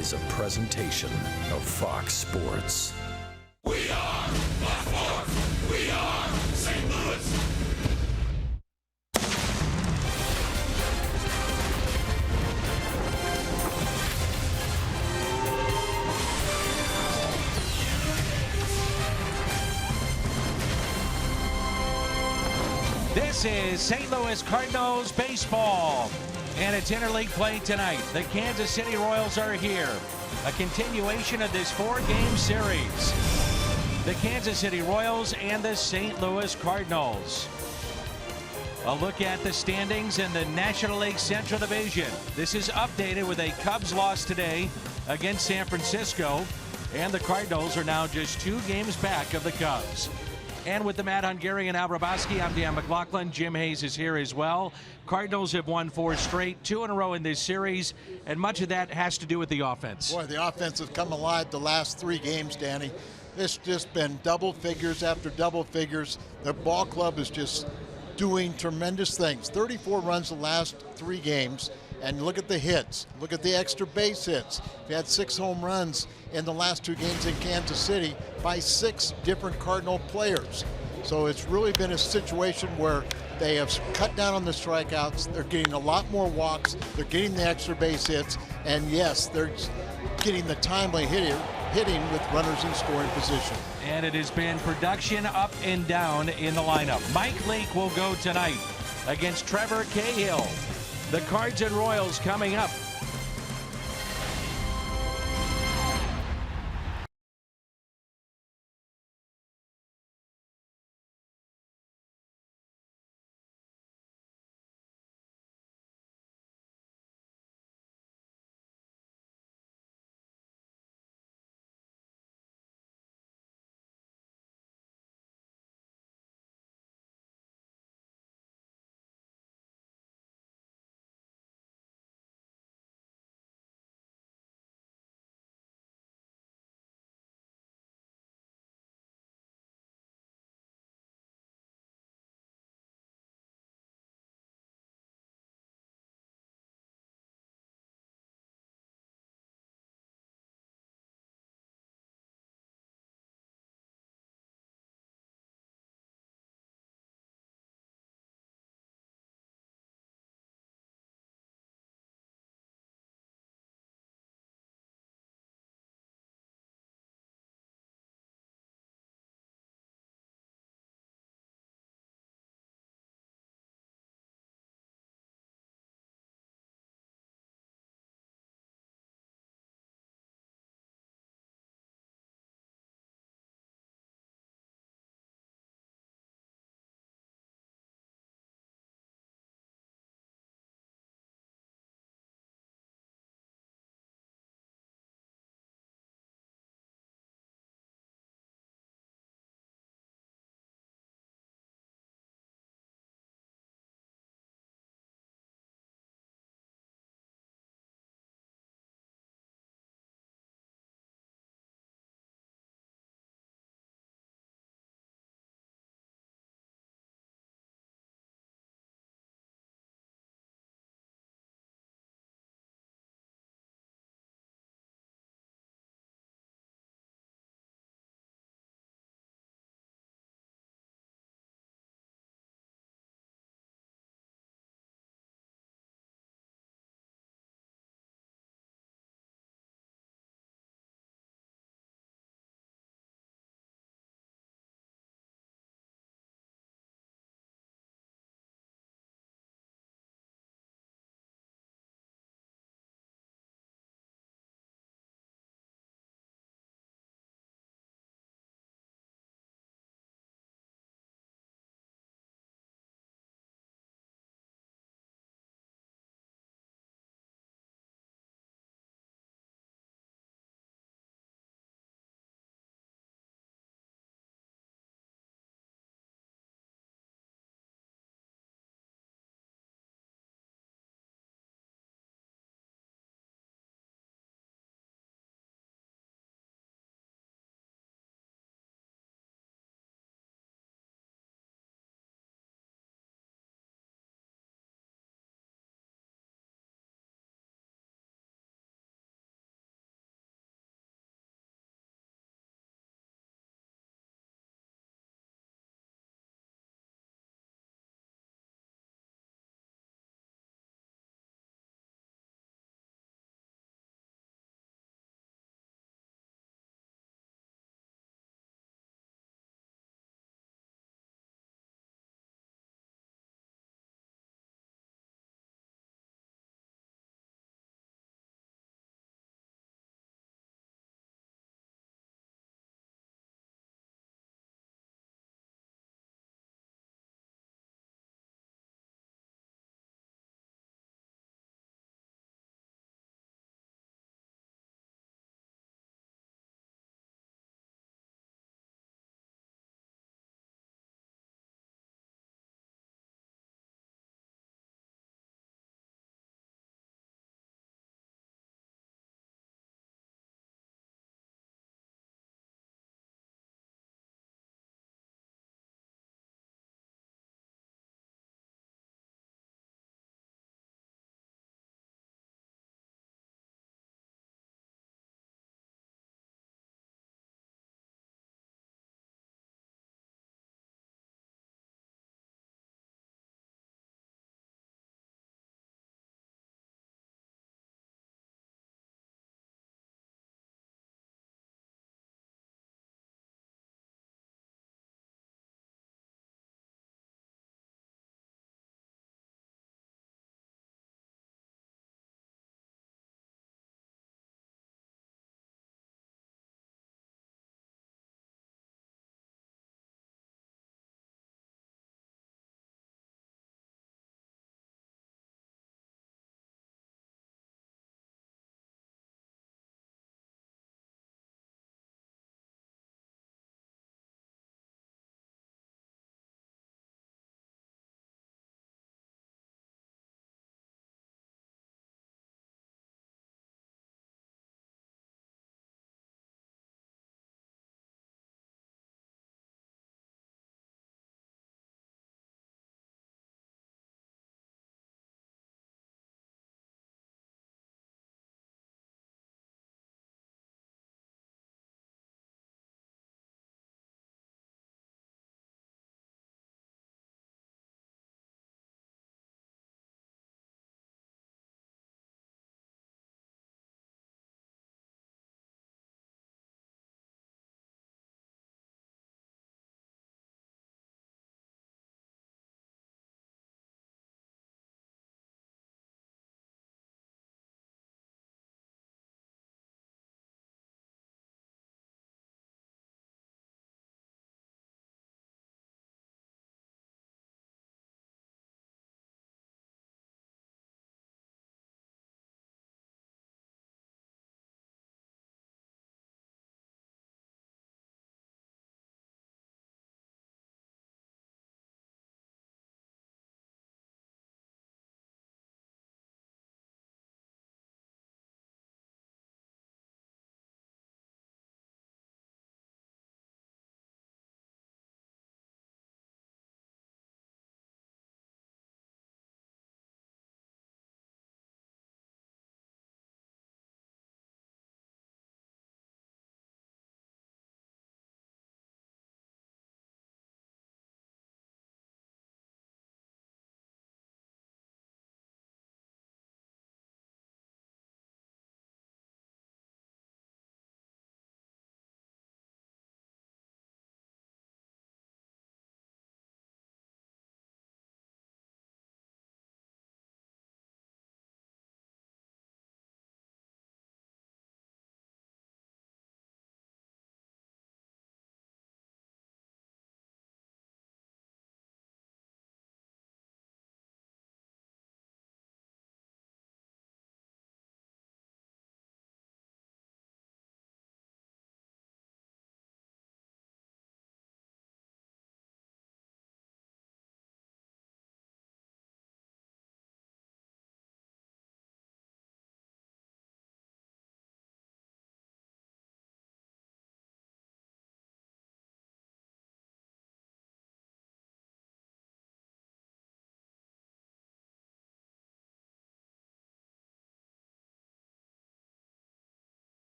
is a presentation of Fox Sports. We are Fox Sports. We are St. Louis. This is St. Louis Cardinals baseball, and it's interleague play tonight. The Kansas City Royals are here. A continuation of this four-game series. The Kansas City Royals and the St. Louis Cardinals. A look at the standings in the National League Central Division. This is updated with a Cubs loss today against San Francisco, and the Cardinals are now just 2 games back of the Cubs. And with the Matt Hungarian Al Raboski, I'm Dan McLaughlin. Jim Hayes is here as well. Cardinals have won 4 straight, 2 in a row in this series, and much of that has to do with the offense. Boy, the offense has come alive the last 3 games, Danny. It's just been double figures after double figures. The ball club is just doing tremendous things. 34 runs the last 3 games. And look at the hits. Look at the extra base hits. We had 6 home runs in the last 2 games in Kansas City by 6 different Cardinal players. So it's really been a situation where they have cut down on the strikeouts. They're getting a lot more walks. They're getting the extra base hits. And yes, they're getting the timely hitting with runners in scoring position. And it has been production up and down in the lineup. Mike Leake will go tonight against Trevor Cahill. The Cards and Royals coming up.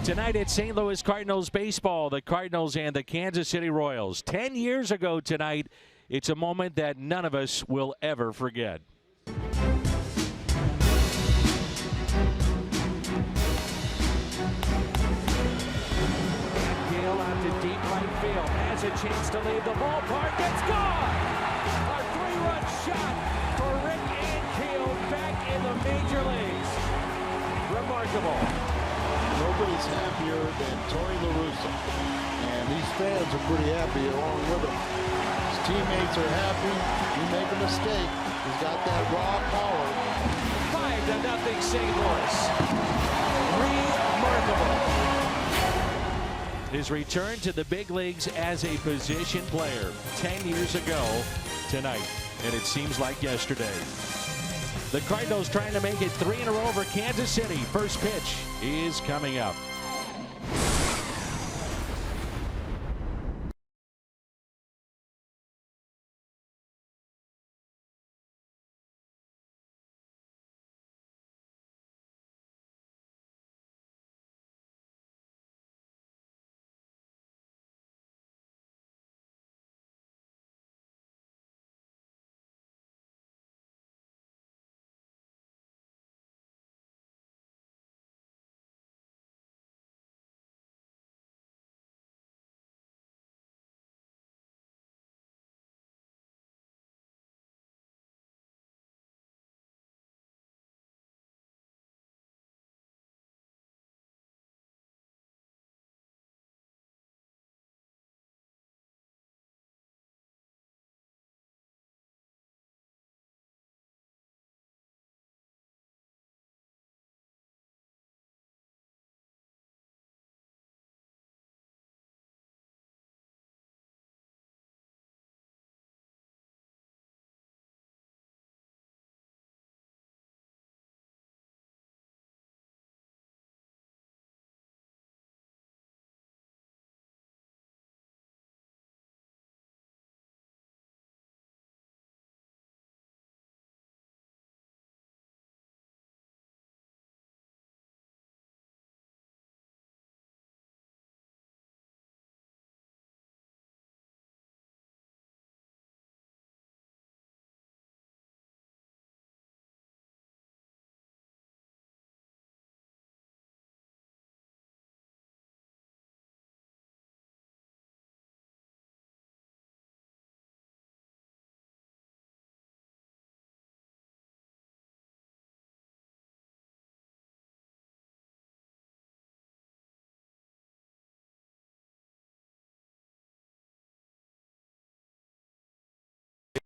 Tonight at St. Louis Cardinals baseball, the Cardinals and the Kansas City Royals. 10 years ago tonight, it's a moment that none of us will ever forget. Ankiel out to deep right field, has a chance to leave the ballpark. It's gone! A 3-run shot for Rick Ankiel back in the major leagues. Remarkable. Nobody's happier than Tony La Russa, and these fans are pretty happy along with him. His teammates are happy. You make a mistake, he's got that raw power. 5-0 St. Louis. Remarkable. His return to the big leagues as a position player 10 years ago tonight, and it seems like yesterday. The Cardinals trying to make it 3 in a row over Kansas City. First pitch is coming up.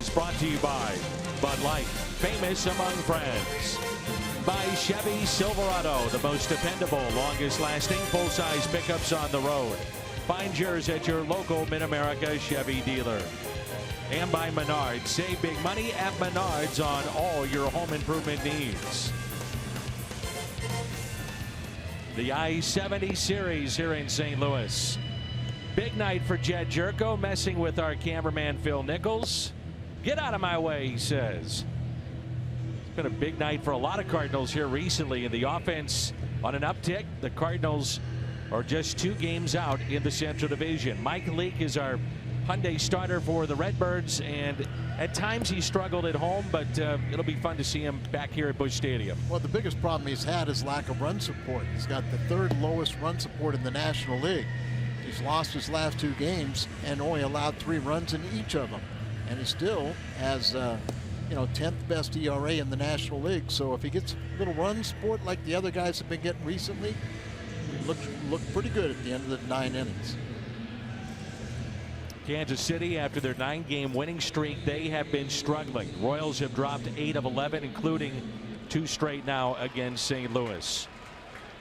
It's brought to you by Bud Light, famous among friends. By Chevy Silverado, the most dependable, longest lasting, full-size pickups on the road. Find yours at your local Mid-America Chevy dealer. And by Menards. Save big money at Menards on all your home improvement needs. The I-70 series here in St. Louis. Big night for Jed Jerko, messing with our cameraman Phil Nichols. Get out of my way, he says. It's been a big night for a lot of Cardinals here recently, and the offense on an uptick. The Cardinals are just 2 games out in the Central Division. Mike Leake is our Hyundai starter for the Redbirds, and at times he struggled at home, but it'll be fun to see him back here at Busch Stadium. Well, the biggest problem he's had is lack of run support. He's got the 3rd lowest run support in the National League. He's lost his last 2 games and only allowed 3 runs in each of them. And he still has, 10th best ERA in the National League. So if he gets a little run support like the other guys have been getting recently, look pretty good at the end of the 9 innings. Kansas City, after their 9-game winning streak, they have been struggling. Royals have dropped 8 of 11, including 2 straight now against St. Louis.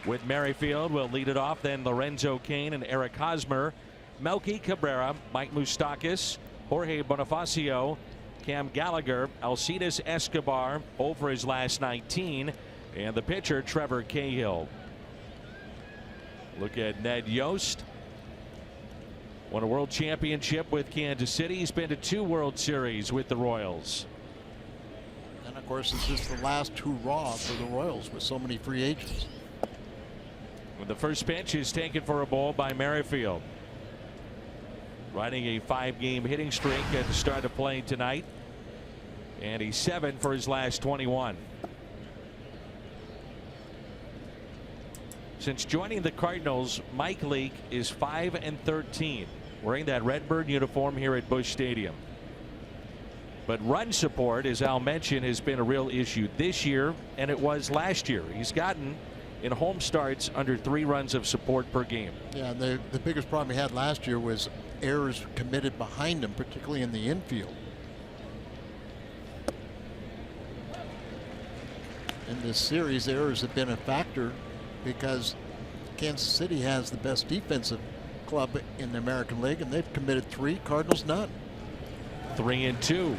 With Merrifield will lead it off, then Lorenzo Cain and Eric Hosmer, Melky Cabrera, Mike Moustakas, Jorge Bonifacio, Cam Gallagher, Alcides Escobar, over his last 19, and the pitcher Trevor Cahill. Look at Ned Yost. Won a world championship with Kansas City. He's been to 2 World Series with the Royals. And of course, this is the last hurrah for the Royals with so many free agents. The first pitch is taken for a ball by Merrifield. Riding a 5-game hitting streak at the start of play tonight. And he's 7 for his last 21. Since joining the Cardinals, Mike Leake is 5-13, wearing that Redbird uniform here at Busch Stadium. But run support, as Al mentioned, has been a real issue this year, and it was last year. He's gotten in home starts under 3 runs of support per game. Yeah, the biggest problem he had last year was errors committed behind him, particularly in the infield. In this series, errors have been a factor because Kansas City has the best defensive club in the American League, and they've committed 3, Cardinals none. 3-2.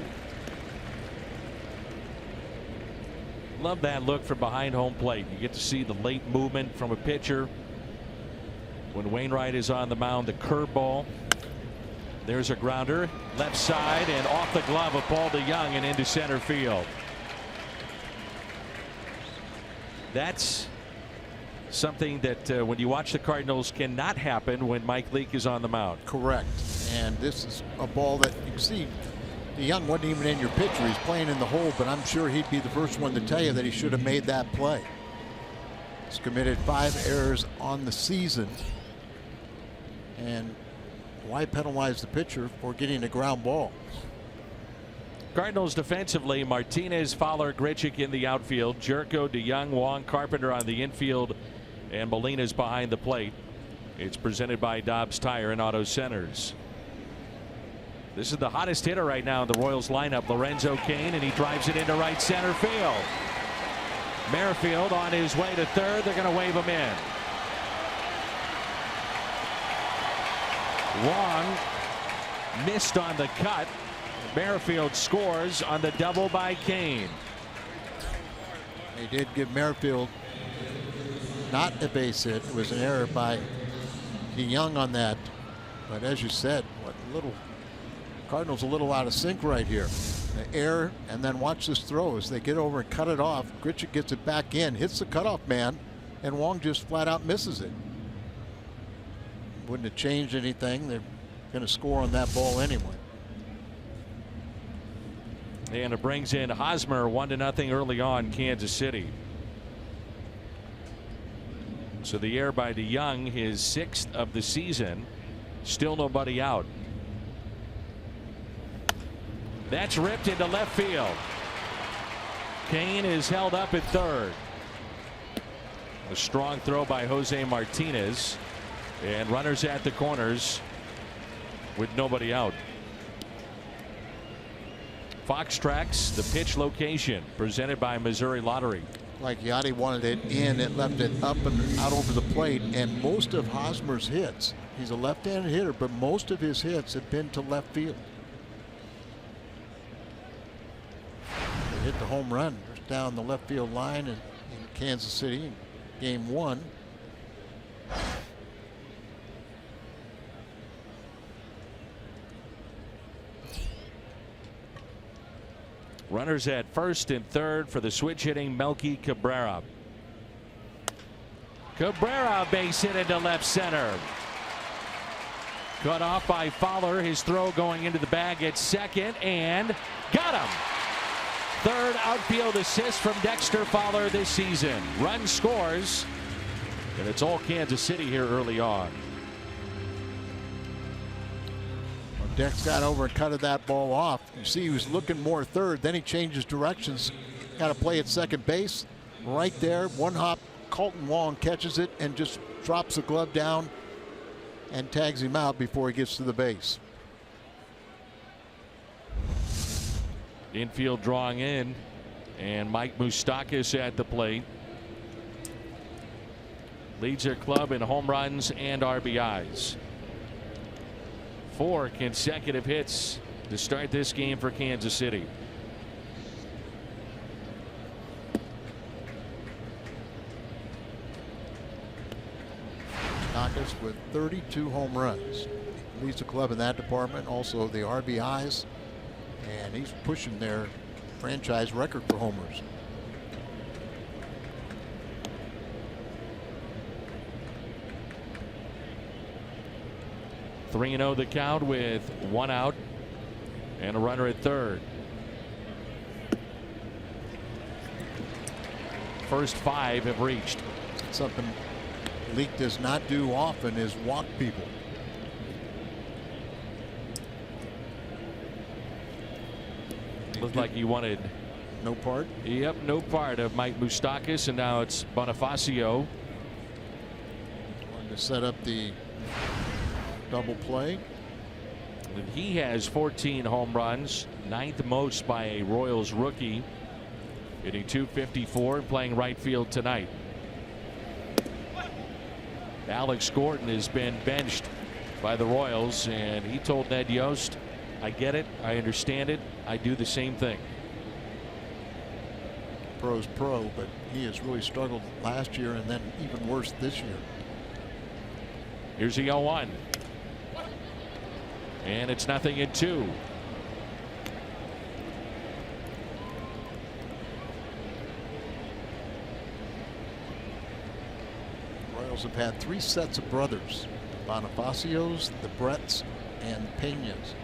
Love that look from behind home plate. You get to see the late movement from a pitcher when Wainwright is on the mound. The curveball. There's a grounder, left side, and off the glove of Paul DeYoung and into center field. That's something that when you watch the Cardinals cannot happen when Mike Leake is on the mound. Correct. And this is a ball that you can see DeYoung wasn't even in your picture. He's playing in the hole, but I'm sure he'd be the first one to tell you that he should have made that play. He's committed 5 errors on the season. And why penalize the pitcher for getting a ground ball? Cardinals defensively, Martinez, Fowler, Grichuk in the outfield, Jerko, DeYoung, Wong, Carpenter on the infield, and Molina's behind the plate. It's presented by Dobbs Tire and Auto Centers. This is the hottest hitter right now in the Royals lineup, Lorenzo Cain, and he drives it into right center field. Merrifield on his way to third. They're going to wave him in. Wong missed on the cut. Merrifield scores on the double by Cain. They did give Merrifield not a base hit. It was an error by DeYoung on that. But as you said, what little Cardinals a little out of sync right here. The error, and then watch this throw as they get over and cut it off. Grichuk gets it back in, hits the cutoff man, and Wong just flat out misses it. Wouldn't have changed anything. They're going to score on that ball anyway. And it brings in Hosmer, 1-0 early on, Kansas City. So the error by DeYoung, his 6th of the season. Still nobody out. That's ripped into left field. Cain is held up at third. A strong throw by Jose Martinez. And runners at the corners with nobody out. Fox tracks the pitch location presented by Missouri Lottery. Like Yachty wanted it in, it left it up and out over the plate, and most of Hosmer's hits, he's a left-handed hitter, but most of his hits have been to left field. They hit the home run just down the left field line in Kansas City in game 1. Runners at first and third for the switch hitting Melky Cabrera. Cabrera base hit into left center. Cut off by Fowler. His throw going into the bag at second, and got him. Third outfield assist from Dexter Fowler this season. Run scores, and it's all Kansas City here early on. Dex got over and cutted that ball off. You see he was looking more third, then he changes directions. Got to play at second base. Right there, one hop, Colton Wong catches it and just drops the glove down and tags him out before he gets to the base. Infield drawing in, and Mike Moustakas at the plate. Leads their club in home runs and RBIs. 4 consecutive hits to start this game for Kansas City. Moustakas with 32 home runs. Leads the club in that department, also the RBIs, and he's pushing their franchise record for homers. 3-0 the count with 1 out and a runner at third. First 5 have reached. Something Leake does not do often is walk people. Looked like he wanted no part. Yep, no part of Mike Moustakas, and now it's Bonifacio. Wanted to set up the double play. And he has 14 home runs, 9th most by a Royals rookie, hitting .254 and playing right field tonight. Alex Gordon has been benched by the Royals, and he told Ned Yost, "I get it, I understand it, I do the same thing." Pro's pro, but he has really struggled last year and then even worse this year. Here's the 0-1. And it's 0-2. Royals have had 3 sets of brothers: the Bonifacios, the Bretts, and Peñas.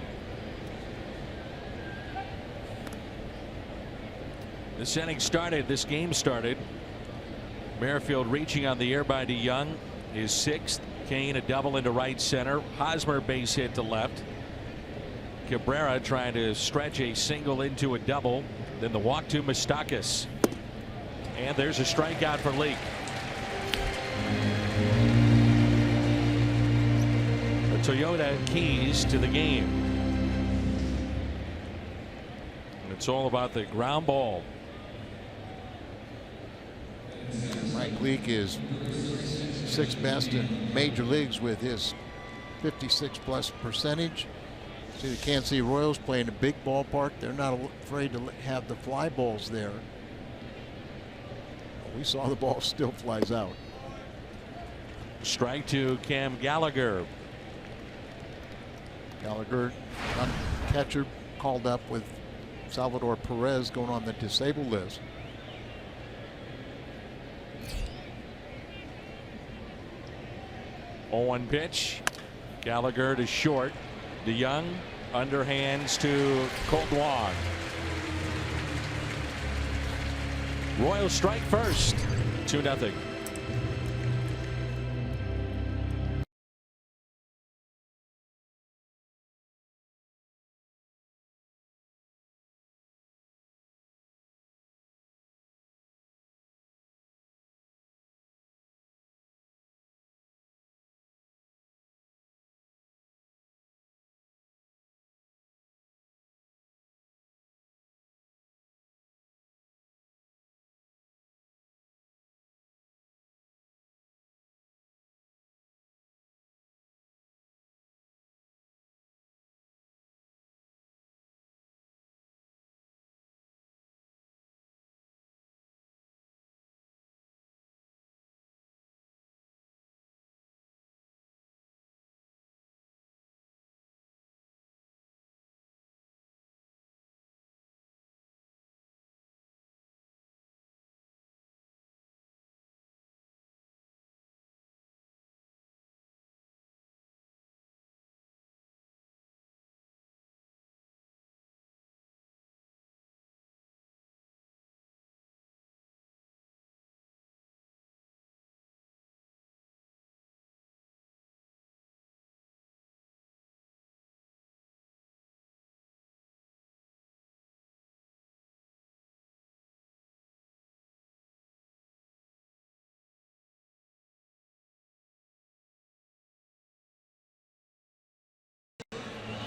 This inning started, this game started. Merrifield reaching on the air by DeYoung, his 6th. Kane a double into right center. Hosmer base hit to left. Cabrera trying to stretch a single into a double. Then the walk to Moustakas. And there's a strikeout for Leake. The Toyota keys to the game. And it's all about the ground ball. Mike Leake is 6th best in major leagues with his 56+ percentage. See the Kansas City Royals playing a big ballpark. They're not afraid to have the fly balls there. We saw the ball still flies out. Strike to Cam Gallagher. Gallagher, catcher, called up with Salvador Perez going on the disabled list. On pitch. Gallagher to short. DeYoung underhands to Colton. Royals strike first. 2-0.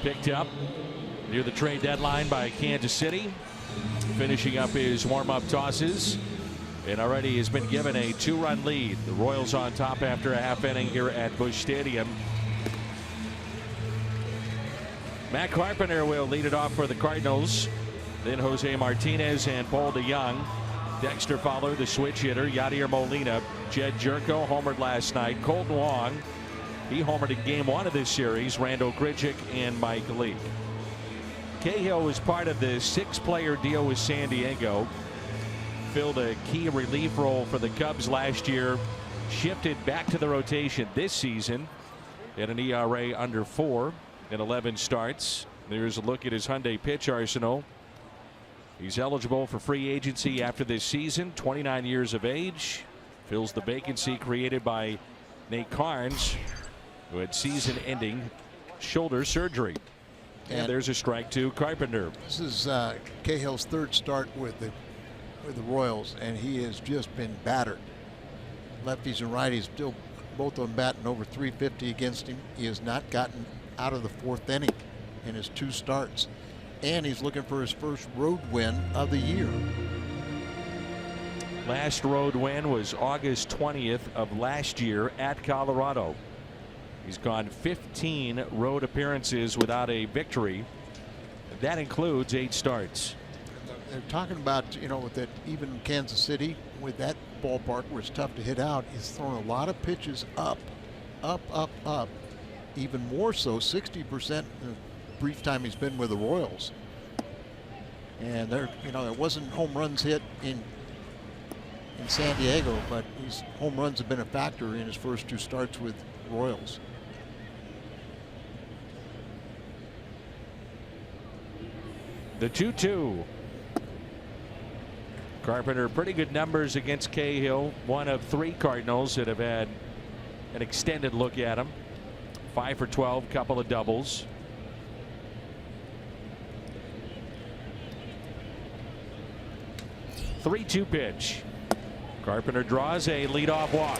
Picked up near the trade deadline by Kansas City, finishing up his warm-up tosses, and already has been given a 2-run lead. The Royals on top after a half inning here at Busch Stadium. Matt Carpenter will lead it off for the Cardinals. Then Jose Martinez and Paul DeYoung. Dexter Fowler, the switch hitter. Yadier Molina. Jed Jerko homered last night. Colton Wong, he homered in game 1 of this series. Randall Grichuk and Mike Leake. Cahill was part of the 6-player deal with San Diego. Filled a key relief role for the Cubs last year. Shifted back to the rotation this season. at an ERA under 4 in 11 starts. There's a look at his Hyundai pitch arsenal. He's eligible for free agency after this season. 29 years of age. Fills the vacancy created by Nate Carnes, who had season-ending shoulder surgery. And there's a strike to Carpenter. This is Cahill's third start with the Royals, and he has just been battered. Lefties and righties, still both of them batting over 350 against him. He has not gotten out of the 4th inning in his 2 starts, and he's looking for his first road win of the year. Last road win was August 20th of last year at Colorado. He's gone 15 road appearances without a victory. That includes 8 starts. They're talking about, you know, with that, even Kansas City, with that ballpark where it's tough to hit out, he's thrown a lot of pitches up, even more so 60% in the brief time he's been with the Royals. And there, you know, it wasn't home runs hit in San Diego, but his home runs have been a factor in his first 2 starts with the Royals. The 2-2. Carpenter, pretty good numbers against Cahill. One of 3 Cardinals that have had an extended look at him. 5 for 12, couple of doubles. The 3-2 pitch. Carpenter draws a leadoff walk.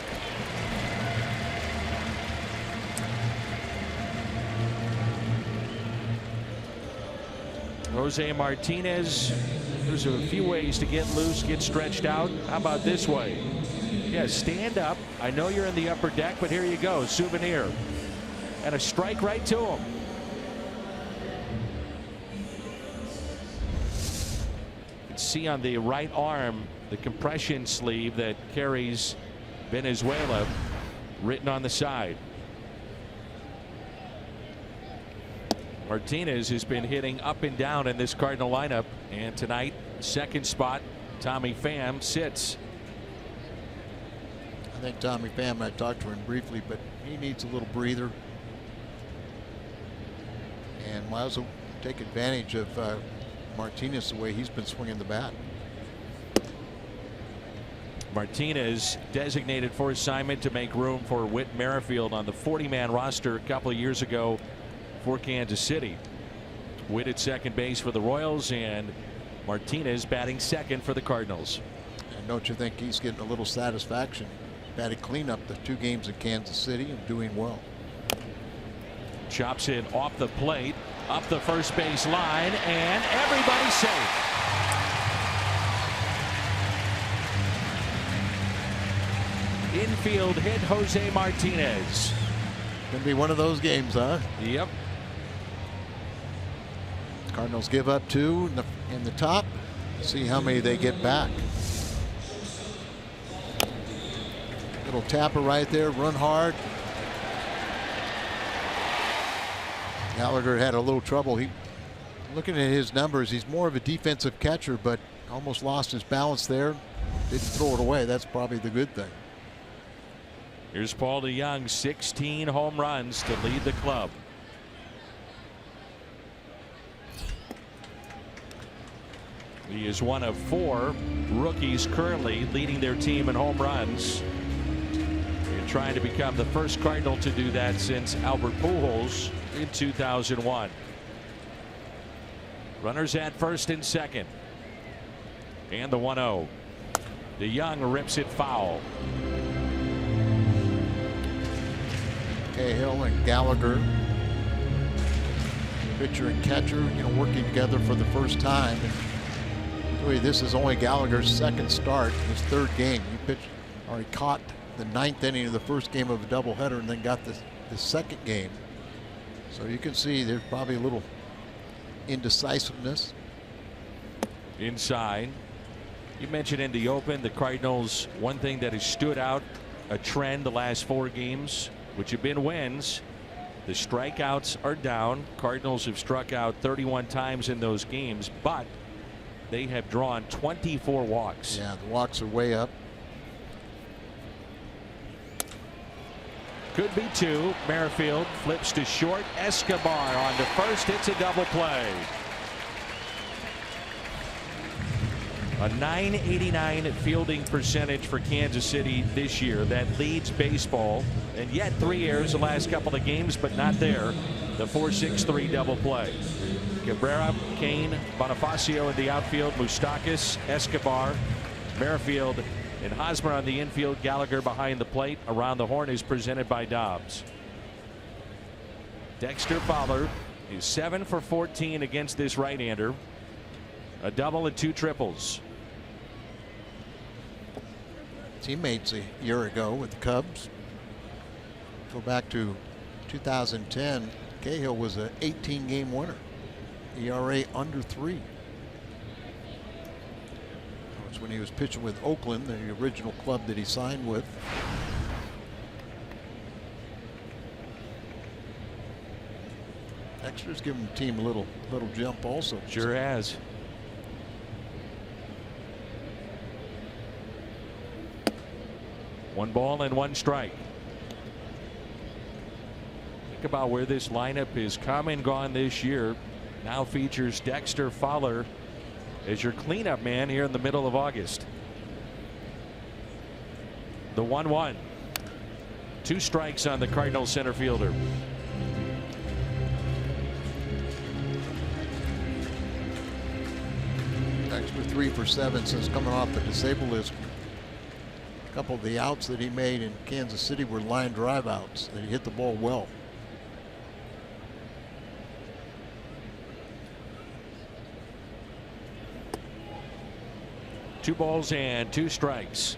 Jose Martinez. There's a few ways to get loose, get stretched out. How about this way? Yeah, stand up. I know you're in the upper deck, but here you go. Souvenir. And a strike right to him. You can see on the right arm the compression sleeve that carries Venezuela written on the side. Martinez has been hitting up and down in this Cardinal lineup, and tonight, second spot, Tommy Pham sits. I think Tommy Pham, I talked to him briefly, but he needs a little breather. And might as well take advantage of Martinez the way he's been swinging the bat. Martinez designated for assignment to make room for Whit Merrifield on the 40-man roster a couple of years ago for Kansas City. Whit at second base for the Royals, and Martinez batting second for the Cardinals. And don't you think he's getting a little satisfaction? Batted cleanup the 2 games in Kansas City and doing well. Chops it off the plate, up the first base line, and everybody's safe. Infield hit Jose Martinez. Gonna be one of those games, huh? Yep. Cardinals give up 2 in the top. See how many they get back. Little tapper right there, run hard. Gallagher had a little trouble. Looking at his numbers, he's more of a defensive catcher, but almost lost his balance there. Didn't throw it away. That's probably the good thing. Here's Paul DeYoung, 16 home runs to lead the club. He is one of 4 rookies currently leading their team in home runs. And trying to become the first Cardinal to do that since Albert Pujols in 2001. Runners at first and second. And the 1-0. DeYoung rips it foul. Cahill and Gallagher, pitcher and catcher, you know, working together for the first time. And really, this is only Gallagher's second start, his 3rd game. He pitched, or he caught the 9th inning of the first game of a doubleheader, and then got the second game. So you can see there's probably a little indecisiveness. Inside. You mentioned in the open, the Cardinals, one thing that has stood out, a trend the last 4 games, which have been wins. The strikeouts are down. Cardinals have struck out 31 times in those games, but they have drawn 24 walks. Yeah, the walks are way up. Could be two. Merrifield flips to short. Escobar on to first. It's a double play. A .989 fielding percentage for Kansas City this year. That leads baseball. And yet 3 errors the last couple of games, but not there. The 4-6-3 double play. Cabrera, Kane, Bonifacio in the outfield. Moustakas, Escobar, Merrifield, and Hosmer on the infield. Gallagher behind the plate. Around the Horn is presented by Dobbs. Dexter Fowler is 7 for 14 against this right-hander. A double and 2 triples. Teammates a year ago with the Cubs. Go back to 2010. Cahill was an 18-game winner. ERA under 3. That was when he was pitching with Oakland, the original club that he signed with. Dexter's given the team a little jump also. Sure has. One ball and 1 strike. Think about where this lineup is come and gone this year. Now features Dexter Fowler as your cleanup man here in the middle of August. The 1-1. 2 strikes on the Cardinals center fielder. Dexter 3 for 7 since coming off the disabled list. A couple of the outs that he made in Kansas City were line drive outs that he hit the ball well. Two balls and 2 strikes.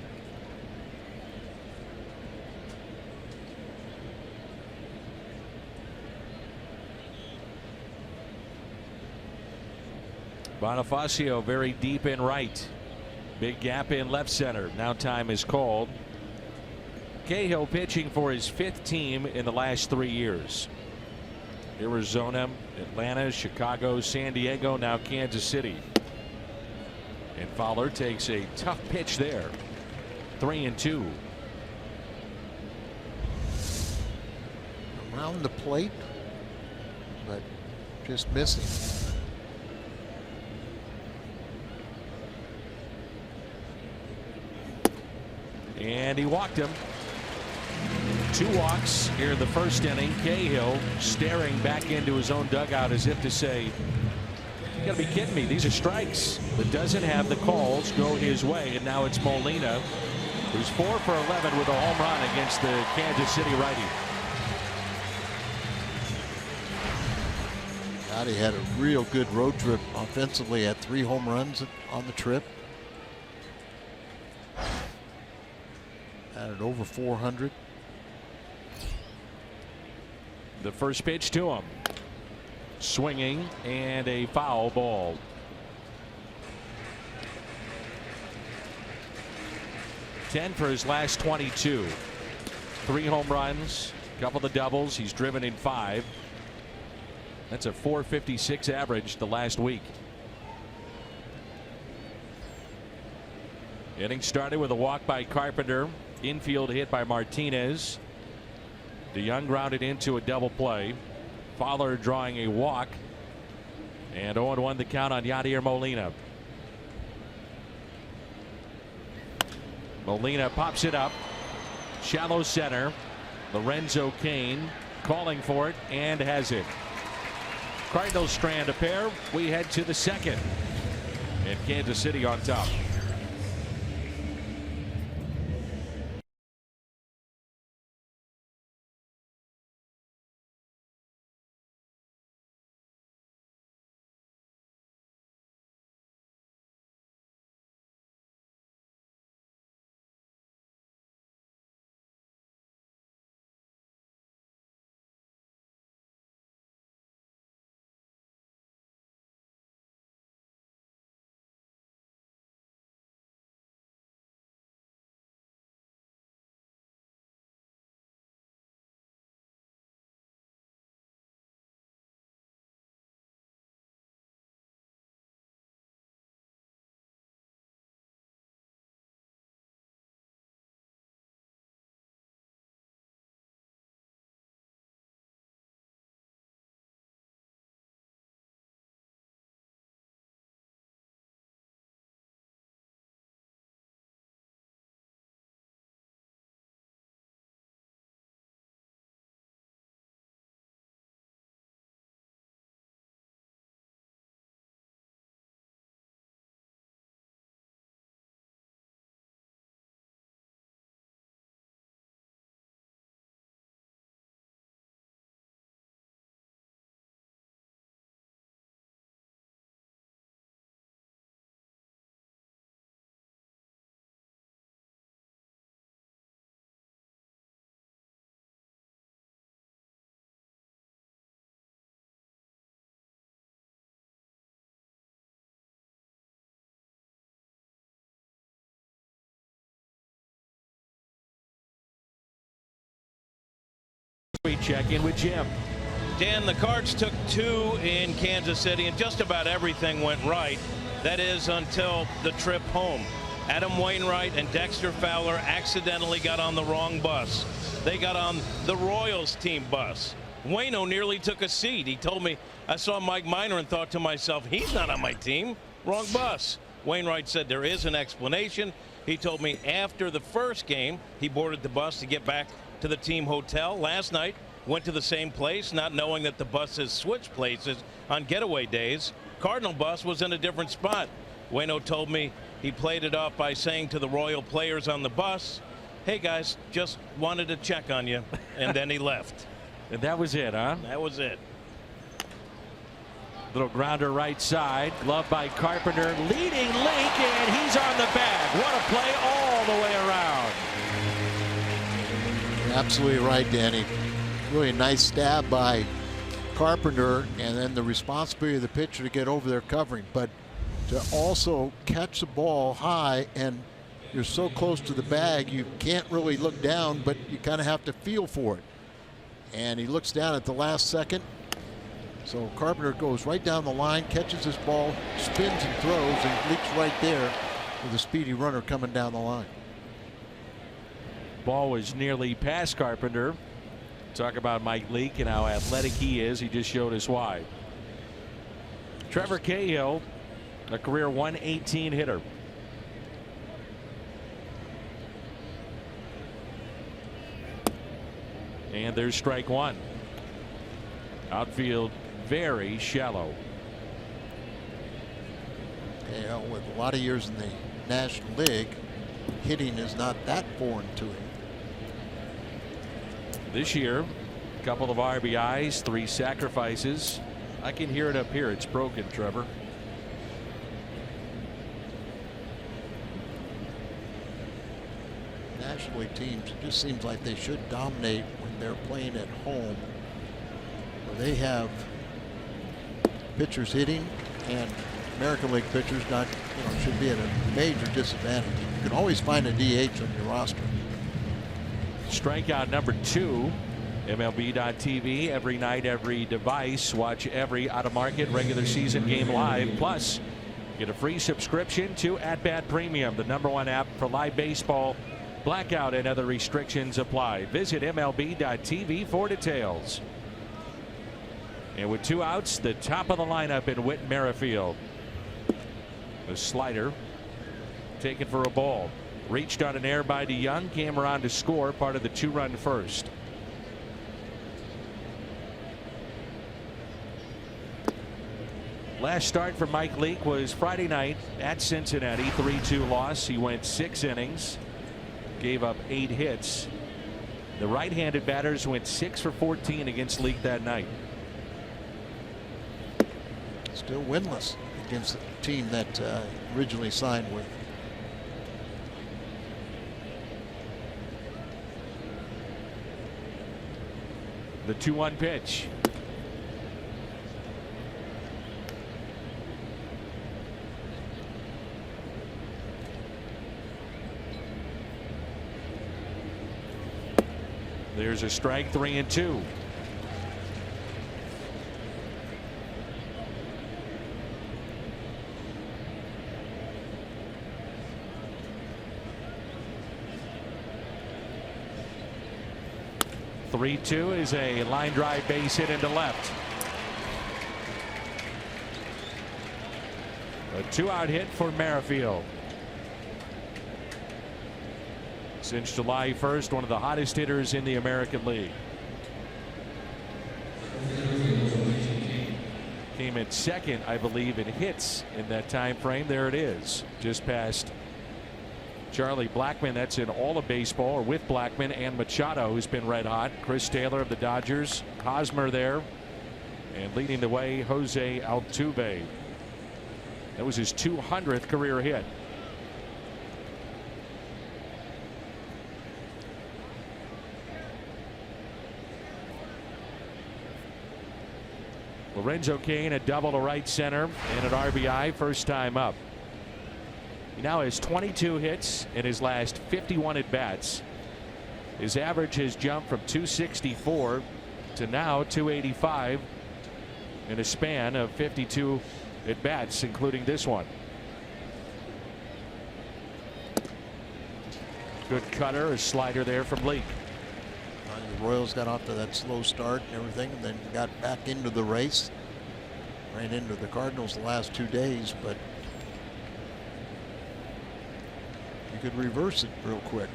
Bonifacio very deep in right. Big gap in left center. Now time is called. Cahill pitching for his 5th team in the last 3 years. Arizona, Atlanta, Chicago, San Diego, now Kansas City. And Fowler takes a tough pitch there. 3-2. Around the plate, but just missing. And he walked him. 2 walks here in the first inning. Cahill staring back into his own dugout as if to say, you gotta be kidding me. These are strikes. But doesn't have the calls go his way. And now it's Molina, who's 4 for 11 with a home run against the Kansas City righty. God, he had a real good road trip offensively. Had 3 home runs on the trip. Had it over 400. The first pitch to him. Swinging and a foul ball. Ten for his last 22. 3 home runs, a couple of doubles. He's driven in 5. That's a .456 average the last week. Inning started with a walk by Carpenter. Infield hit by Martinez. DeYoung grounded into a double play. Fowler drawing a walk. And 0-1 the count on Yadier Molina. Molina pops it up. Shallow center. Lorenzo Cain calling for it and has it. Cardinals strand a pair. We head to the 2nd. And Kansas City on top. check in with Jim. Dan, the Cards took 2 in Kansas City, and just about everything went right. That is until the trip home. Adam Wainwright and Dexter Fowler accidentally got on the wrong bus. They got on the Royals team bus. Waino nearly took a seat. He told me, I saw Mike Minor and thought to myself, he's not on my team. Wrong bus. Wainwright said there is an explanation. He told me after the first game, he boarded the bus to get back to the team hotel. Last night, went to the same place, not knowing that the buses switch places on getaway days. Cardinal bus was in a different spot. Waino told me he played it off by saying to the Royal players on the bus, hey guys, just wanted to check on you. And then he left. And that was it, huh? That was it. Little grounder right side. Glove by Carpenter. Leading Link, and he's on the bag. What a play all the way around. You're absolutely right, Danny. Really nice stab by Carpenter, and then the responsibility of the pitcher to get over there covering. But to also catch the ball high, and you're so close to the bag, you can't really look down, but you kind of have to feel for it. And he looks down at the last second. So Carpenter goes right down the line, catches his ball, spins and throws, and leaks right there with a speedy runner coming down the line. Ball was nearly past Carpenter. Talk about Mike Leake and how athletic he is. He just showed us why. Trevor Cahill, a career 118 hitter. And there's strike one. Outfield very shallow. You know, with a lot of years in the National League, hitting is not that foreign to him. This year, a couple of RBIs, 3 sacrifices. I can hear it up here. It's broken, Trevor. National League teams, it just seems like they should dominate when they're playing at home, where they have pitchers hitting and American League pitchers not, should be at a major disadvantage. You can always find a DH on your roster. Strikeout number 2. MLB.TV every night, every device. Watch every out-of-market regular season game live. Plus, get a free subscription to At Bat Premium, the #1 app for live baseball. Blackout and other restrictions apply. Visit MLB.TV for details. And with 2 outs, the top of the lineup in Whit Merrifield. The slider taken for a ball. Reached on an air by DeYoung, came around to score, part of the 2-run first. Last start for Mike Leake was Friday night at Cincinnati, 3-2 loss. He went 6 innings, gave up 8 hits. The right-handed batters went 6 for 14 against Leake that night. Still winless against the team that originally signed with. The 2-1 pitch. There's a strike, 3-2. (3-2) is a line drive base hit into left. A 2-out hit for Merrifield. Since July 1st, one of the hottest hitters in the American League. Came in second, I believe, in hits in that time frame. There it is, just past Charlie Blackmon. That's in all of baseball, or with Blackmon and Machado, who's been red hot. Chris Taylor of the Dodgers, Hosmer there, and leading the way, Jose Altuve. That was his 200th career hit. Lorenzo Cain a double to right center and an RBI, first time up. He now has 22 hits in his last 51 at bats. His average has jumped from 264 to now 285 in a span of 52 at bats, including this one. Good cutter, a slider there from Leake. The Royals got off to that slow start and everything, and then got back into the race. Ran into the Cardinals the last 2 days, but you could reverse it real quick.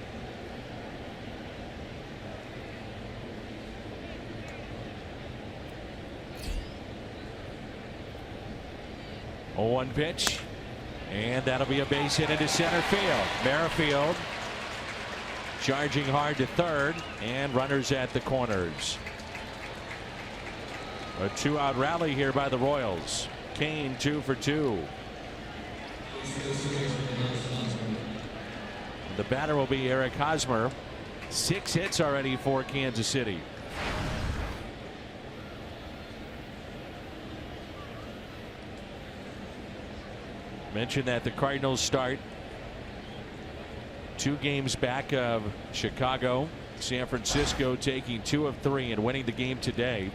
Oh, 1 pitch, and that'll be a base hit into center field. Merrifield charging hard to third, and runners at the corners. A 2-out rally here by the Royals. Kane 2 for 2. The batter will be Eric Hosmer. 6 hits already for Kansas City. Mentioned that the Cardinals start 2 games back of Chicago. San Francisco taking 2 of 3 and winning the game today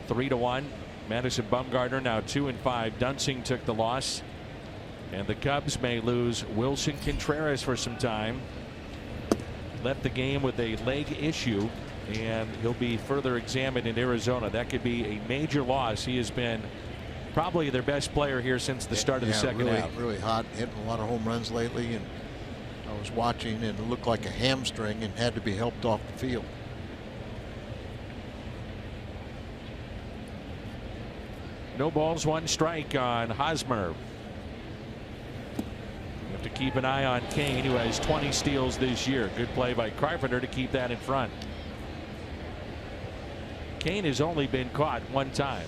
3-1. Madison Bumgarner now 2-5. Dunsing took the loss, and the Cubs may lose Wilson Contreras for some time. Left the game with a leg issue, and he'll be further examined in Arizona. That could be a major loss. He has been probably their best player here since the start of the second half. Really hot, hitting a lot of home runs lately, and I was watching, and it looked like a hamstring and had to be helped off the field. No balls, 1 strike on Hosmer. You have to keep an eye on Kane, who has 20 steals this year. Good play by Carpenter to keep that in front. Kane has only been caught 1 time.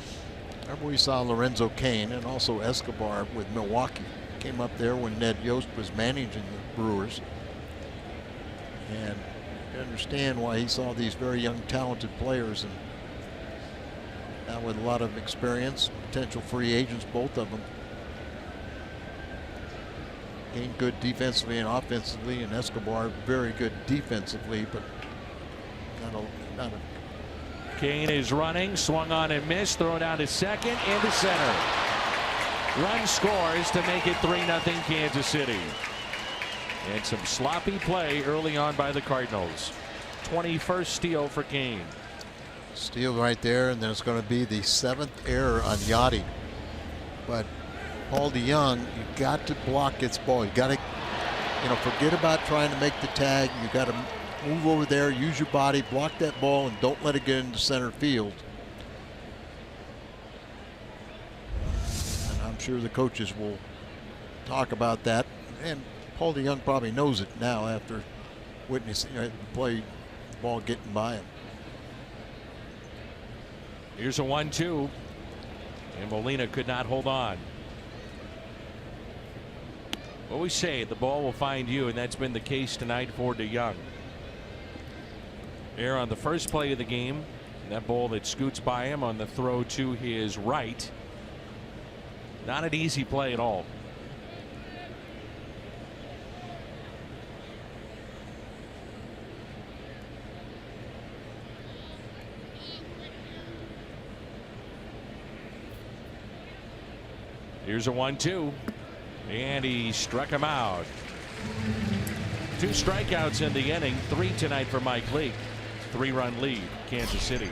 Remember, we saw Lorenzo Cain and also Escobar with Milwaukee. Came up there when Ned Yost was managing the Brewers. And you understand why he saw these very young, talented players, and now with a lot of experience, potential free agents, both of them. Cain good defensively and offensively, and Escobar very good defensively, but not a Kane is running, swung on and missed, thrown down to second, into center. Run scores to make it 3-0 Kansas City. And some sloppy play early on by the Cardinals. 21st steal for Kane. Steal right there, and then it's going to be the 7th error on Yachty. But Paul DeYoung, you got to block its ball. You got to, forget about trying to make the tag. You got to move over there, use your body, block that ball, and don't let it get into center field. And I'm sure the coaches will talk about that, and Paul DeYoung probably knows it now after witnessing the ball getting by him. Here's a 1-2, and Molina could not hold on. What we say, the ball will find you, and that's been the case tonight for DeYoung. Here on the first play of the game, that ball that scoots by him on the throw to his right. Not an easy play at all. Here's a 1-2, and he struck him out. 2 strikeouts in the inning, 3 tonight for Mike Leake. 3-run lead, Kansas City.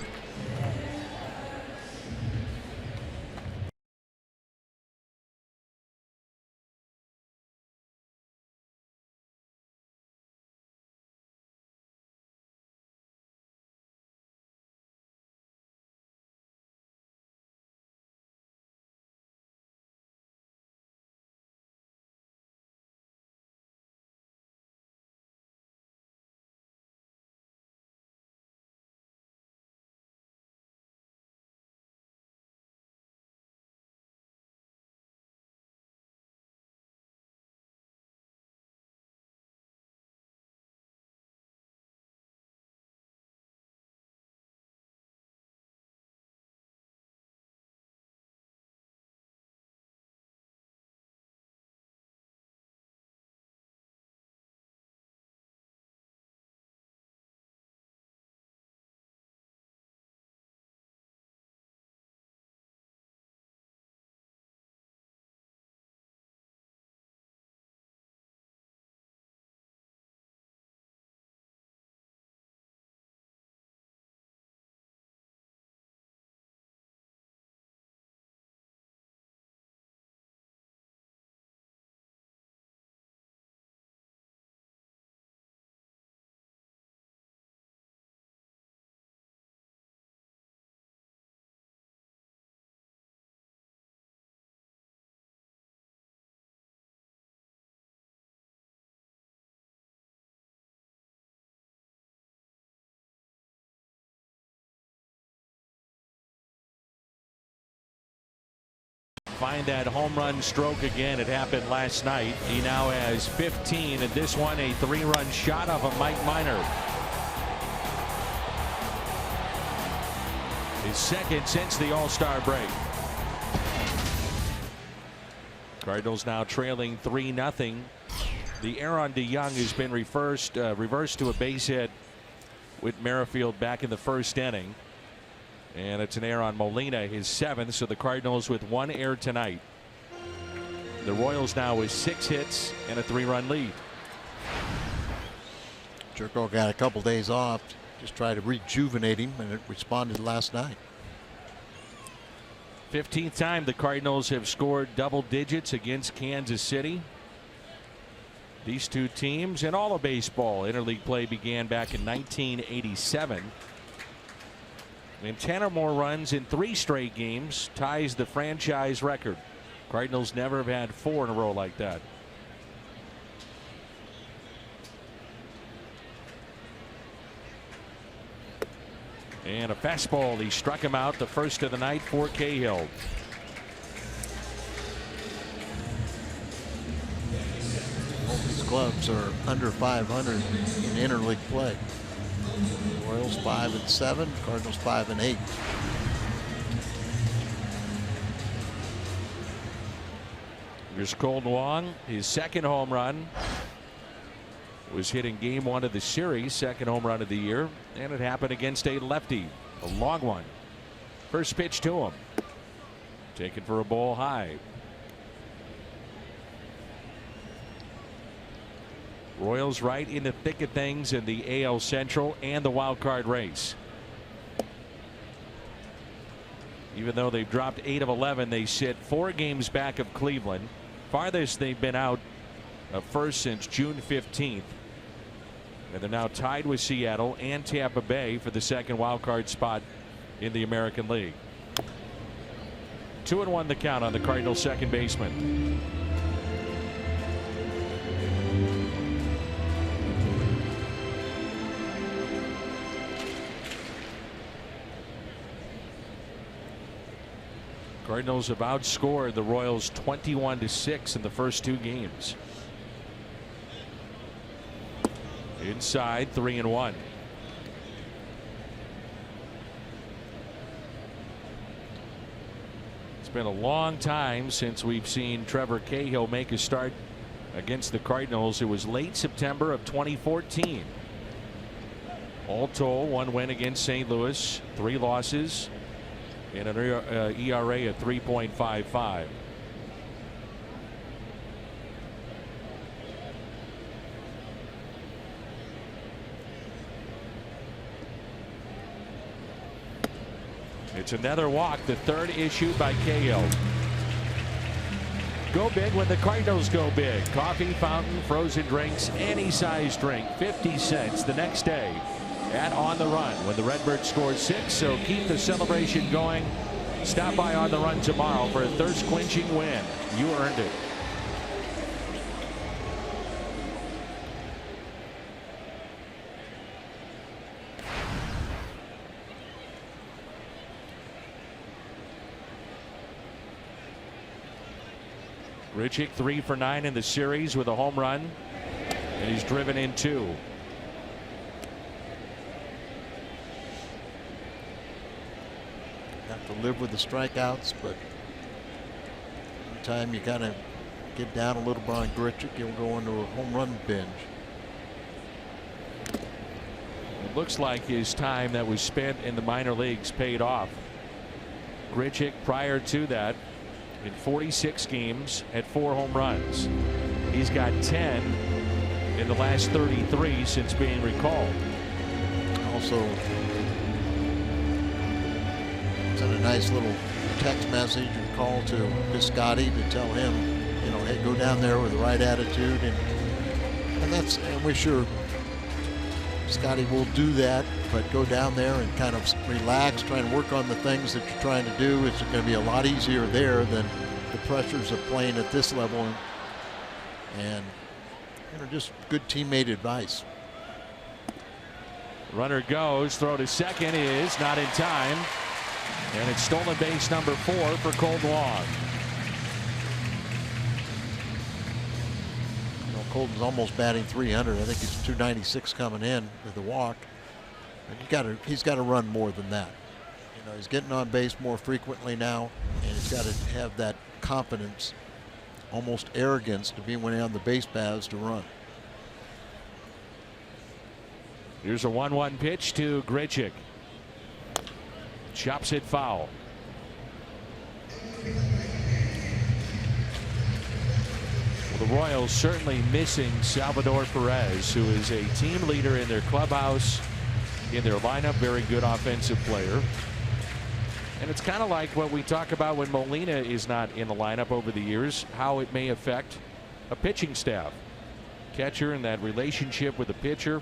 find that home run stroke again. It happened last night. He now has 15, and this one a 3-run shot off of Mike Minor. His second since the All-Star break. Cardinals now trailing 3-0. The error on DeYoung has been reversed to a base hit with Merrifield back in the first inning. And it's an error on Molina, his 7th. So the Cardinals with 1 error tonight. The Royals now with 6 hits and a 3-run lead. Jerko got a couple days off. Just try to rejuvenate him, and it responded last night. 15th time the Cardinals have scored double digits against Kansas City. These two teams in all of baseball interleague play began back in 1987. And 10 or more runs in 3 straight games ties the franchise record. Cardinals never have had 4 in a row like that. And a fastball. He struck him out, the first of the night for Cahill. Both these clubs are under 500 in interleague play. Royals 5-7, Cardinals 5-8. Here's Colton Wong. His second home run was hit in game 1 of the series, second home run of the year, and it happened against a lefty, a long one. First pitch to him, taken for a ball high. Royals right in the thick of things in the AL Central and the wild card race. Even though they've dropped 8 of 11, they sit 4 games back of Cleveland. Farthest they've been out of first since June 15th. And they're now tied with Seattle and Tampa Bay for the second wild card spot in the American League. 2-1 the count on the Cardinals second baseman. Cardinals have outscored the Royals 21-6 in the first 2 games. Inside, 3-1. It's been a long time since we've seen Trevor Cahill make a start against the Cardinals. It was late September of 2014. All told, 1 win against St. Louis, 3 losses, and an ERA of 3.55. It's another walk, the 3rd issued by Cahill. Go big when the Cardinals go big. Coffee, fountain, frozen drinks, any size drink, 50 cents the next day at On the Run when the Redbirds scored 6. So keep the celebration going. Stop by On the Run tomorrow for a thirst-quenching win. You earned it. Richick 3 for 9 in the series with a home run, and he's driven in 2. Have to live with the strikeouts, but anytime you kind of get down a little bit on Grichuk, you'll go into a home run binge. It looks like his time that was spent in the minor leagues paid off. Grichuk prior to that in 46 games had 4 home runs. He's got 10 in the last 33 since being recalled. Also sent a nice little text message or call to Piscotty to tell him, you know, hey, go down there with the right attitude, and we're sure Scotty will do that, but go down there and kind of relax, try and work on the things that you're trying to do. It's going to be a lot easier there than the pressures of playing at this level, and you know, just good teammate advice. Runner goes, throw to second is not in time, and it's stolen base number 4 for Colton Wong. Colton's almost batting 300. I think he's 296 coming in with the walk. And he's got to run more than that. You know, he's getting on base more frequently now, and he's got to have that confidence, almost arrogance, to be when he's on the base paths to run. Here's a 1-1 pitch to Grichuk. Chops it foul. Well, the Royals certainly missing Salvador Perez, who is a team leader in their clubhouse, in their lineup, very good offensive player. And it's kind of like what we talk about when Molina is not in the lineup over the years, how it may affect a pitching staff. Catcher and that relationship with the pitcher.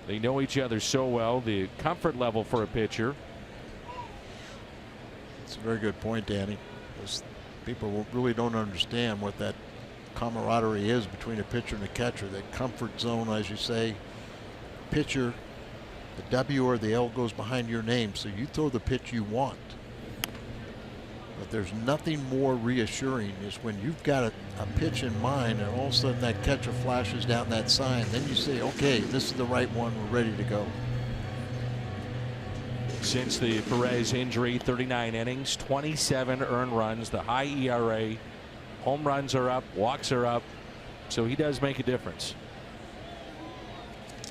They know each other so well. The comfort level for a pitcher. It's a very good point, Danny. Because people really don't understand what that camaraderie is between a pitcher and a catcher. That comfort zone, as you say. Pitcher, the W or the L goes behind your name, so you throw the pitch you want. But there's nothing more reassuring is when you've got a pitch in mind and all of a sudden that catcher flashes down that sign. Then you say, okay, this is the right one. We're ready to go. Since the Perez injury, 39 innings, 27 earned runs, the high ERA. Home runs are up, walks are up. So he does make a difference.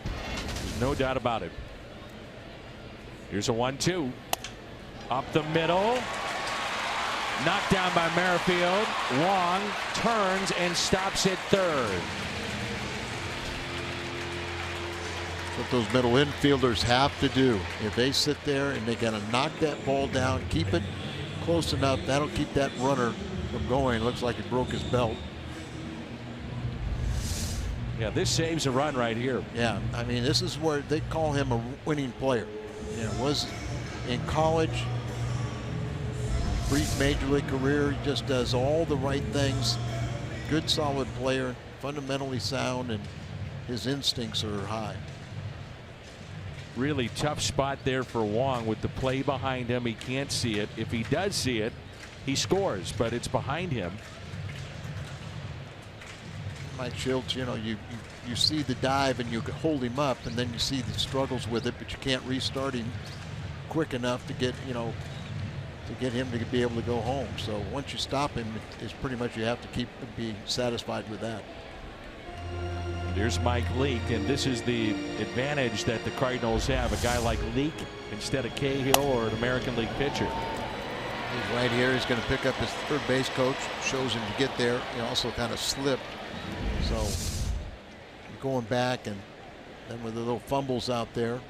There's no doubt about it. Here's a 1-2. Up the middle. Knocked down by Merrifield. Wong turns and stops at third. What those middle infielders have to do. If they sit there and they got to knock that ball down, keep it close enough, that'll keep that runner from going. Looks like he broke his belt. Yeah, this saves a run right here. Yeah, I mean, this is where they call him a winning player. You know, was in college, brief major league career, he just does all the right things. Good, solid player, fundamentally sound, and his instincts are high. Really tough spot there for Wong with the play behind him. He can't see it. If he does see it, he scores, but it's behind him. Mike Schultz, you know, you see the dive and you can hold him up, and then you see the struggles with it, but you can't restart him quick enough to get, you know, to get him to be able to go home. So once you stop him, it's pretty much you have to be satisfied with that. There's Mike Leake, and this is the advantage that the Cardinals have. A guy like Leake instead of Cahill or an American League pitcher. He's right here. He's going to pick up his third base coach. Shows him to get there. He also kind of slipped. So going back, and then with the little fumbles out there.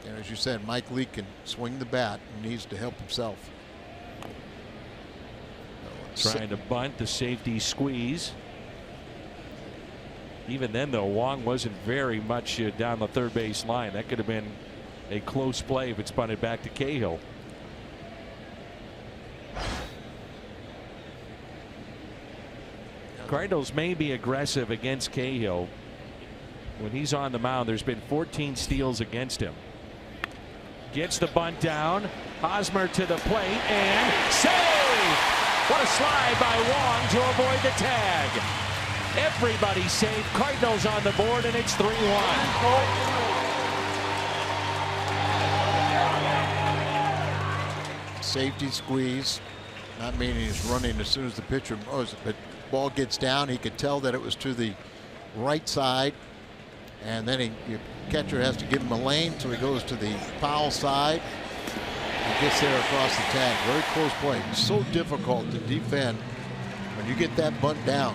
And as you said, Mike Leake can swing the bat and needs to help himself. Trying to bunt, the safety squeeze. Even then, though, Wong wasn't very much down the third base line. That could have been a close play if it's bunted back to Cahill. Cardinals may be aggressive against Cahill. When he's on the mound, there's been 14 steals against him. Gets the bunt down. Hosmer to the plate and save! What a slide by Wong to avoid the tag. Everybody safe. Cardinals on the board, and it's 3-1. Safety squeeze, not meaning he's running as soon as the pitcher moves it, but ball gets down. He could tell that it was to the right side, and then the catcher has to give him a lane, so he goes to the foul side and gets there across the tag. Very close play. It's so difficult to defend when you get that bunt down.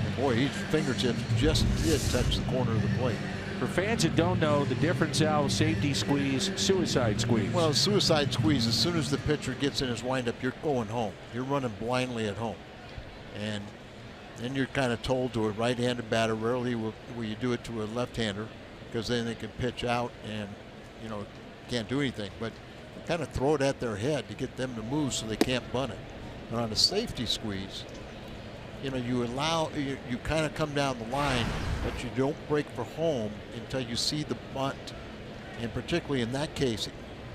And boy, his fingertips just did touch the corner of the plate. For fans that don't know the difference, Al, safety squeeze, suicide squeeze. Well, suicide squeeze, as soon as the pitcher gets in his windup, you're going home. You're running blindly at home. And then you're kind of told to a right-handed batter. Rarely will you do it to a left-hander, because then they can pitch out and, you know, can't do anything. But kind of throw it at their head to get them to move so they can't bunt it. And on a safety squeeze, you know, you kind of come down the line, but you don't break for home until you see the bunt. And particularly in that case,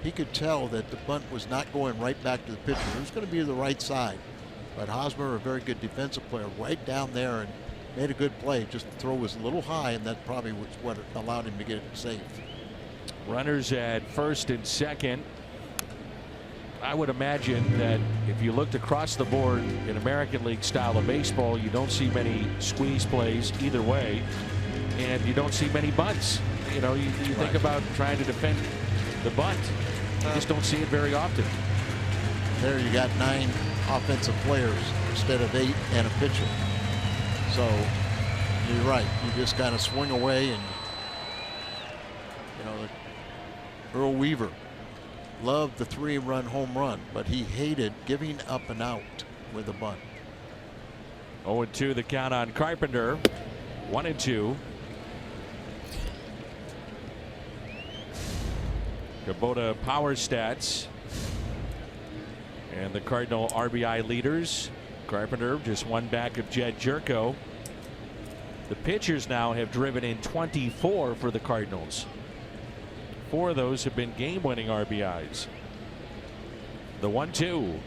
he could tell that the bunt was not going right back to the pitcher. It was going to be to the right side. But Hosmer, a very good defensive player, right down there and made a good play. Just the throw was a little high, and that probably was what allowed him to get it safe. Runners at first and second. I would imagine that if you looked across the board in American League style of baseball, you don't see many squeeze plays either way, and you don't see many bunts. You know, you think about trying to defend the bunt. You just don't see it very often. There you got 9 offensive players instead of 8 and a pitcher. So you're right. You just kind of swing away, and you know, Earl Weaver loved the 3-run home run, but he hated giving up an out with a bunt. 0-2 the count on Carpenter. 1-2. Kubota power stats and the Cardinal RBI leaders. Carpenter just one back of Jed Jerko. The pitchers now have driven in 24 for the Cardinals. 4 of those have been game-winning RBIs. The 1-2.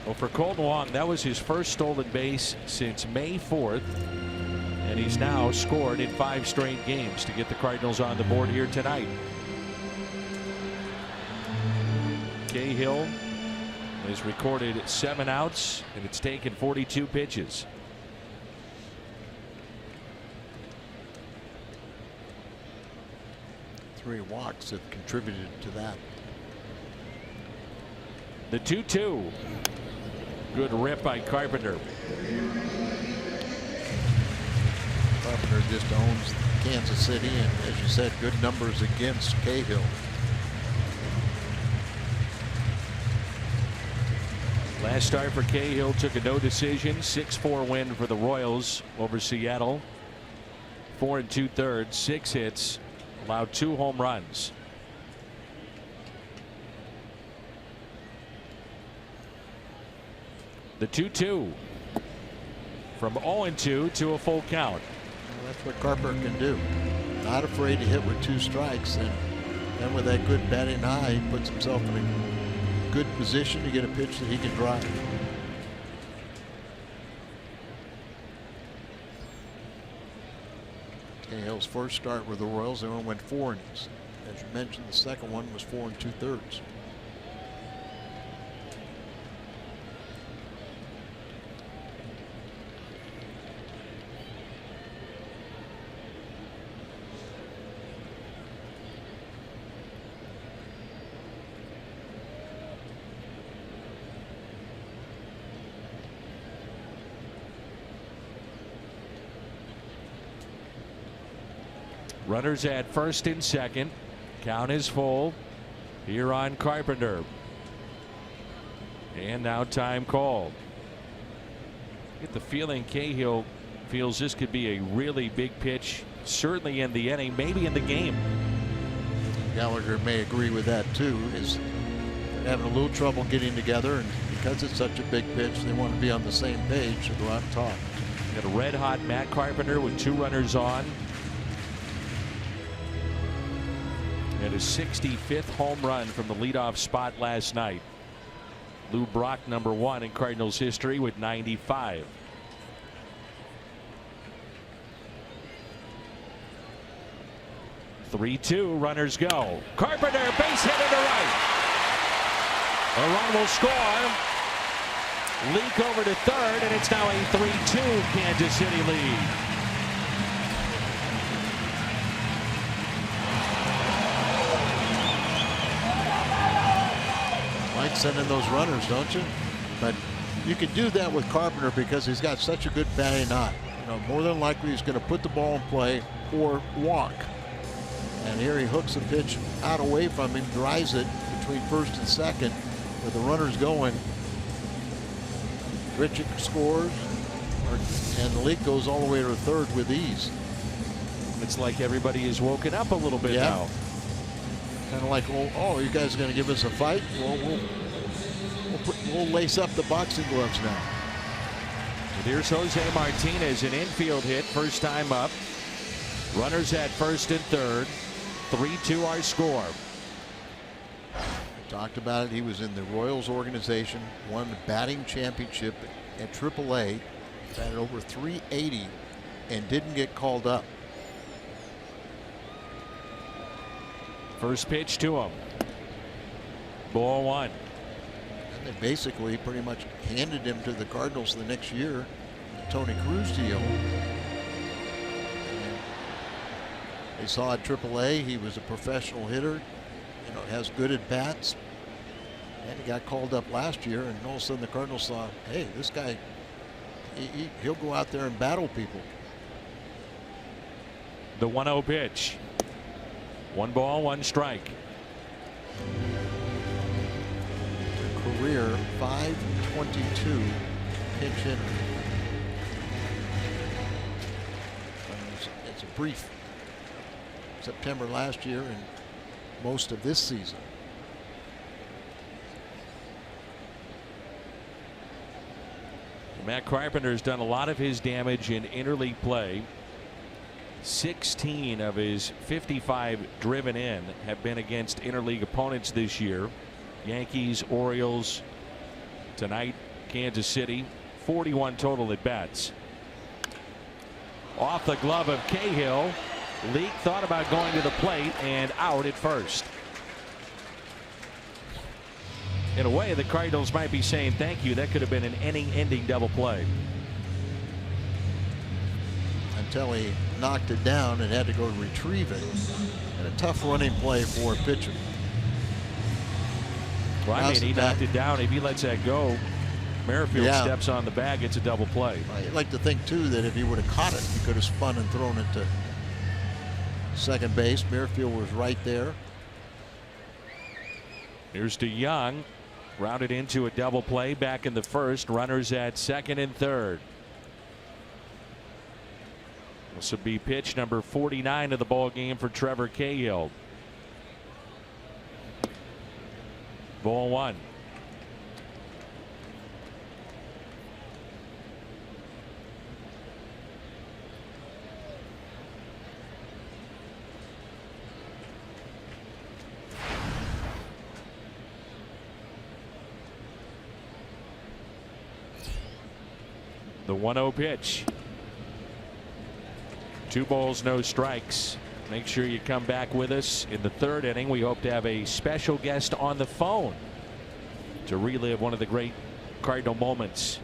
Well, for Kolten Wong, that was his first stolen base since May 4th. And he's now scored in 5 straight games to get the Cardinals on the board here tonight. Cahill has recorded 7 outs, and it's taken 42 pitches. Three walks have contributed to that. The 2-2. Good rip by Carpenter. Carpenter just owns Kansas City, and as you said, good numbers against Cahill. Last start for Cahill took a no decision. 6-4 win for the Royals over Seattle. 4 2/3, 6 hits, allowed 2 home runs. The 2-2 from 0-2 to a full count. Well, that's what Carpenter can do. Not afraid to hit with 2 strikes, and then with that good batting eye, he puts himself in a good position to get a pitch that he can drive. Cahill's first start with the Royals, they only went 4 innings. As you mentioned, the second one was 4 2/3. Runners at first and second. Count is full here on Carpenter. And now time called. Get the feeling Cahill feels this could be a really big pitch, certainly in the inning, maybe in the game. Gallagher may agree with that too. Is having a little trouble getting together, and because it's such a big pitch, they want to be on the same page to go out and talk. Got a red hot Matt Carpenter with 2 runners on. Had his 65th home run from the leadoff spot last night. Lou Brock, #1 in Cardinals history with 95. (3-2) runners go. Carpenter base hit into right. A run will score. Leak over to third, and it's now a 3-2 Kansas City lead. Send in those runners, don't you? But you can do that with Carpenter because he's got such a good batting eye. You know, more than likely he's going to put the ball in play or walk. And here he hooks the pitch out away from him, drives it between first and second with the runners going. Richard scores, and the lead goes all the way to third with ease. It's like everybody has woken up a little bit now. Kind of like, oh, you guys are going to give us a fight? Well, we'll lace up the boxing gloves now. Here's Jose Martinez, an infield hit, first time up. Runners at first and third. 3-2 our score. Talked about it. He was in the Royals organization, won the batting championship at AAA, batted over 380, and didn't get called up. First pitch to him. Ball one. And they basically pretty much handed him to the Cardinals the next year, the Tony Cruz deal. And they saw at AAA he was a professional hitter, you know, has good at bats. And he got called up last year, and all of a sudden the Cardinals thought, hey, this guy, he'll go out there and battle people. The 1-0 pitch. 1 ball, 1 strike. Career .522 pinch hitter. It's a brief September last year and most of this season. Matt Carpenter's done a lot of his damage in interleague play. 16 of his 55 driven in have been against interleague opponents this year. Yankees, Orioles, tonight Kansas City. 41 total at bats. Off the glove of Cahill. Leake thought about going to the plate and out at first. In a way, the Cardinals might be saying thank you. That could have been an inning-ending double play. Until he knocked it down and had to go retrieve it. And a tough running play for a pitcher. Well, I mean, he knocked it down. If he lets that go, Merrifield steps on the bag. It's a double play. I'd like to think, too, that if he would have caught it, he could have spun and thrown it to second base. Merrifield was right there. Here's DeYoung. Rounded into a double play back in the first. Runners at second and third. This will be pitch number 49 of the ball game for Trevor Cahill. Ball one. The 1-0 pitch. 2 balls, no strikes. Make sure you come back with us in the third inning. We hope to have a special guest on the phone to relive one of the great Cardinal moments.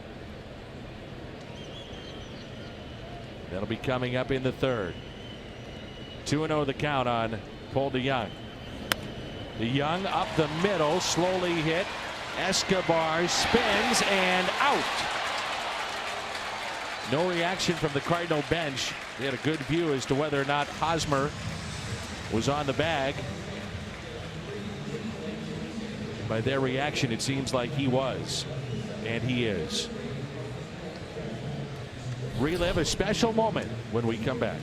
That'll be coming up in the third. 2-0 the count on Paul DeYoung. DeYoung up the middle, slowly hit. Escobar spins and out. No reaction from the Cardinal bench. They had a good view as to whether or not Hosmer was on the bag. By their reaction, it seems like he was, and he is. Relive a special moment when we come back.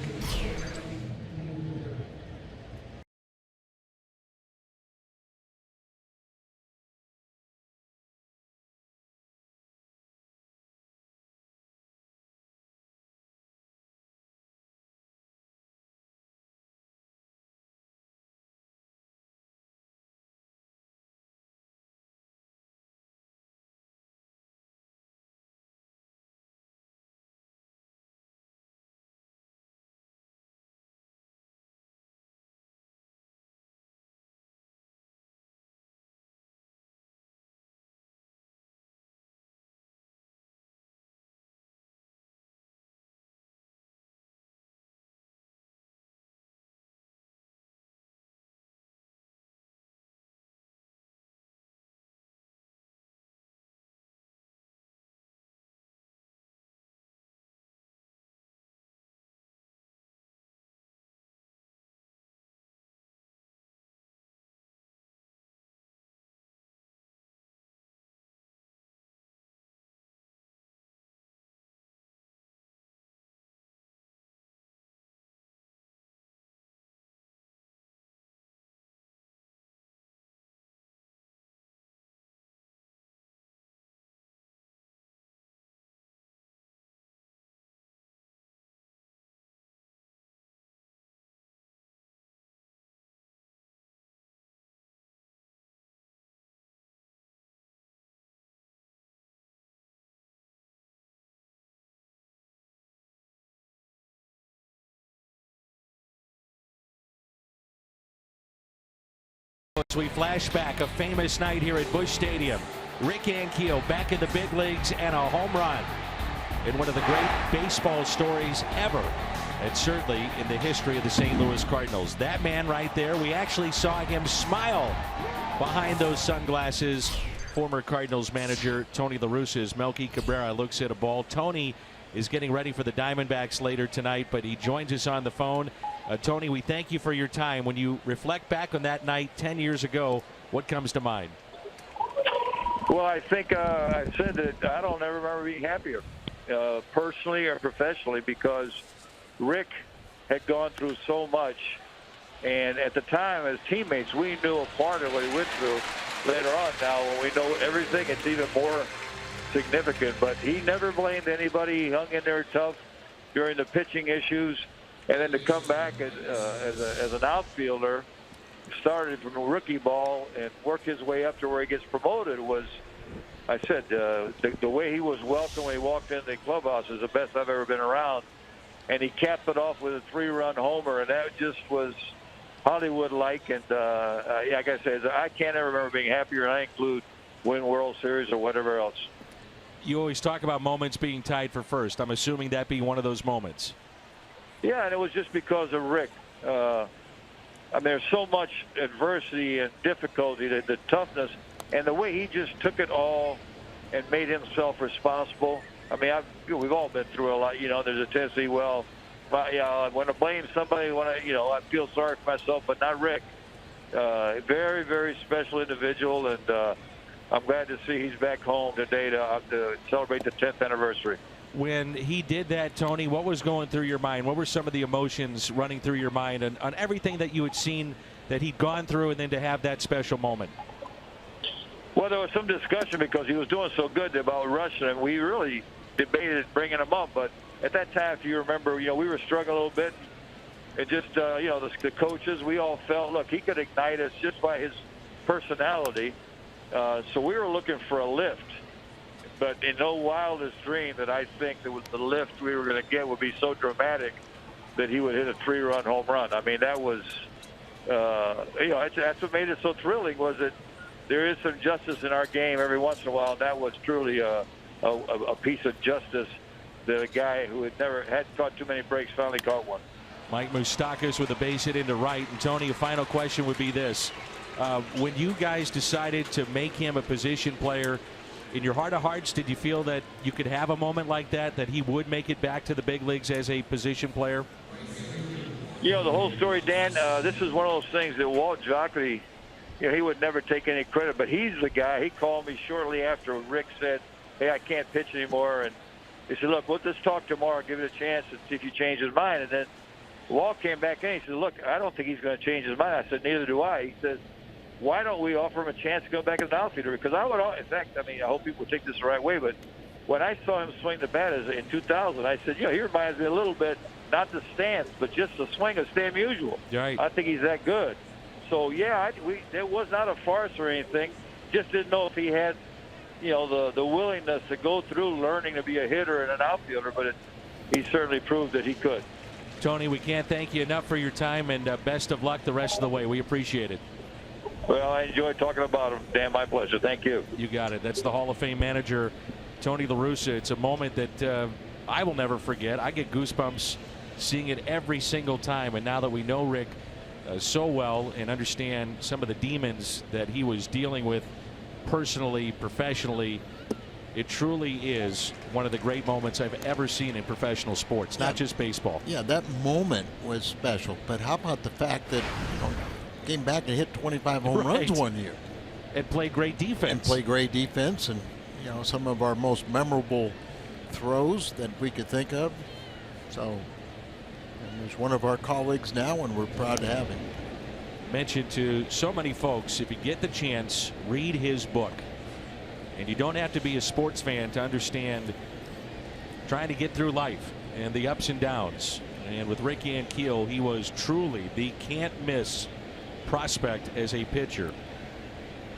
we flash back a famous night here at Busch Stadium. Rick Ankiel back in the big leagues and a home run in one of the great baseball stories ever, and certainly in the history of the St. Louis Cardinals. That man right there, we actually saw him smile behind those sunglasses. Former Cardinals manager Tony La Russa, as Melky Cabrera looks at a ball. Tony is getting ready for the Diamondbacks later tonight, but he joins us on the phone. Tony, we thank you for your time. When you reflect back on that night 10 years ago, what comes to mind? Well, I think I said that I don't ever remember being happier, personally or professionally, because Rick had gone through so much. And at the time, as teammates, we knew a part of what he went through. Later on now, when we know everything, it's even more significant. But he never blamed anybody. He hung in there tough during the pitching issues. And then to come back as an outfielder, started from rookie ball and work his way up to where he gets promoted was, I said, the way he was welcomed when he walked into the clubhouse is the best I've ever been around. And he capped it off with a 3-run homer, and that just was Hollywood-like. And like I said, I can't ever remember being happier, and I include win World Series or whatever else. You always talk about moments being tied for first. I'm assuming that being one of those moments. Yeah, and it was just because of Rick. I mean, there's so much adversity and difficulty, the toughness, and the way he just took it all and made himself responsible. I mean, we've all been through a lot. You know, there's a tendency, well, I want to blame somebody. I feel sorry for myself, but not Rick. Very, very special individual, and I'm glad to see he's back home today to celebrate the 10th anniversary. When he did that, Tony, what was going through your mind? What were some of the emotions running through your mind on everything that you had seen that he'd gone through, and then to have that special moment? Well, there was some discussion because he was doing so good about Russa, and we really debated bringing him up. But at that time, if you remember, we were struggling a little bit. And just, the coaches, we all felt, look, he could ignite us just by his personality. So we were looking for a lift. But in no wildest dream that I think that the lift we were going to get would be so dramatic that he would hit a 3-run home run. I mean, that was, that's what made it so thrilling, was that there is some justice in our game every once in a while, and that was truly a piece of justice that a guy who hadn't caught too many breaks finally caught one. Mike Moustakas with a base hit into right. And Tony, a final question would be this. When you guys decided to make him a position player, in your heart of hearts, did you feel that you could have a moment like that he would make it back to the big leagues as a position player? The whole story, Dan, this is one of those things that Walt Jocketty, he would never take any credit, but he's the guy. He called me shortly after Rick said, hey, I can't pitch anymore. And he said, look, we'll just talk tomorrow, give it a chance and see if you change his mind. And then Walt came back in. He said, look, I don't think he's going to change his mind. I said, neither do I. He says, why don't we offer him a chance to go back as an outfielder? Because I would, in fact, I hope people take this the right way, but when I saw him swing the bat in 2000, I said, he reminds me a little bit, not the stance, but just the swing of Stan Musial. Right. I think he's that good. So, it was not a farce or anything. Just didn't know if he had, the willingness to go through learning to be a hitter and an outfielder, but he certainly proved that he could. Tony, we can't thank you enough for your time, and best of luck the rest of the way. We appreciate it. Well, I enjoyed talking about him. Dan, my pleasure. Thank you. You got it. That's the Hall of Fame manager, Tony La Russa. It's a moment that I will never forget. I get goosebumps seeing it every single time. And now that we know Rick so well and understand some of the demons that he was dealing with personally, professionally, it truly is one of the great moments I've ever seen in professional sports, not just baseball. Yeah, that moment was special. But how about the fact that came back and hit 25 home runs one year. And played great defense. And, some of our most memorable throws that we could think of. So, there's one of our colleagues now, and we're proud to have him. Mentioned to so many folks, if you get the chance, read his book. And you don't have to be a sports fan to understand trying to get through life and the ups and downs. And with Rick Ankiel, he was truly the can't-miss prospect as a pitcher,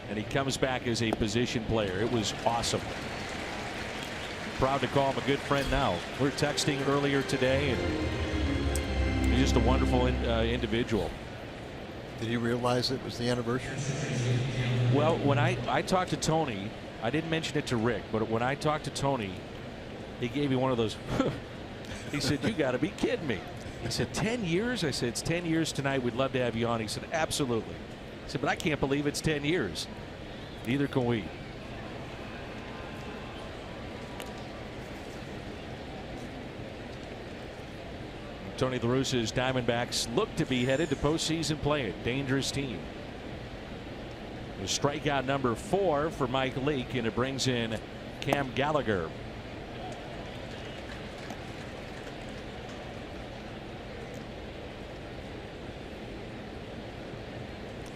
and he comes back as a position player. It was awesome. Proud to call him a good friend now. We're texting earlier today, and he's just a wonderful individual. Did he realize it was the anniversary? Well, when I talked to Tony, I didn't mention it to Rick, but when I talked to Tony, he gave me one of those. He said, "You got to be kidding me." I said, 10 years? I said, "It's 10 years tonight. We'd love to have you on." He said, "Absolutely." I said, "But I can't believe it's 10 years. Neither can we." Tony La Russa's Diamondbacks look to be headed to postseason play. A dangerous team. The strikeout number 4 for Mike Leake, and it brings in Cam Gallagher.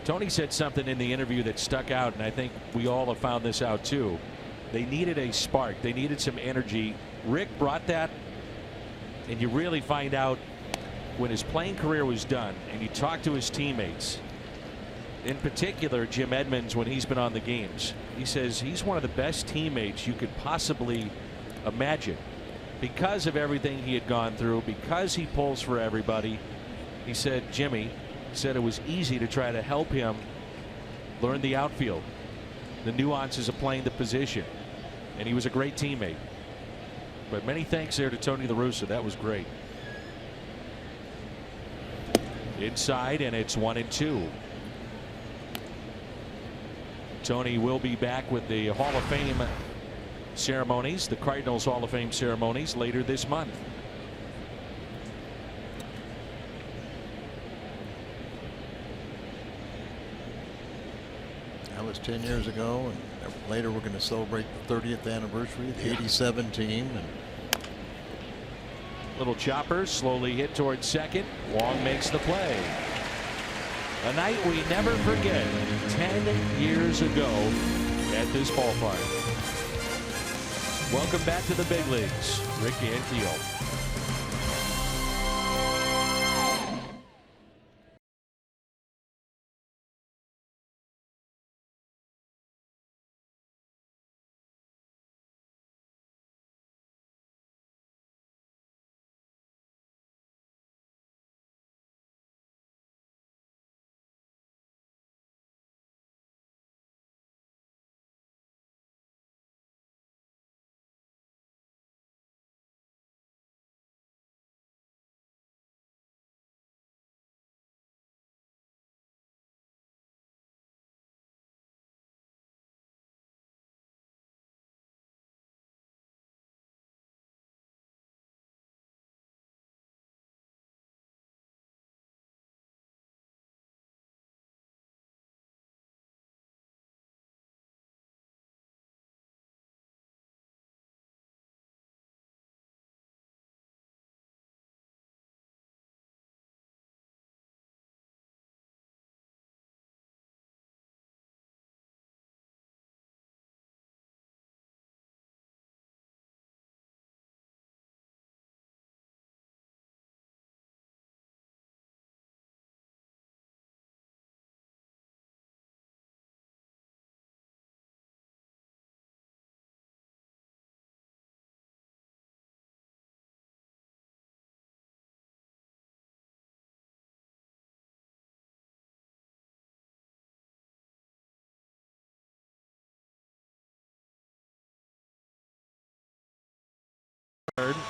Tony said something in the interview that stuck out, and I think we all have found this out too. They needed a spark. They needed some energy. Rick brought that, and you really find out when his playing career was done and you talk to his teammates, in particular Jim Edmonds, when he's been on the games, he says he's one of the best teammates you could possibly imagine because of everything he had gone through, because he pulls for everybody. He said Jimmy said it was easy to try to help him learn the outfield, the nuances of playing the position, and he was a great teammate. But many thanks there to Tony La Russa. That was great. Inside, and it's 1-2. Tony will be back with the Hall of Fame ceremonies, the Cardinals Hall of Fame ceremonies, later this month. That was 10 years ago, and later we're going to celebrate the 30th anniversary of the '87 team. And little chopper slowly hit towards second. Wong makes the play. A night we never forget. 10 years ago at this ballpark. Welcome back to the big leagues, Rick Ankiel.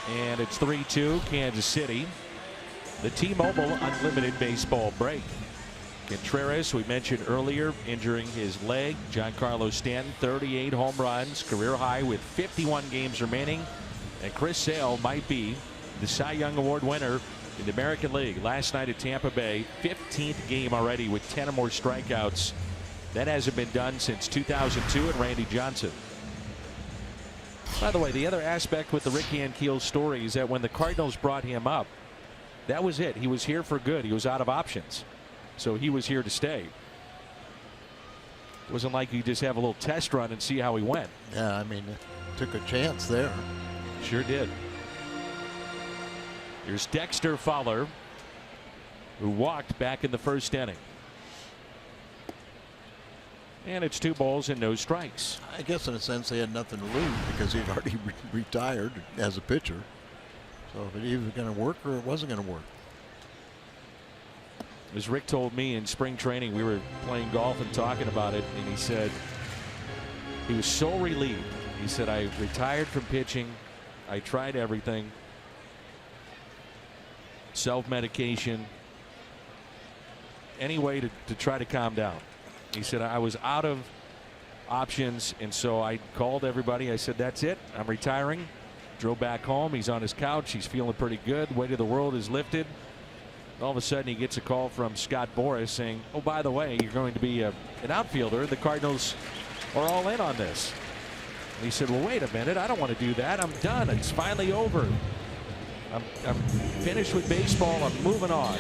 And it's 3-2 Kansas City. The T-Mobile Unlimited Baseball break. Contreras, we mentioned earlier, injuring his leg. Giancarlo Stanton, 38 home runs, career high with 51 games remaining. And Chris Sale might be the Cy Young Award winner in the American League. Last night at Tampa Bay, 15th game already with 10 or more strikeouts. That hasn't been done since 2002 and Randy Johnson. By the way, the other aspect with the Rick Ankiel story is that when the Cardinals brought him up, that was it. He was here for good. He was out of options. So he was here to stay. It wasn't like you just have a little test run and see how he went. yeah, I mean, took a chance there. Sure did. Here's Dexter Fowler, who walked back in the first inning. And it's 2 balls and no strikes. I guess in a sense they had nothing to lose because he'd already retired as a pitcher. So if it was going to work or it wasn't going to work. As Rick told me in spring training, we were playing golf and talking about it, and he said he was so relieved. He said, I retired from pitching. I tried everything. Self-medication. Any way to try to calm down. He said, I was out of options, and so I called everybody. I said, that's it. I'm retiring. Drove back home. He's on his couch. He's feeling pretty good. Weight of the world is lifted. All of a sudden, he gets a call from Scott Boras saying, oh, by the way, you're going to be an outfielder. The Cardinals are all in on this. And he said, well, wait a minute. I don't want to do that. I'm done. It's finally over. I'm finished with baseball. I'm moving on.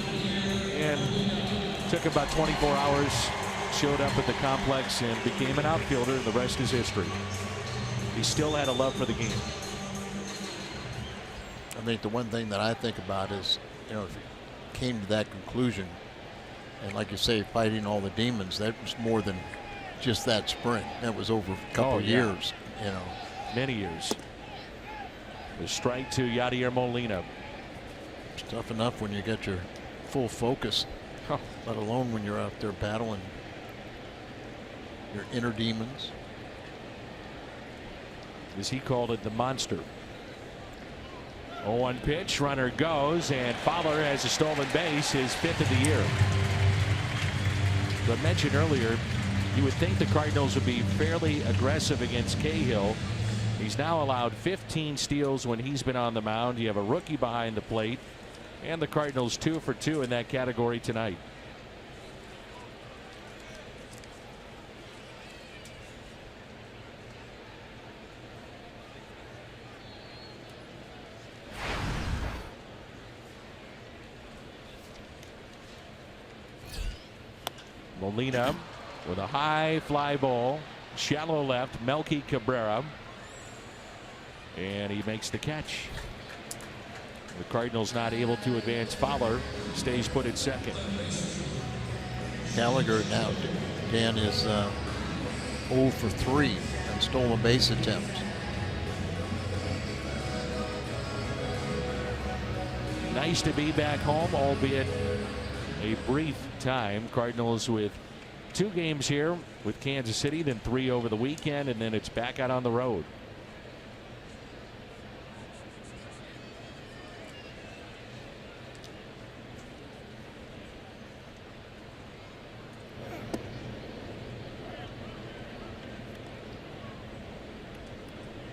And took about 24 hours. Showed up at the complex and became an outfielder, and the rest is history. He still had a love for the game. I think the one thing that I think about is, you know, if you came to that conclusion, and like you say, fighting all the demons, that was more than just that spring. That was over a couple of years, you know. Many years. The strike to Yadier Molina. It's tough enough when you get your full focus, let alone when you're out there battling your inner demons. As he called it, the monster. 0-1 pitch, runner goes, and Fowler has a stolen base, his 5th of the year. As I mentioned earlier, you would think the Cardinals would be fairly aggressive against Cahill. He's now allowed 15 steals when he's been on the mound. You have a rookie behind the plate, and the Cardinals 2 for 2 in that category tonight. Molina with a high fly ball, shallow left, Melky Cabrera, and he makes the catch. The Cardinals not able to advance. Fowler stays put at second. Gallagher now, Dan, is 0 for 3 on stolen base attempts. Nice to be back home, albeit a brief time. Cardinals with 2 games here with Kansas City, then 3 over the weekend, and then it's back out on the road.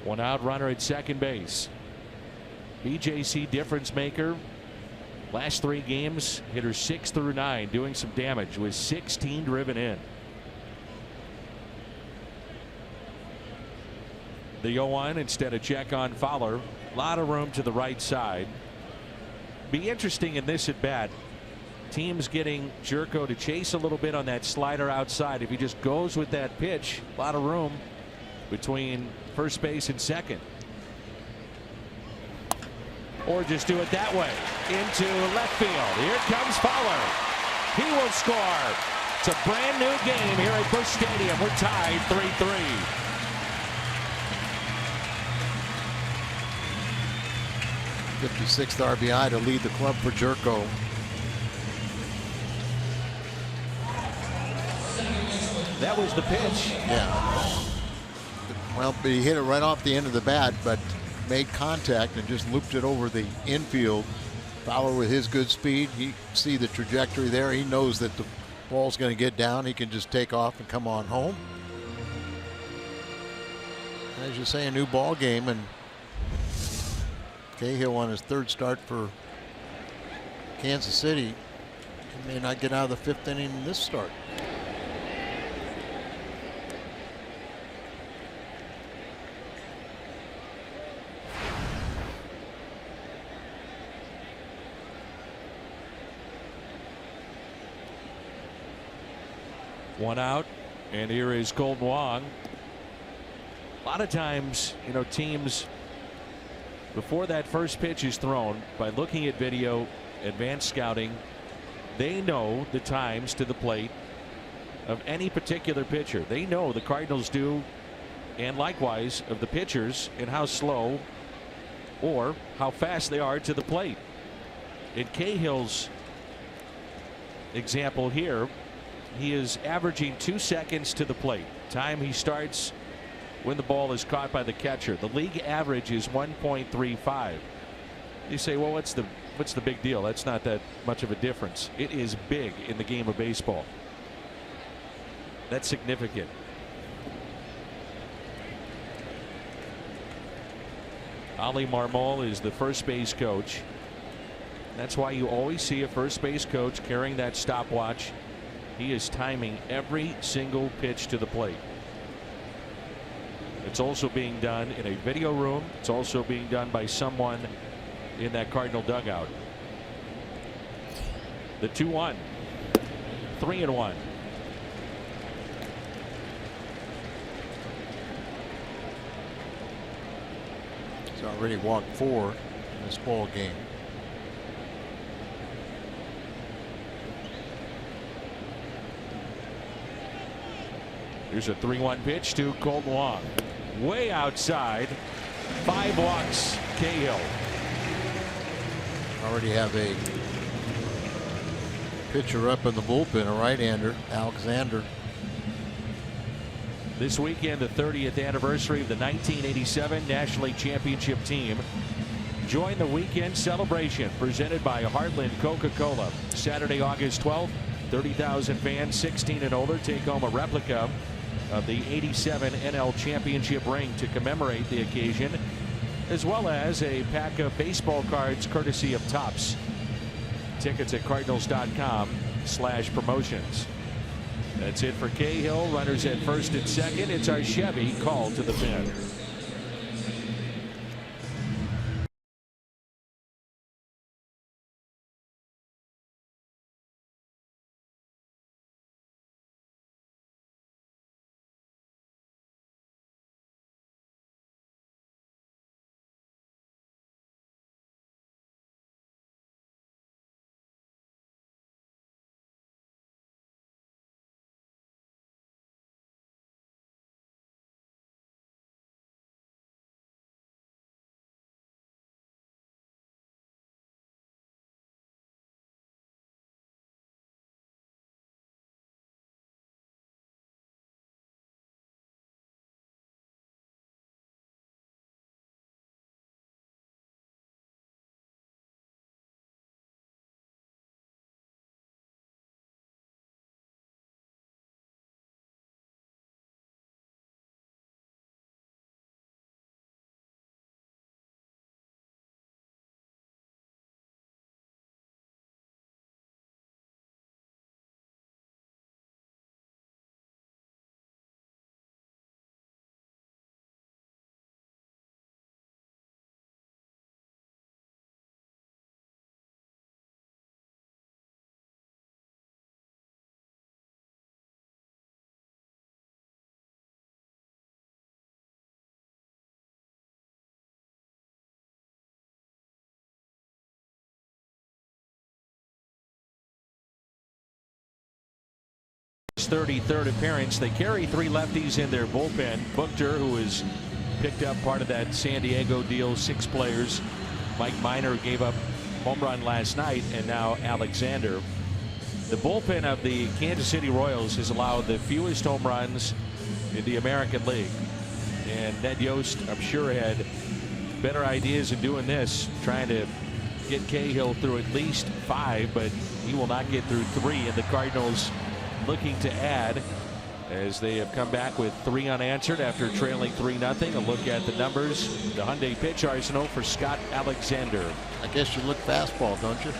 One out, runner at second base. BJC difference maker. Last 3 games, hitters 6 through 9, doing some damage with 16 driven in. The 0-1 instead of check on Fowler. A lot of room to the right side. Be interesting in this at bat. Teams getting Jerko to chase a little bit on that slider outside. If he just goes with that pitch, a lot of room between first base and second. Or just do it that way into left field. Here comes Fowler. He will score. It's a brand new game here at Busch Stadium. We're tied 3-3. '56th RBI to lead the club for Jerko. That was the pitch. Yeah. Well, but he hit it right off the end of the bat, but made contact and just looped it over the infield. Fowler with his good speed, you see the trajectory there. He knows that the ball's going to get down. He can just take off and come on home. As you say, a new ball game, and Cahill on his 3rd start for Kansas City. He may not get out of the 5th inning in this start. One out, and here is Colton Wong. A lot of times, you know, teams, before that first pitch is thrown, by looking at video, advanced scouting, they know the times to the plate of any particular pitcher. They know, the Cardinals do, and likewise of the pitchers, and how slow or how fast they are to the plate. In Cahill's example here, he is averaging 2 seconds to the plate. Time he starts when the ball is caught by the catcher. The league average is 1.35. You say, well, what's the big deal? That's not that much of a difference. It is big in the game of baseball. That's significant. Ali Marmol is the first base coach. That's why you always see a first base coach carrying that stopwatch. He is timing every single pitch to the plate. It's also being done in a video room. It's also being done by someone in that Cardinal dugout. The 2-1. 3-1. He's already walked 4 in this ball game. Here's a 3-1 pitch to Colt Wong. Way outside. 5 walks. Cahill. Already have a pitcher up in the bullpen, a right-hander, Alexander. This weekend, the 30th anniversary of the 1987 National League Championship team. Join the weekend celebration presented by Heartland Coca-Cola. Saturday, August 12th, 30,000 fans 16 and older take home a replica of the 87 NL Championship ring to commemorate the occasion, as well as a pack of baseball cards courtesy of Topps. Tickets at cardinals.com/promotions. That's it for Cahill. Runners at first and second. It's our Chevy called to the pen. His 33rd appearance. They carry 3 lefties in their bullpen. Buchter, who has picked up part of that San Diego deal, 6 players. Mike Minor gave up home run last night, and now Alexander. The bullpen of the Kansas City Royals has allowed the fewest home runs in the American League. And Ned Yost, I'm sure, had better ideas in doing this, trying to get Cahill through at least 5, but he will not get through 3. And the Cardinals looking to add, as they have come back with 3 unanswered after trailing 3-0. A look at the numbers, the Hyundai pitch arsenal for Scott Alexander. I guess you look fastball, don't you?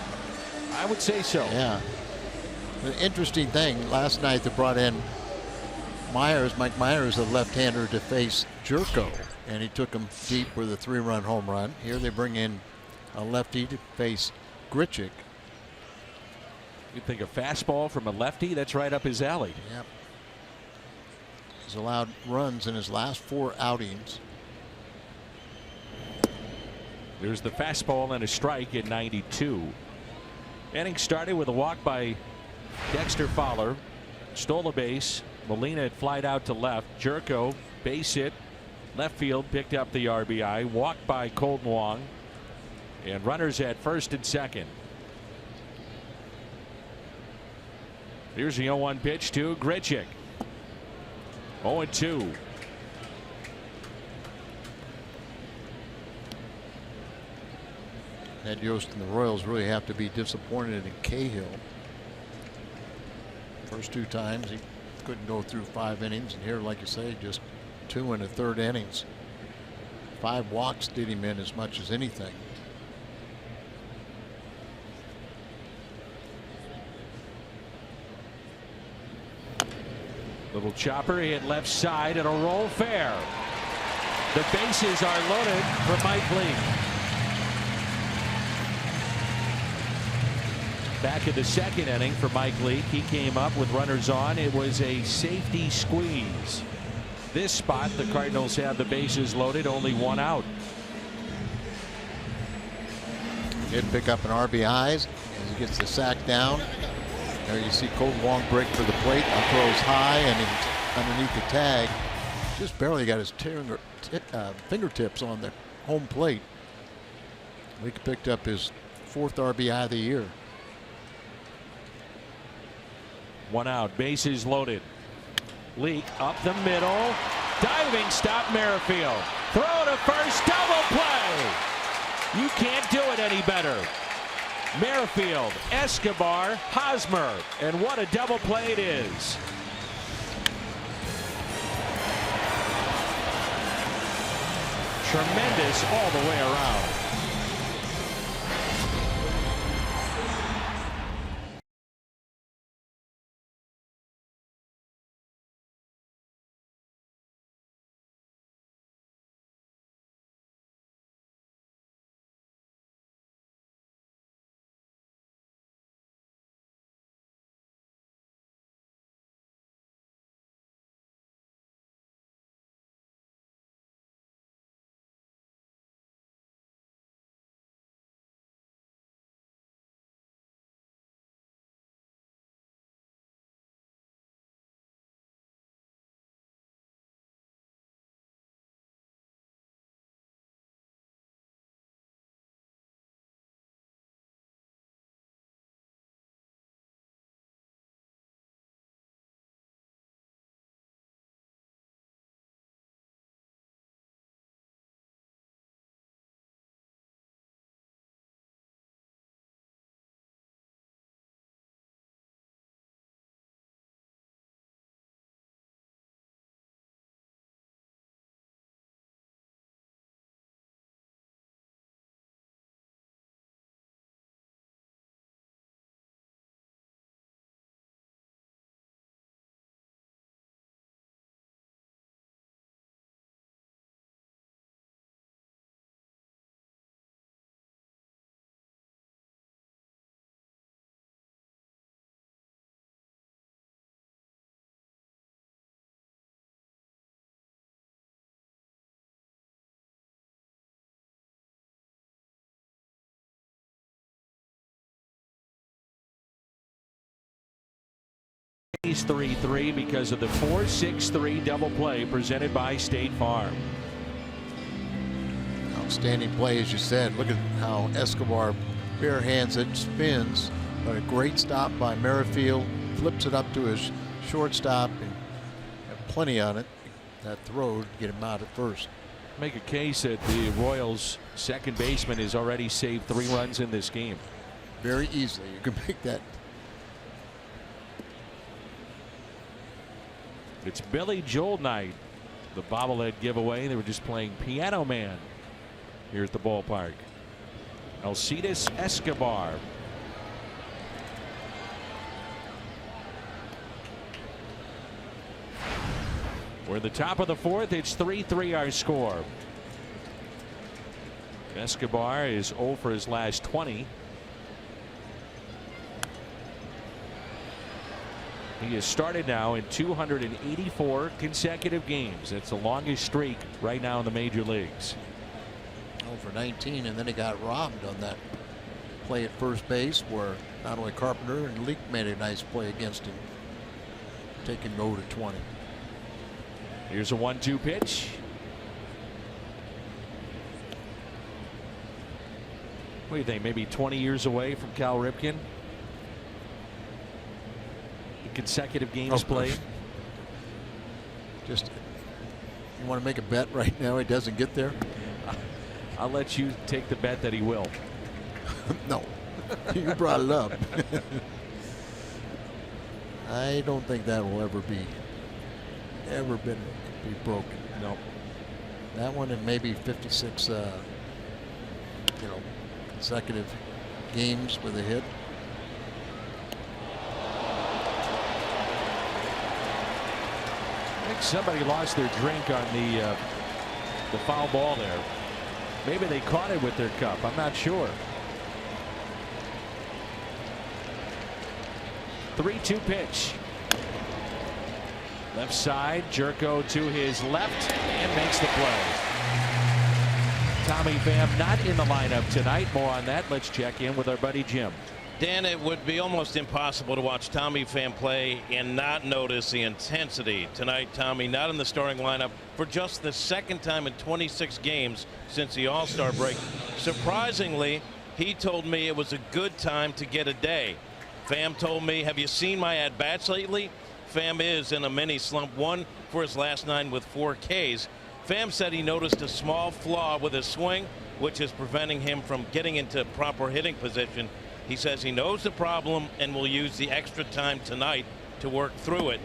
I would say so. Yeah. The interesting thing, last night they brought in Mike Myers, a left-hander, to face Jerko, and he took him deep with a 3-run home run. Here they bring in a lefty to face Grichuk. You think a fastball from a lefty? That's right up his alley. Yep. He's allowed runs in his last 4 outings. There's the fastball and a strike at 92. Inning started with a walk by Dexter Fowler. Stole a base. Molina had flied out to left. Jerko, base hit. Left field, picked up the RBI. Walked by Colt Wong. And runners at first and second. Here's the 0-1 pitch to Grichuk. 0-2. Ned Yost and the Royals really have to be disappointed in Cahill. First 2 times he couldn't go through 5 innings, and here, like you say, just 2 1/3 innings. 5 walks did him in as much as anything. Little chopper hit left side. It'll roll fair. The bases are loaded for Mike Leake. Back in the 2nd inning for Mike Leake. He came up with runners on. It was a safety squeeze. This spot, the Cardinals have the bases loaded, only 1 out. Did pick up an RBIs as he gets the sack down. There you see Colton Wong break for the plate. Throws high and underneath the tag. Just barely got his fingertips on the home plate. Leake picked up his 4th RBI of the year. 1 out, bases loaded. Leake up the middle. Diving stop, Merrifield. Throw to first, double play. You can't do it any better. Merrifield, Escobar, Hosmer, and what a double play it is. Tremendous all the way around. He's 3-3 because of the 4-6-3 double play presented by State Farm. Outstanding play, as you said. Look at how Escobar bare hands it, spins, but a great stop by Merrifield. Flips it up to his shortstop and had plenty on it. That throw to get him out at first. Make a case that the Royals' second baseman has already saved 3 runs in this game. Very easily, you can make that. It's Billy Joel night. The bobblehead giveaway. They were just playing Piano Man here at the ballpark. Alcides Escobar. We're at the top of the 4th. It's 3-3 our score. Escobar is 0 for his last 20. He has started now in 284 consecutive games. That's the longest streak right now in the major leagues. 0 for 19, and then he got robbed on that play at first base where not only Carpenter and Leake made a nice play against him, taking 0 to 20. Here's a 1-2 pitch. What do you think? Maybe 20 years away from Cal Ripken? consecutive games played. Just, you want to make a bet right now he doesn't get there? I'll let you take the bet that he will. No, you brought it up. I don't think that will ever be broken. No. That one and maybe 56, consecutive games with a hit. I think somebody lost their drink on the foul ball there. Maybe they caught it with their cup. I'm not sure. 3-2 pitch. Left side, Jerko to his left and makes the play. Tommy Pham not in the lineup tonight. More on that. Let's check in with our buddy Jim. Dan, it would be almost impossible to watch Tommy Pham play and not notice the intensity. Tonight, Tommy not in the starting lineup for just the second time in 26 games since the All-Star break. Surprisingly, he told me it was a good time to get a day. Pham told me, have you seen my at-bats lately? Pham is in a mini slump, 1 for his last 9 with 4 Ks. Pham said he noticed a small flaw with his swing, which is preventing him from getting into proper hitting position. He says he knows the problem and will use the extra time tonight to work through it.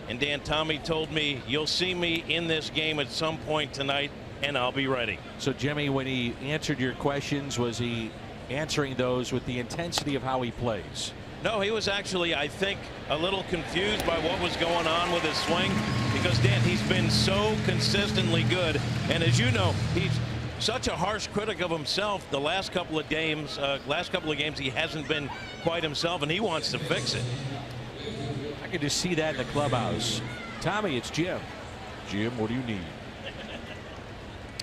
And Dan, Tommy told me, you'll see me in this game at some point tonight, and I'll be ready. So, Jimmy, when he answered your questions, was he answering those with the intensity of how he plays? No, he was actually, I think, a little confused by what was going on with his swing, because, Dan, he's been so consistently good. And as you know, he's such a harsh critic of himself. The last couple of games, he hasn't been quite himself, and he wants to fix it. I can just see that in the clubhouse. Tommy, it's Jim. Jim, what do you need?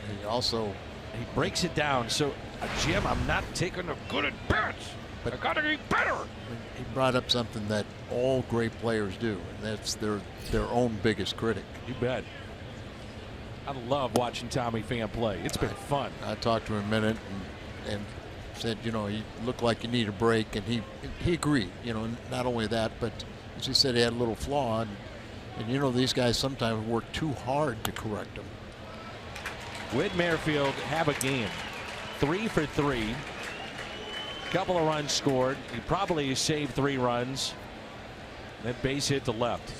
He breaks it down. So, Jim, I'm not taking a good at bats. But I gotta get better. He brought up something that all great players do, and that's their own biggest critic. You bet. I love watching Tommy Pham play. It's been fun. I talked to him a minute and said, you look like you need a break, and he agreed. Not only that, but as he said, he had a little flaw, and these guys sometimes work too hard to correct them. Whit Merrifield have a game, 3 for 3. Couple of runs scored. He probably saved 3 runs. That base hit to left.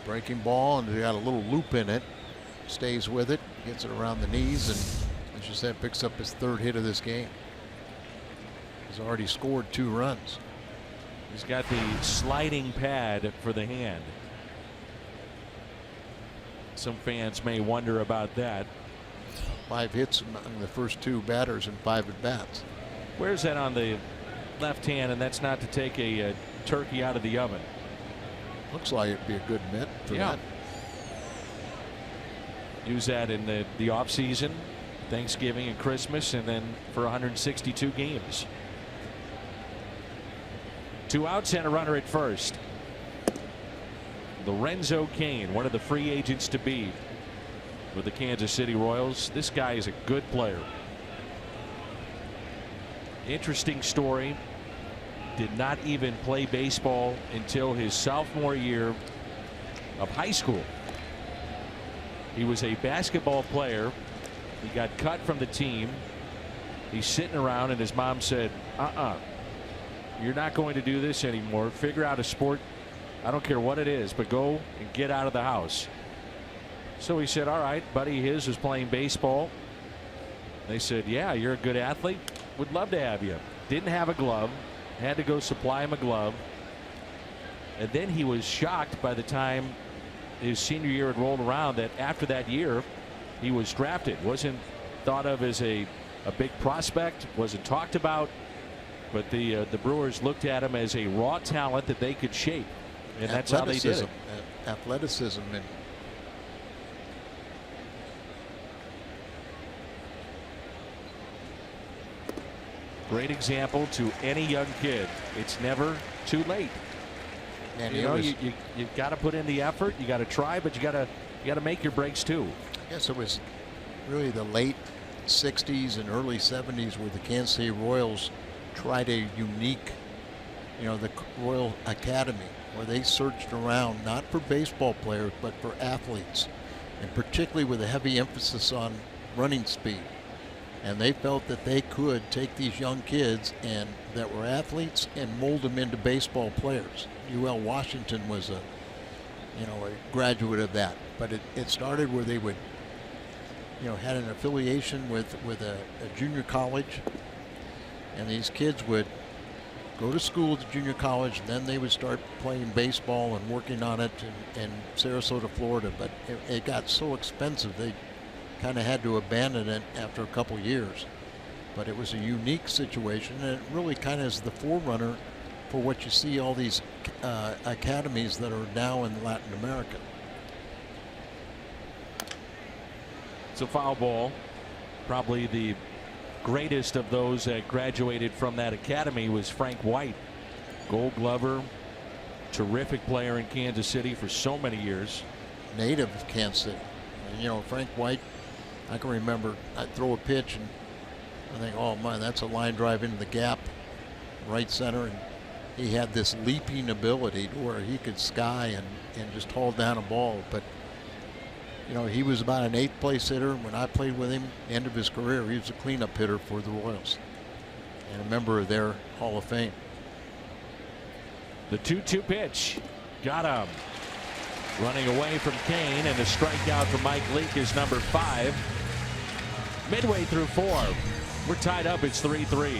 Breaking ball, and he got a little loop in it. Stays with it, gets it around the knees, and as you said, picks up his 3rd hit of this game. He's already scored 2 runs. He's got the sliding pad for the hand. Some fans may wonder about that. 5 hits among the first 2 batters and 5 at bats. Where's that on the left hand? And that's not to take a turkey out of the oven. Looks like it'd be a good mitt for that. Use that in the off season, Thanksgiving and Christmas, and then for 162 games. 2 outs and a runner at first. Lorenzo Cain, one of the free agents to be with the Kansas City Royals. This guy is a good player. Interesting story. Did not even play baseball until his sophomore year of high school. He was a basketball player. He got cut from the team. He's sitting around, and his mom said, you're not going to do this anymore. Figure out a sport. I don't care what it is, but go and get out of the house. So he said, all right. Buddy his was playing baseball. They said, yeah, you're a good athlete. Would love to have you. Didn't have a glove. Had to go supply him a glove. And then he was shocked by the time his senior year had rolled around that after that year he was drafted. Wasn't thought of as a big prospect. Wasn't talked about. But the Brewers looked at him as a raw talent that they could shape. And that's how they did it. Athleticism. And great example to any young kid. It's never too late. And you got to put in the effort. You got to try, but you got to make your breaks too. Yes, it was really the late 60s and early 70s where the Kansas City Royals tried a unique, the Royal Academy, where they searched around not for baseball players but for athletes, and particularly with a heavy emphasis on running speed. And they felt that they could take these young kids and that were athletes and mold them into baseball players. UL Washington was a graduate of that. But it started where they would, had an affiliation with a junior college, and these kids would go to school at the junior college, and then they would start playing baseball and working on it in Sarasota, Florida. But it got so expensive they kind of had to abandon it after a couple years. But it was a unique situation, and it really kind of is the forerunner for what you see all these academies that are now in Latin America. It's a foul ball. Probably the greatest of those that graduated from that academy was Frank White, Gold Glover, terrific player in Kansas City for so many years. Native of Kansas City. And, Frank White, I can remember I'd throw a pitch and I think, oh man, that's a line drive into the gap, right center, and he had this leaping ability to where he could sky and just haul down a ball. But he was about an 8th place hitter when I played with him. End of his career, he was a cleanup hitter for the Royals and a member of their Hall of Fame. The 2-2 pitch, got him. Running away from Kane, and the strikeout from Mike Leake is number 5. Midway through 4, we're tied up. It's 3-3.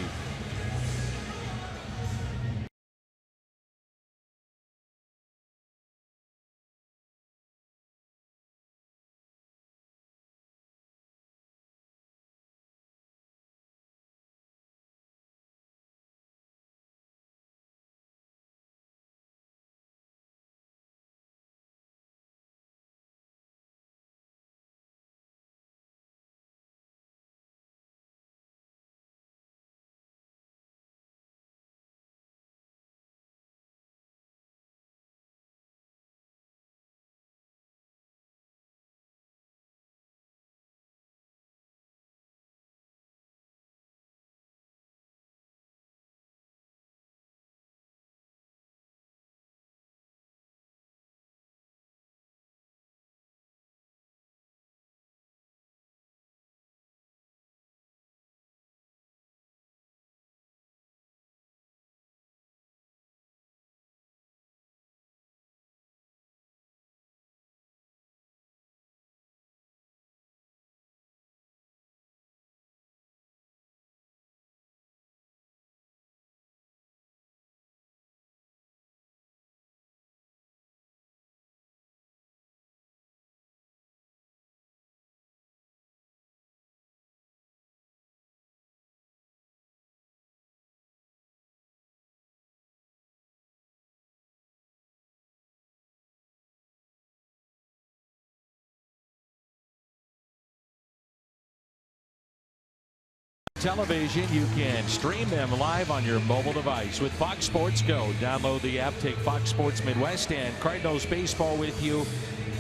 Television, you can stream them live on your mobile device with Fox Sports Go. Download the app, take Fox Sports Midwest and Cardinals baseball with you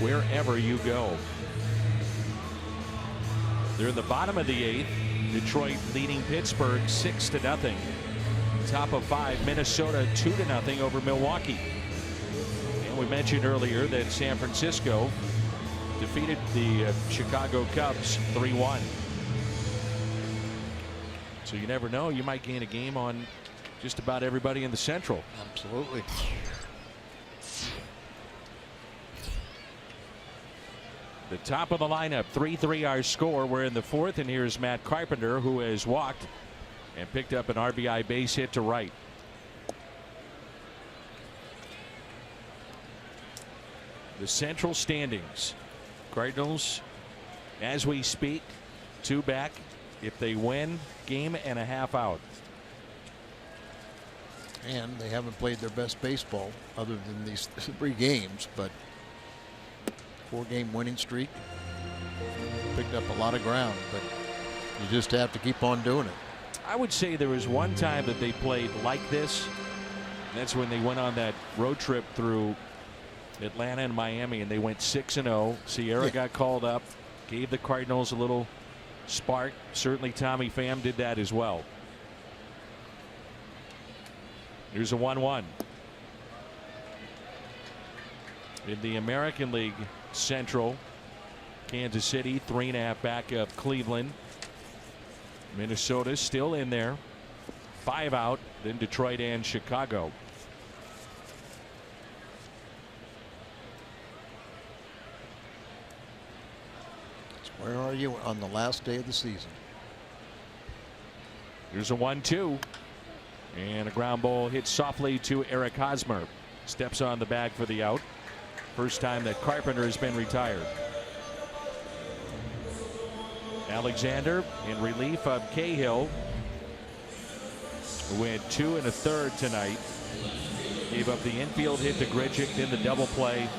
wherever you go. They're in the bottom of the 8th. Detroit leading Pittsburgh 6-0. Top of 5, Minnesota 2-0 over Milwaukee. And we mentioned earlier that San Francisco defeated the Chicago Cubs 3-1. So you never know, you might gain a game on just about everybody in the Central. Absolutely. The top of the lineup, 3-3 our score. We're in the 4th, and here's Matt Carpenter, who has walked and picked up an RBI base hit to right. The Central standings. Cardinals, as we speak, 2 back. If they win, game and a half out. And they haven't played their best baseball other than these 3 games, but 4-game winning streak. Picked up a lot of ground, but you just have to keep on doing it. I would say there was one time that they played like this. That's when they went on that road trip through Atlanta and Miami, and they went 6-0. Sierra got called up, gave the Cardinals a little spark. Certainly Tommy Pham did that as well. Here's a 1-1. In the American League Central, Kansas City 3.5 back of Cleveland. Minnesota still in there. 5 out. Then Detroit and Chicago. Where are you on the last day of the season? Here's a 1-2. And a ground ball hit softly to Eric Hosmer. Steps on the bag for the out. First time that Carpenter has been retired. Alexander in relief of Cahill, who went 2 1/3 tonight. Gave up the infield hit to Grichuk, then the double play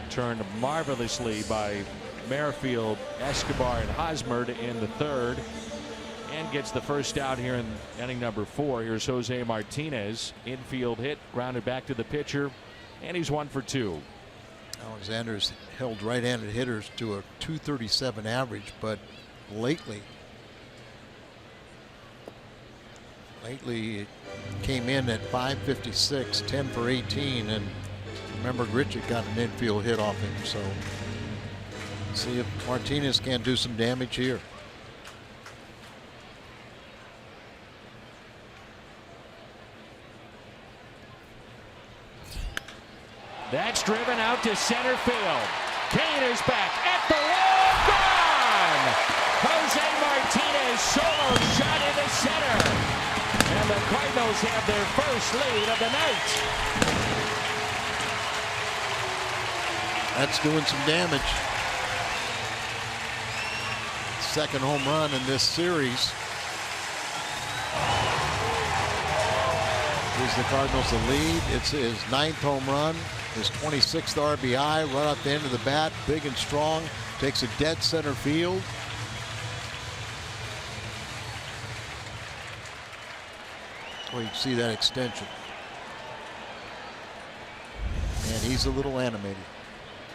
turned marvelously by Merrifield, Escobar, and Hosmer to end the third, and gets the first out here in inning number 4. Here's Jose Martinez. Infield hit, grounded back to the pitcher, and he's 1 for 2. Alexander's held right-handed hitters to a .237 average, but lately it came in at .556, 10 for 18, and remember Grichuk got an infield hit off him, so see if Martinez can do some damage here. That's driven out to center field. Kane is back at the wall. Gone! Jose Martinez solo shot into center. And the Cardinals have their first lead of the night. That's doing some damage. Second home run in this series. Gives the Cardinals the lead. It's his 9th home run, his 26th RBI, run up the end of the bat, big and strong, takes a dead center field. Well, you can see that extension. And he's a little animated.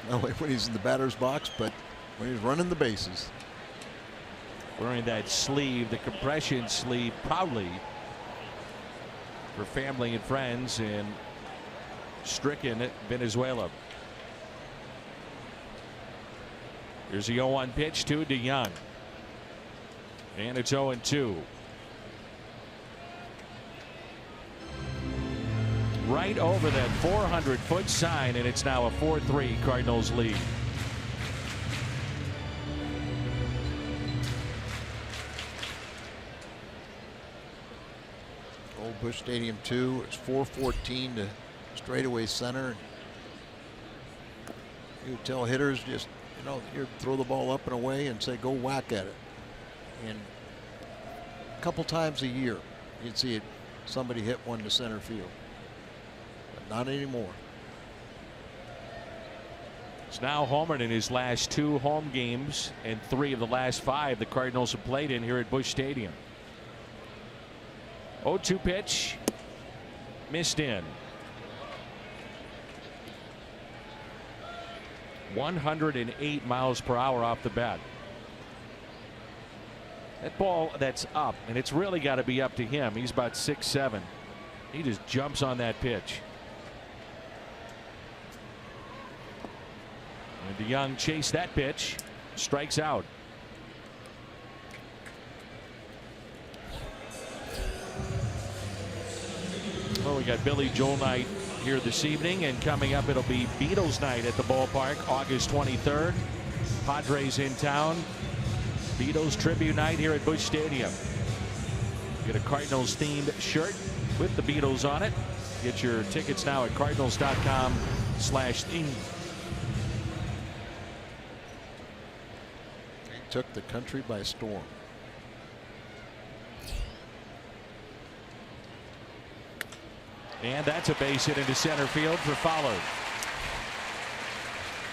Not only when he's in the batter's box, but when he's running the bases. Wearing that sleeve, the compression sleeve, proudly for family and friends in stricken Venezuela. Here's the 0-1 pitch to DeYoung. And it's 0-2. Right over that 400-foot sign, and it's now a 4-3 Cardinals lead. Old Busch Stadium 2. It's 414 to straightaway center. You tell hitters just, you throw the ball up and away and say, go whack at it. And a couple times a year, you'd see it, somebody hit one to center field. But not anymore. It's now homered in his last 2 home games and 3 of the last 5 the Cardinals have played in here at Busch Stadium. 0-2 pitch. Missed in. 108 miles per hour off the bat. That ball that's up, and it's really got to be up to him. He's about 6'7". He just jumps on that pitch. And DeYoung chased that pitch, strikes out. Well, we got Billy Joel night here this evening, and coming up it'll be Beatles night at the ballpark August 23rd. Padres in town. Beatles tribute night here at Busch Stadium. Get a Cardinals themed shirt with the Beatles on it. Get your tickets now at cardinals.com/theme. He took the country by storm. And that's a base hit into center field for Fowler.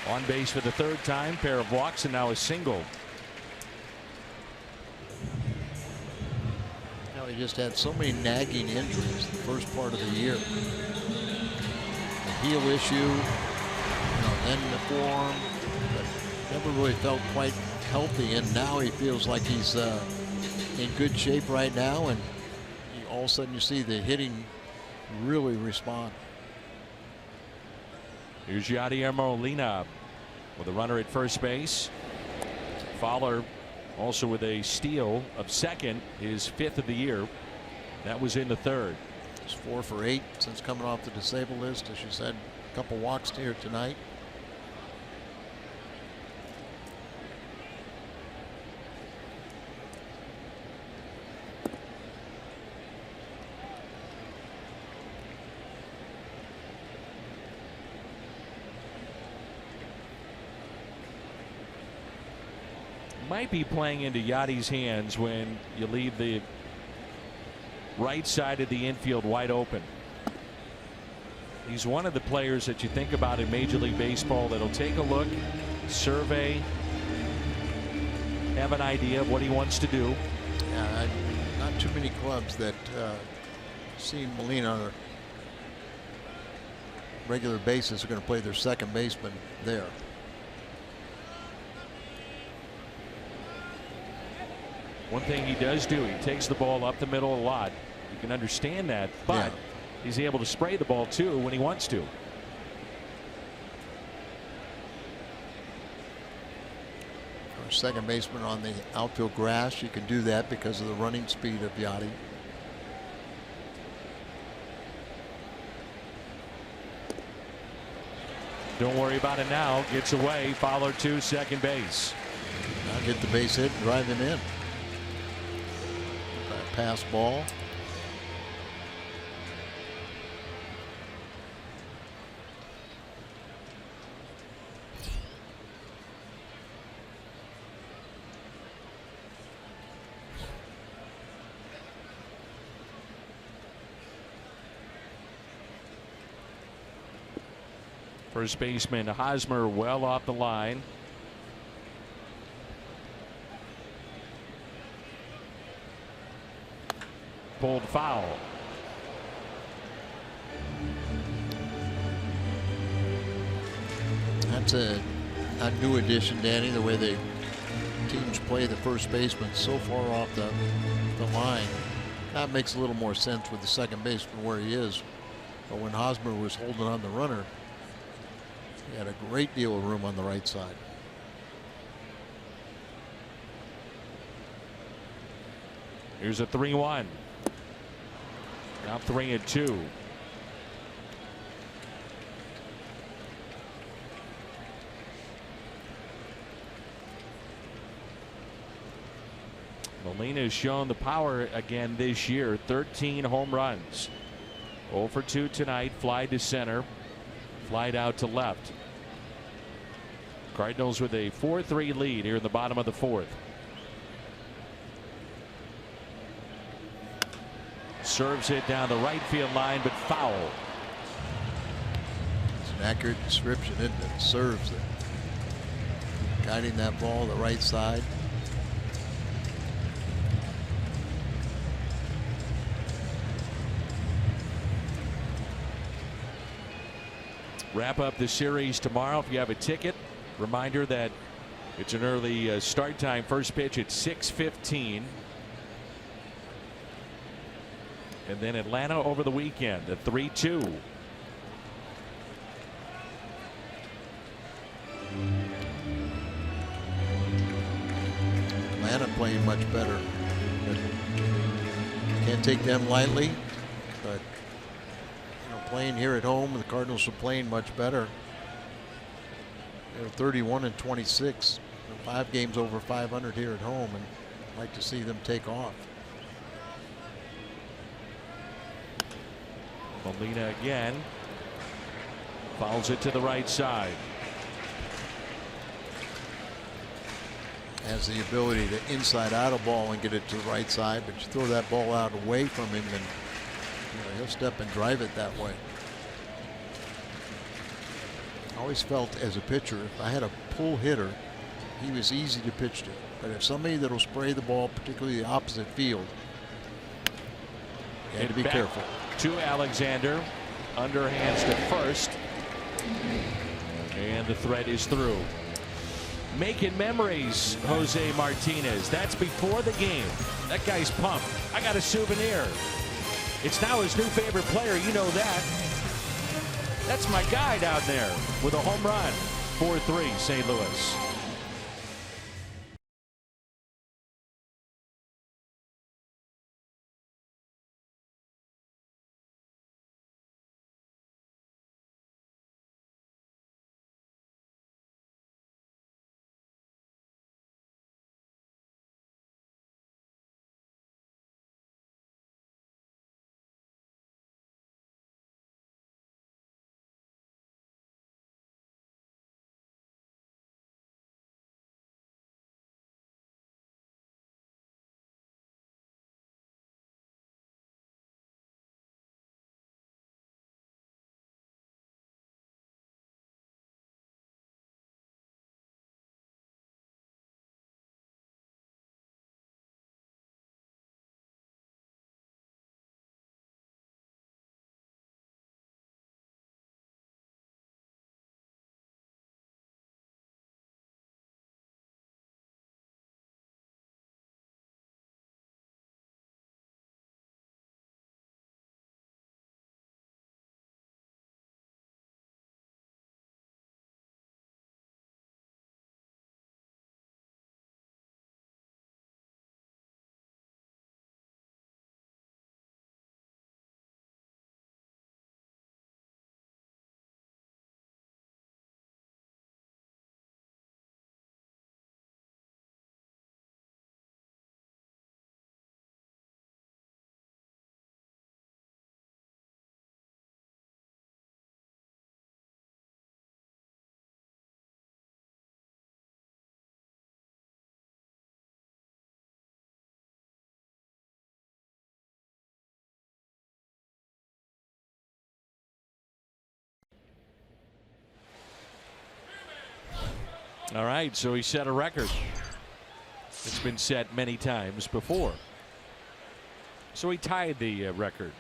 On base for the 3rd time, pair of walks, and now a single. He just had so many nagging injuries the first part of the year. The heel issue, then the forearm. But Never really felt quite healthy, and now he feels like he's in good shape right now, and all of a sudden you see the hitting really respond. Here's Yadier Molina with a runner at first base. Fowler also with a steal of second, his 5th of the year. That was in the 3rd. He's 4 for 8 since coming off the disabled list, as you said. A couple walks here tonight. Might be playing into Yadi's hands when you leave the right side of the infield wide open. He's one of the players that you think about in Major League Baseball that'll take a look, survey, have an idea of what he wants to do. Yeah, not too many clubs that see Molina on a regular basis are going to play their second baseman there. One thing he does do, he takes the ball up the middle a lot. You can understand that, but he's able to spray the ball too when he wants to. For a second baseman on the outfield grass, you can do that because of the running speed of Yadi. Don't worry about it now. Gets away. Fowler to second base. Now get the base hit and drive him in. Pass ball. First baseman Hosmer well off the line. Pulled foul. That's a new addition, Danny, the way the teams play the first baseman so far off the line. That makes a little more sense with the second baseman where he is. But when Hosmer was holding on the runner, he had a great deal of room on the right side. Here's a 3-1. Now 3-2. Molina has shown the power again this year. 13 home runs. 0 for 2 tonight. Fly to center. Flied out to left. Cardinals with a 4-3 lead here in the bottom of the 4th. Serves it down the right field line, but foul. It's an accurate description, isn't it? Serves it. Guiding that ball the right side. Wrap up the series tomorrow. If you have a ticket, reminder that it's an early start time. First pitch at 6:15. And then Atlanta over the weekend at 3-2. Atlanta playing much better. But can't take them lightly. But playing here at home, the Cardinals are playing much better. They're 31-26. 5 games over 500 here at home, and I'd like to see them take off. Molina again. Fouls it to the right side. Has the ability to inside out a ball and get it to the right side, but you throw that ball out away from him and he'll step and drive it that way. I always felt as a pitcher, if I had a pull hitter, he was easy to pitch to. But if somebody that'll spray the ball, particularly the opposite field, you have to be careful. To Alexander, underhands to first, and the threat is through. Making memories, Jose Martinez. That's before the game. That guy's pumped. I got a souvenir. It's now his new favorite player. You know that. That's my guy down there with a home run. 4-3 St. Louis. All right, so he set a record. It's been set many times before. So he tied the record.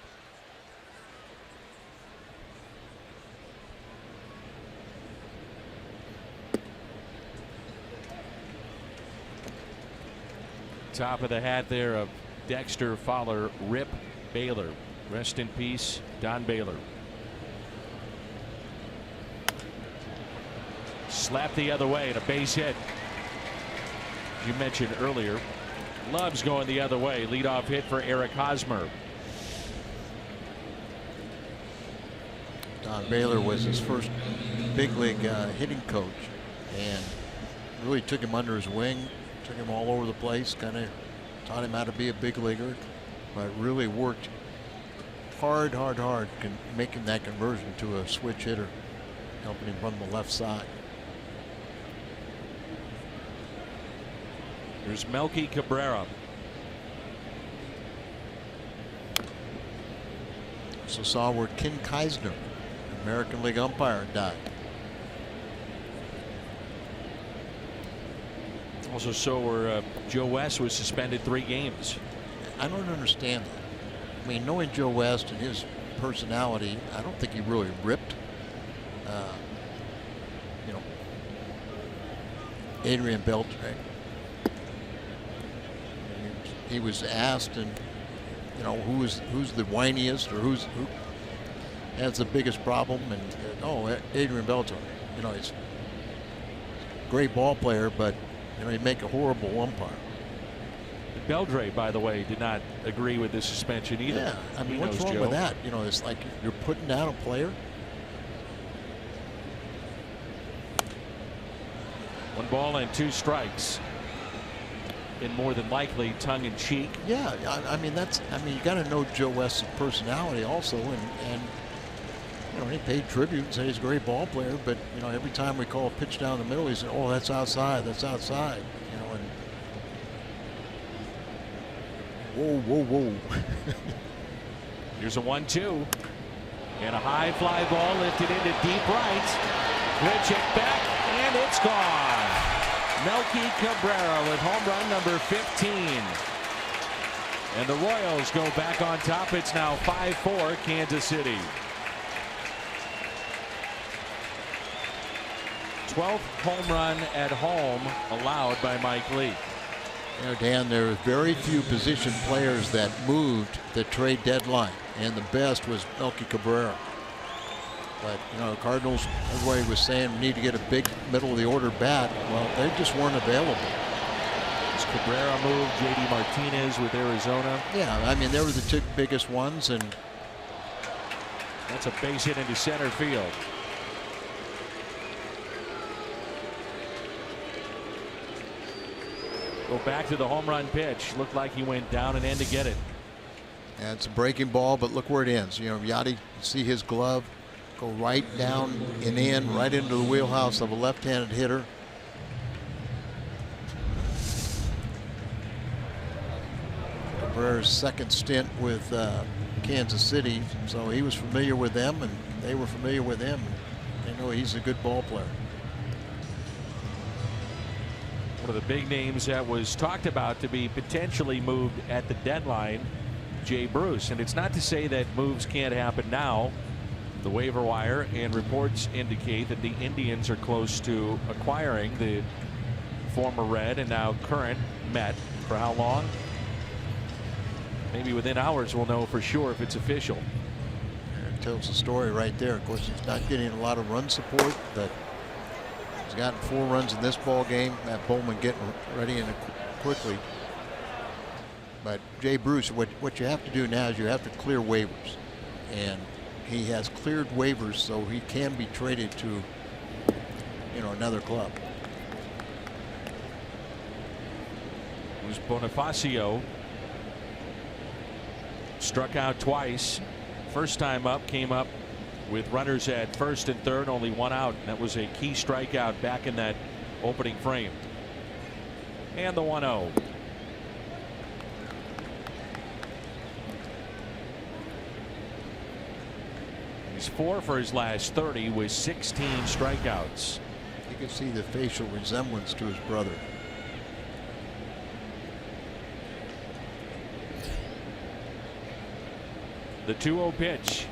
Top of the hat there of Dexter Fowler, Rip Baylor. Rest in peace, Don Baylor. Slap the other way and a base hit. You mentioned earlier, loves going the other way. Leadoff hit for Eric Hosmer. Don Baylor was his first big league hitting coach, and really took him under his wing, took him all over the place, kind of taught him how to be a big leaguer, but really worked hard, making that conversion to a switch hitter, helping him run the left side. Here's Melky Cabrera. So saw where Ken Keisner, American League umpire, died. Also saw where Joe West was suspended 3 games. I don't understand that. I mean, knowing Joe West and his personality, I don't think he really ripped. You know, Adrian Beltre. He was asked, and you know, who's the whiniest or who has the biggest problem, and oh, Adrian Beltre. You know, he's a great ball player, but you know, he'd make a horrible umpire. Beltre, by the way, did not agree with this suspension either. Yeah, I mean, what's wrong with that? You know, it's like you're putting down a player. 1 ball and 2 strikes. And more than likely tongue in cheek. Yeah, I mean you got to know Joe West's personality also, and you know, he paid tribute and said he's a great ball player, but you know, every time we call a pitch down the middle, he said, "Oh, that's outside, that's outside." You know, and whoa. Here's a 1-2, and a high fly ball lifted into deep right. Good check back, and it's gone. Melky Cabrera with home run number 15. And the Royals go back on top. It's now 5-4 Kansas City. 12th home run at home allowed by Mike Leake. You know, Dan, there are very few position players that moved the trade deadline, and the best was Melky Cabrera. But, you know, the Cardinals, everybody was saying we need to get a big middle of the order bat. Well, they just weren't available. As Cabrera moved, J.D. Martinez with Arizona. Yeah, I mean, they were the two biggest ones, and that's a base hit into center field. Go back to the home run pitch. Looked like he went down and in to get it. Yeah, it's a breaking ball, but look where it ends. You know, Yachty, you see his glove go right down and in, right into the wheelhouse of a left-handed hitter. Cabrera's second stint with Kansas City, so he was familiar with them, and they were familiar with him. They know he's a good ball player. One of the big names that was talked about to be potentially moved at the deadline, Jay Bruce. And it's not to say that moves can't happen now. The waiver wire and reports indicate that the Indians are close to acquiring the former Red and now current Met. For how long? Maybe within hours we'll know for sure if it's official. It tells the story right there. Of course, he's not getting a lot of run support, but he's gotten 4 runs in this ball game. Matt Bowman getting ready and quickly. But Jay Bruce, what you have to do now is you have to clear waivers, and he has cleared waivers, so he can be traded to, you know, another club. It was Bonifacio. Struck out twice. First time up came up with runners at first and third, only 1 out. That was a key strikeout back in that opening frame. And the 1-0. He's 4 for his last 30 with 16 strikeouts. You can see the facial resemblance to his brother. The 2-0 pitch.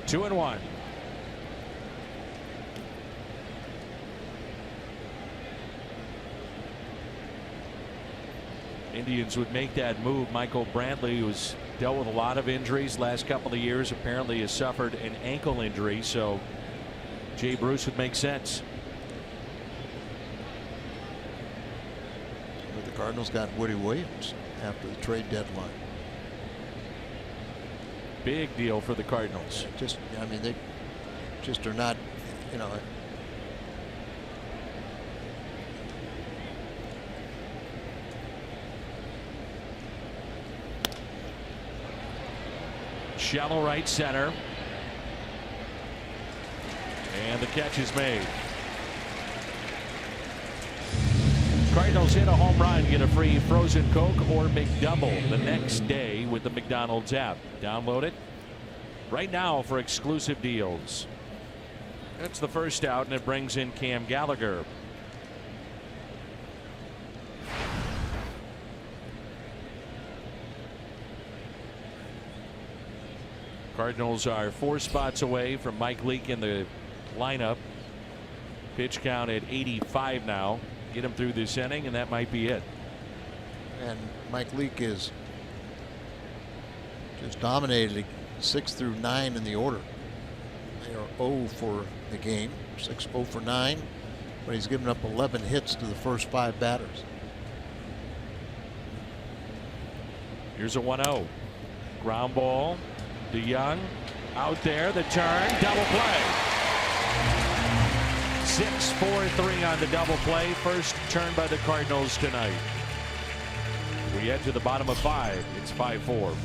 2-1. Indians would make that move. Michael Brantley, who's dealt with a lot of injuries last couple of years, apparently has suffered an ankle injury, so Jay Bruce would make sense. But the Cardinals got Woody Williams after the trade deadline. Big deal for the Cardinals. Just, I mean, they just are not, you know. Shallow right center. And the catch is made. Cardinals hit a home run, get a free frozen Coke or McDouble the next day with the McDonald's app. Download it right now for exclusive deals. That's the first out, and it brings in Cam Gallagher. Cardinals are 4 spots away from Mike Leake in the lineup. Pitch count at 85 now. Get him through this inning, and that might be it. And Mike Leake is just dominated 6 through 9 in the order. They are 0 for the game, 0 for 9, but he's given up 11 hits to the first 5 batters. Here's a 1-0. Ground ball. DeYoung out there. The turn. Double play. 6-4-3 on the double play. First turn by the Cardinals tonight. We head to the bottom of 5. It's 5-4.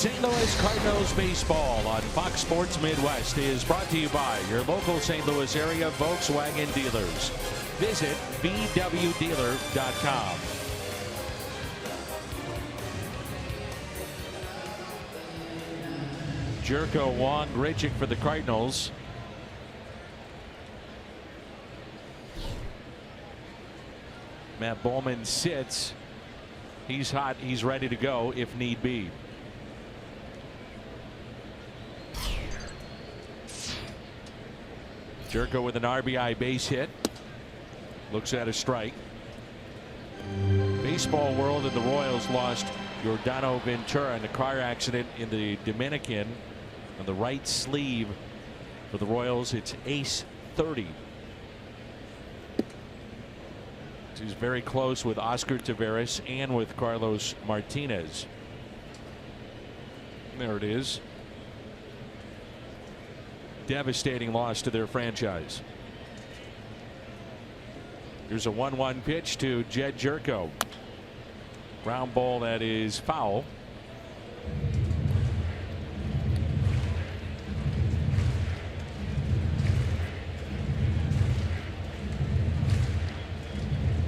St. Louis Cardinals baseball on Fox Sports Midwest is brought to you by your local St. Louis area Volkswagen dealers. Visit VWDealer.com. Jerko, Wong, Grichuk for the Cardinals. Matt Bowman sits. He's hot. He's ready to go if need be. Jerko with an RBI base hit. Looks at a strike. Baseball world and the Royals lost Yordano Ventura in a car accident in the Dominican. On the right sleeve for the Royals, it's ace 30. He's very close with Oscar Taveras and with Carlos Martinez. There it is. Devastating loss to their franchise. Here's a 1-1 pitch to Jed Jerko. Ground ball that is foul.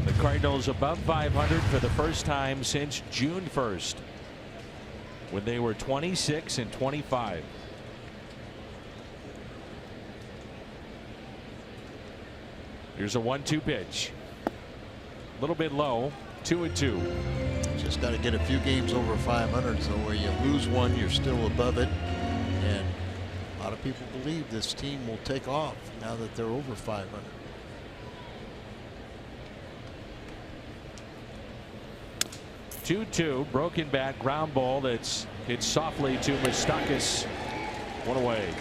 The Cardinals above 500 for the first time since June 1st, when they were 26-25. Here's a 1-2 pitch. A little bit low. 2-2. Just got to get a few games over 500, so where you lose one, you're still above it. And a lot of people believe this team will take off now that they're over 500. Two, broken bat, ground ball that's hit softly to Moustakas. One away.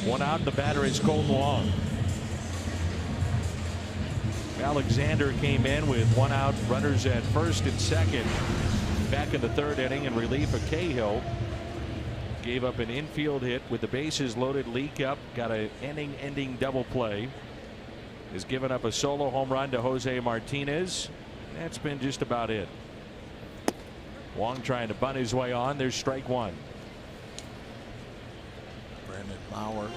One out. The batter is Colton Wong. Alexander came in with one out, runners at first and second. Back in the third inning in relief of Cahill. Gave up an infield hit with the bases loaded, leak up, got an inning-ending double play. Has given up a solo home run to Jose Martinez. That's been just about it. Wong trying to bunt his way on. There's strike one. Brandon Maurer,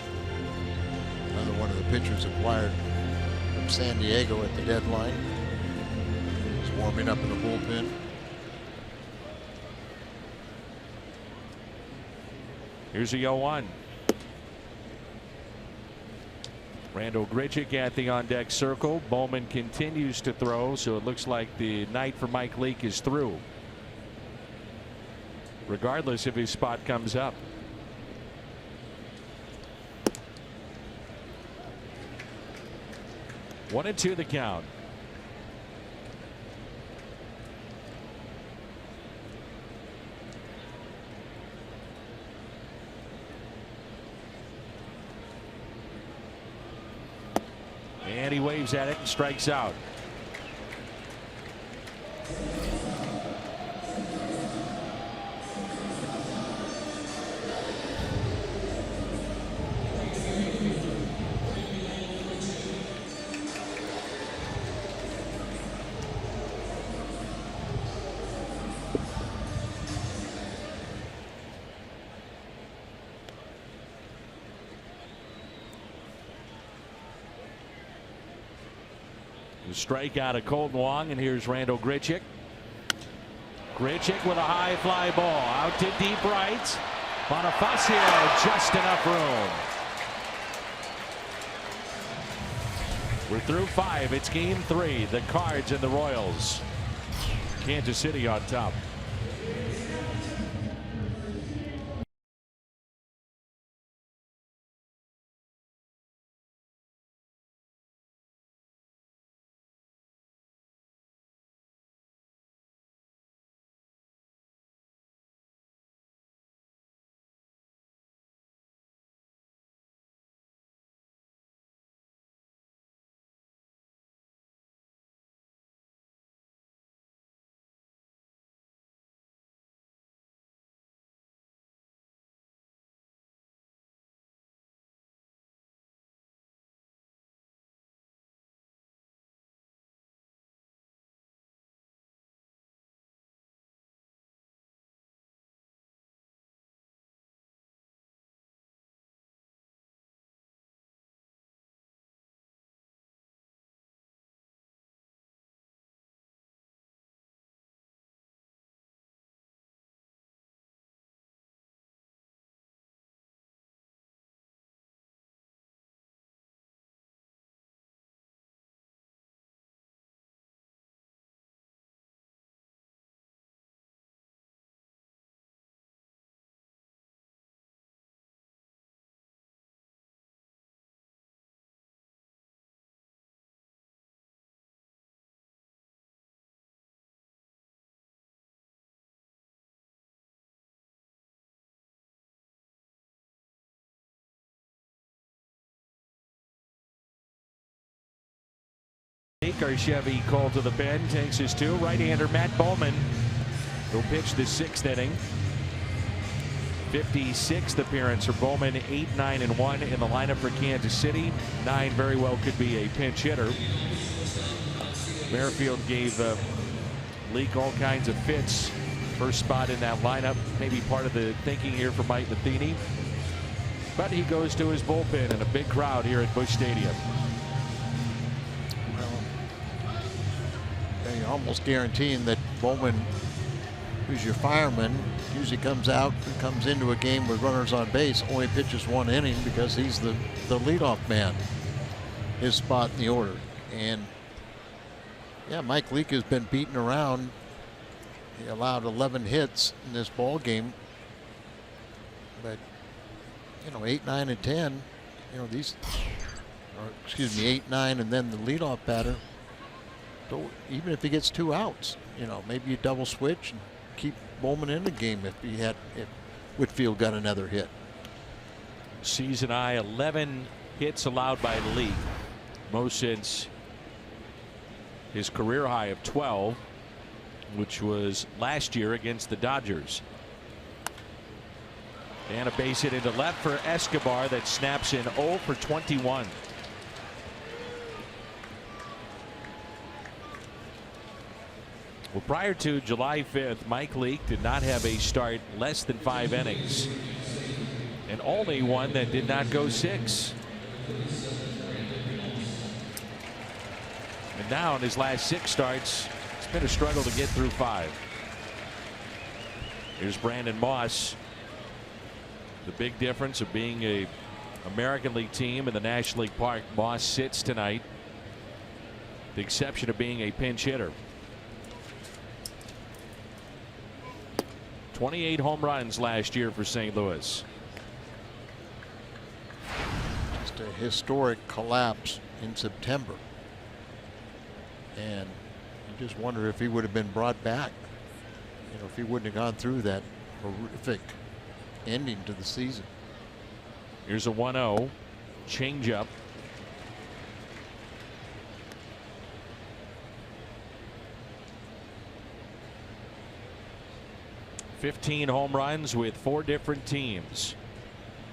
another one of the pitchers acquired from San Diego at the deadline. He's warming up in the bullpen. Here's a 0-1. Randall Grichuk at the on deck circle. Bowman continues to throw, so it looks like the night for Mike Leake is through, regardless if his spot comes up. One and two the count. And he waves at it and strikes out. Strikeout of Colton Wong, and here's Randall Grichuk. Grichuk with a high fly ball out to deep right. Bonifacio, just enough room. We're through 5. It's game 3. The Cards and the Royals. Kansas City on top. Our Chevy called to the pen, takes his 2. Right-hander Matt Bowman will pitch the 6th inning. 56th appearance for Bowman, 8, 9, and 1 in the lineup for Kansas City. 9 very well could be a pinch hitter. Merrifield gave Leake all kinds of fits. First spot in that lineup, maybe part of the thinking here for Mike Matheny. But he goes to his bullpen in a big crowd here at Busch Stadium. Well, you're almost guaranteeing that Bowman, who's your fireman, usually comes out and comes into a game with runners on base, only pitches 1 inning because he's the leadoff man. His spot in the order. And yeah, Mike Leake has been beaten around. He allowed 11 hits in this ball game, but 8, 9, and 10. These, or excuse me, 8, 9, and then the leadoff batter. So even if he gets 2 outs, maybe you double switch and keep Bowman in the game if Whitfield got another hit. Season high 11 hits allowed by Leake, most since his career high of 12, which was last year against the Dodgers. And a base hit into left for Escobar that snaps in 0 for 21. Well, prior to July 5th, Mike Leake did not have a start less than 5 innings, and only one that did not go 6. And now in his last 6 starts, it's been a struggle to get through 5. Here's Brandon Moss. The big difference of being a American League team in the National League Park, Moss sits tonight. The exception of being a pinch hitter. 28 home runs last year for St. Louis. Just a historic collapse in September. And you just wonder if he would have been brought back. If he wouldn't have gone through that horrific ending to the season. Here's a 1-0 changeup. "15 home runs with 4 different teams.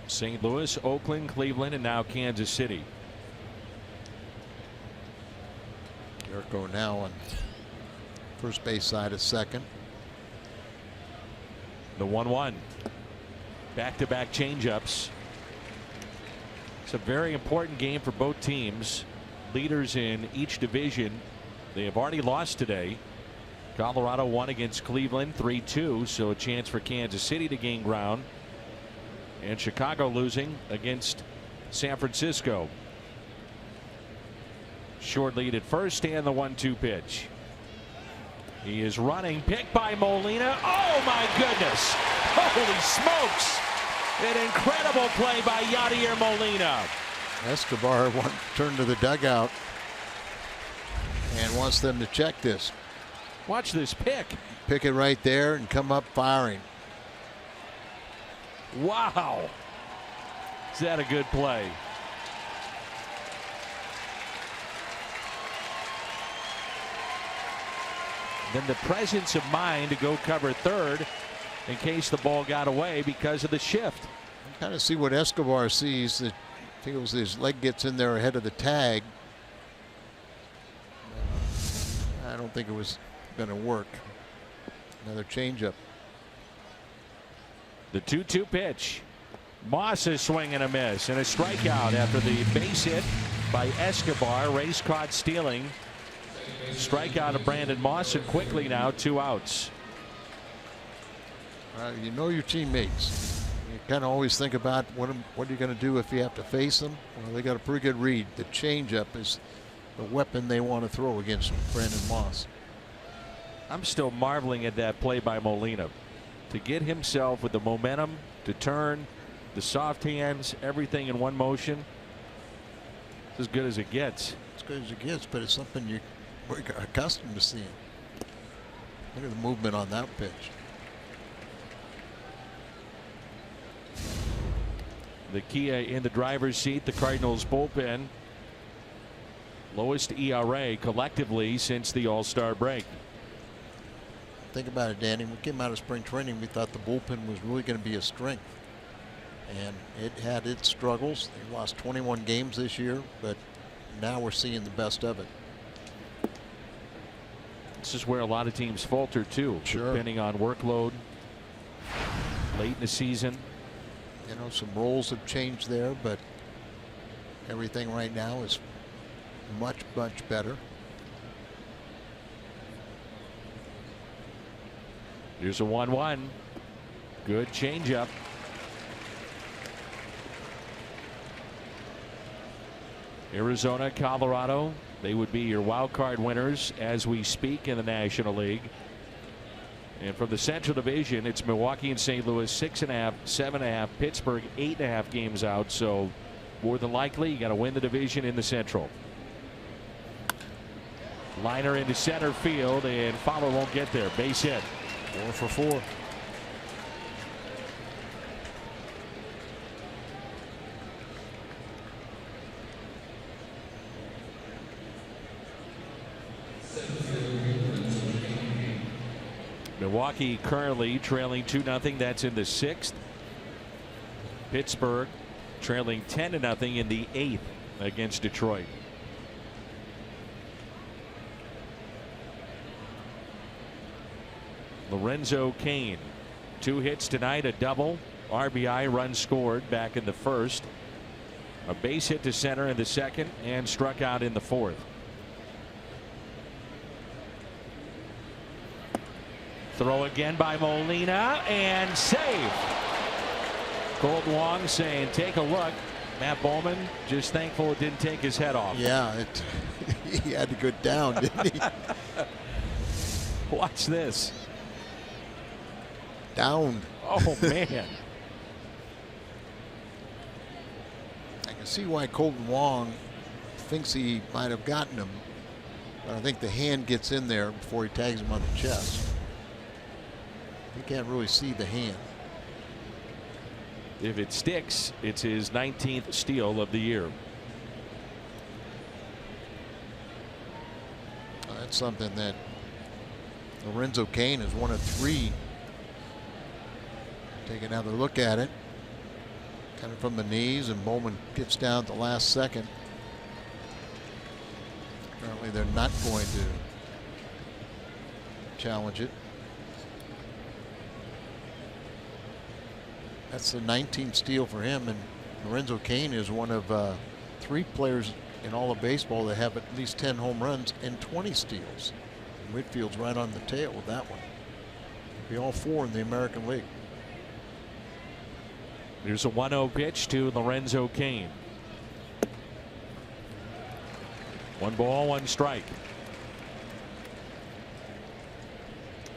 St. Louis, Oakland, Cleveland, and now Kansas City." Jericho now on first base side of second. The 1-1. Back-to-back changeups. It's a very important game for both teams. Leaders in each division. They have already lost today. Colorado won against Cleveland 3-2, so a chance for Kansas City to gain ground. And Chicago losing against San Francisco. Short lead at first, and the 1-2 pitch. He is running, picked by Molina. Oh my goodness! Holy smokes! An incredible play by Yadier Molina. Escobar turned to the dugout and wants them to check this. Watch this pick. Pick it right there and come up firing. Wow. Is that a good play? Then the presence of mind to go cover third in case the ball got away because of the shift. Kind of see what Escobar sees. That feels his leg gets in there ahead of the tag. I don't think it was going to work. Another changeup. The 2-2 pitch. Moss is swinging a miss and a strikeout after the base hit by Escobar. Race caught stealing. Strikeout of Brandon Moss, and quickly now 2 outs. You know your teammates. You kind of always think about what are you going to do if you have to face them. Well, they got a pretty good read. The changeup is the weapon they want to throw against Brandon Moss. I'm still marveling at that play by Molina to get himself with the momentum to turn, the soft hands, everything in one motion. It's as good as it gets. As good as it gets, but it's something we're accustomed to seeing. Look at the movement on that pitch. The Kia in the driver's seat, the Cardinals bullpen. Lowest ERA collectively since the All-Star break. Think about it, Danny. When we came out of spring training, we thought the bullpen was really going to be a strength. And it had its struggles. They lost 21 games this year, but now we're seeing the best of it. This is where a lot of teams falter too, depending on workload late in the season. You know, some roles have changed there, but everything right now is much better. Here's a 1-1. Good changeup. Arizona, Colorado, they would be your wild card winners as we speak in the National League. And from the Central Division, it's Milwaukee and St. Louis 6.5, 7.5, Pittsburgh 8.5 games out. So more than likely, you got to win the division in the Central. Liner into center field, and Fowler won't get there. Base hit. 4 for 4. Milwaukee currently trailing 2-0. That's in the 6th. Pittsburgh trailing 10-0 in the 8th against Detroit. Lorenzo Cain, 2 hits tonight, a double, RBI, run scored back in the 1st, a base hit to center in the 2nd, and struck out in the 4th. Throw again by Molina, and save. Colt Wong saying, take a look. Matt Bowman just thankful it didn't take his head off. Yeah, he had to go down, didn't he? Watch this. Down. Oh, man. I can see why Colton Wong thinks he might have gotten him, but I think the hand gets in there before he tags him on the chest. You can't really see the hand. If it sticks, it's his 19th steal of the year. That's something that Lorenzo Cain is one of 3. Take another look at it. Kind of from the knees, and Bowman gets down at the last second. Apparently they're not going to challenge it. That's the 19th steal for him, and Lorenzo Cain is one of 3 players in all of baseball that have at least 10 home runs and 20 steals. And Whitfield's right on the tail with that one. Be all 4 in the American League. Here's a 1-0 pitch to Lorenzo Cain. 1 ball, 1 strike.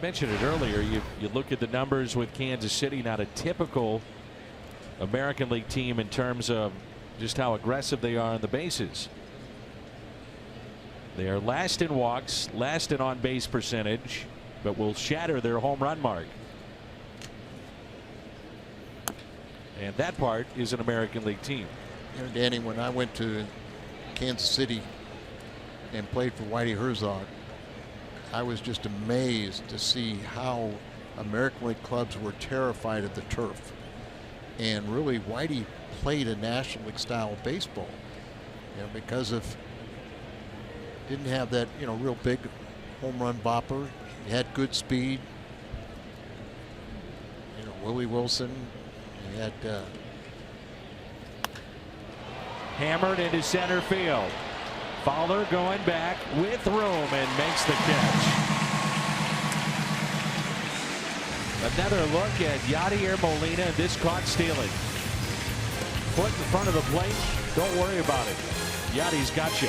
Mentioned it earlier. You look at the numbers with Kansas City, not a typical American League team in terms of just how aggressive they are on the bases. They are last in walks, last in on base percentage, but will shatter their home run mark. And that part is an American League team. You know, Danny, when I went to Kansas City and played for Whitey Herzog, I was just amazed to see how American League clubs were terrified of the turf. And really, Whitey played a National League style of baseball, you know, because of didn't have that, you know, real big home run bopper. He had good speed. You know, Willie Wilson. He had hammered into center field. Fowler going back with room and makes the catch. Another look at Yadier Molina. This caught stealing. Foot in front of the plate. Don't worry about it. Yadi's got you.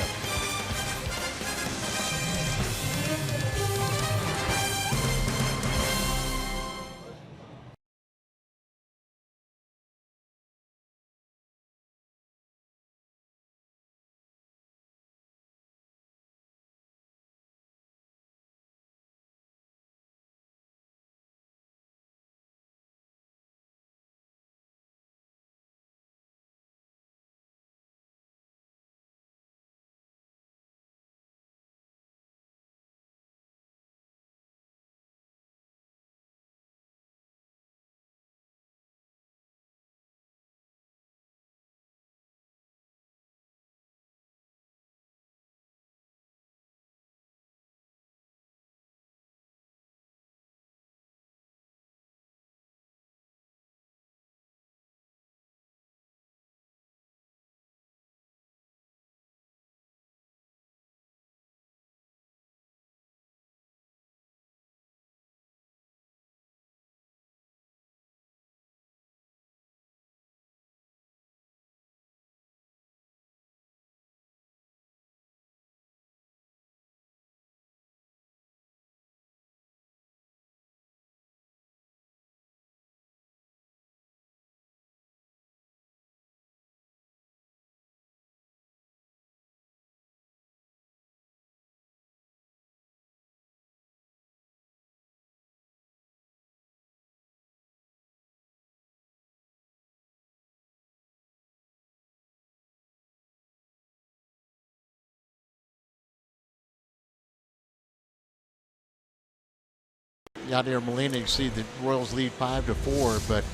Yadier Molina, you see the Royals lead 5-4, but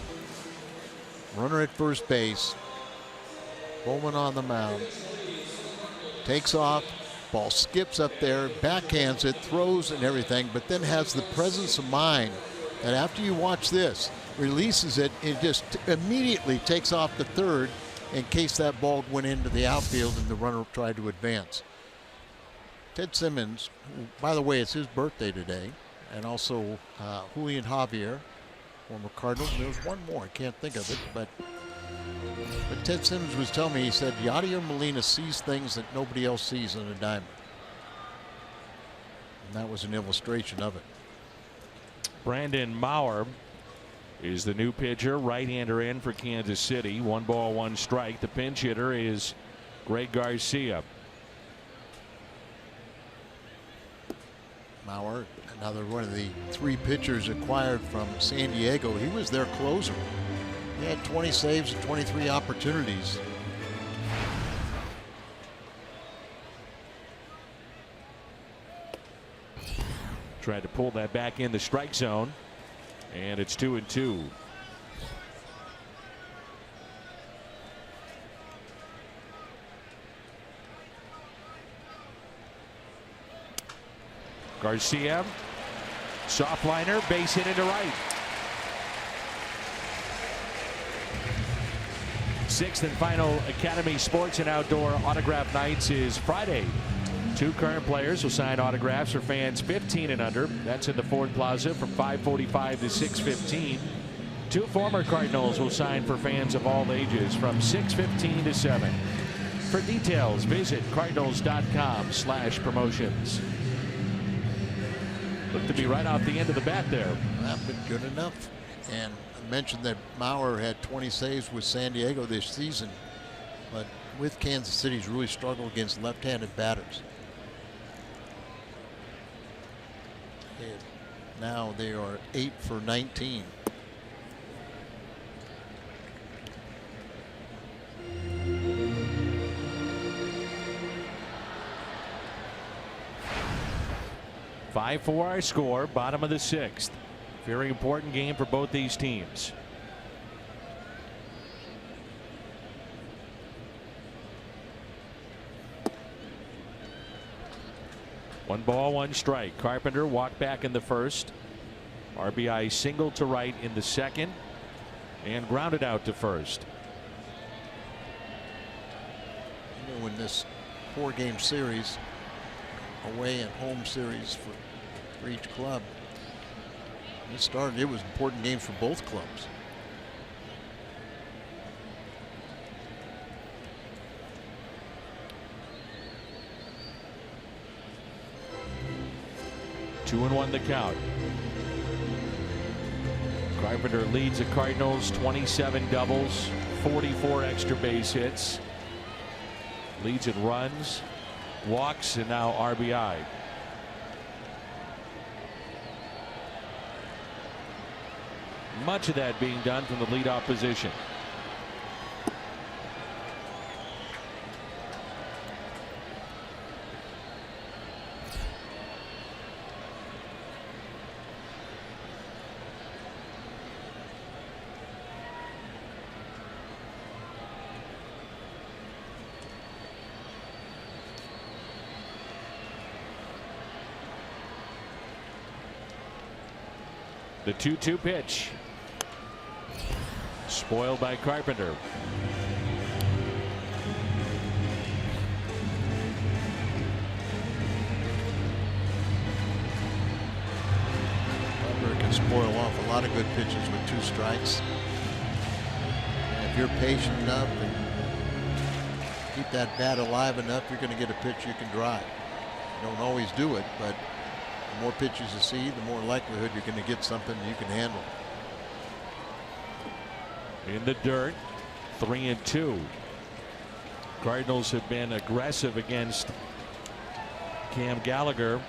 runner at first base. Bowman on the mound. Takes off. Ball skips up there, backhands it, throws and everything, but then has the presence of mind that after you watch this, releases it, it just immediately takes off to third in case that ball went into the outfield and the runner tried to advance. Ted Simmons, who, by the way, it's his birthday today, and also Julian Javier, former Cardinals. There's one more, I can't think of it, but Ted Simmons was telling me, he said, Yadier Molina sees things that nobody else sees in a diamond. And that was an illustration of it. Brandon Maurer is the new pitcher, right-hander in for Kansas City. 1 ball, 1 strike. The pinch hitter is Greg Garcia. Maurer, another one of the 3 pitchers acquired from San Diego. He was their closer. He had 20 saves and 23 opportunities. Tried to pull that back in the strike zone, and it's 2-2. Garcia, soft liner, base hit into right. 6th and final Academy Sports and Outdoor Autograph Nights is Friday. 2 current players will sign autographs for fans 15 and under. That's in the Ford Plaza from 5:45 to 6:15. 2 former Cardinals will sign for fans of all ages from 6:15 to 7. For details, visit cardinals.com/promotions. Looked to be right off the end of the bat there. That's been good enough. And I mentioned that Maurer had 20 saves with San Diego this season, but with Kansas City, he's really struggled against left-handed batters. And now they are 8 for 19. Five for our score, bottom of the 6th. Very important game for both these teams. One ball, 1 strike. Carpenter walked back in the first. RBI single to right in the second, and grounded out to first. You know, in this 4-game series, away and home series for each club, it was important games for both clubs. Two and 1 the count. Carpenter leads the Cardinals 27 doubles, 44 extra base hits. Leads in runs, walks, and now RBI. Much of that being done from the leadoff position. The 2-2 pitch. Spoiled by Carpenter. Carpenter can spoil off a lot of good pitches with 2 strikes. And if you're patient enough and keep that bat alive enough, you're going to get a pitch you can drive. You don't always do it, but the more pitches you see, the more likelihood you're going to get something you can handle. In the dirt, 3-2. Cardinals have been aggressive against Cam Gallagher.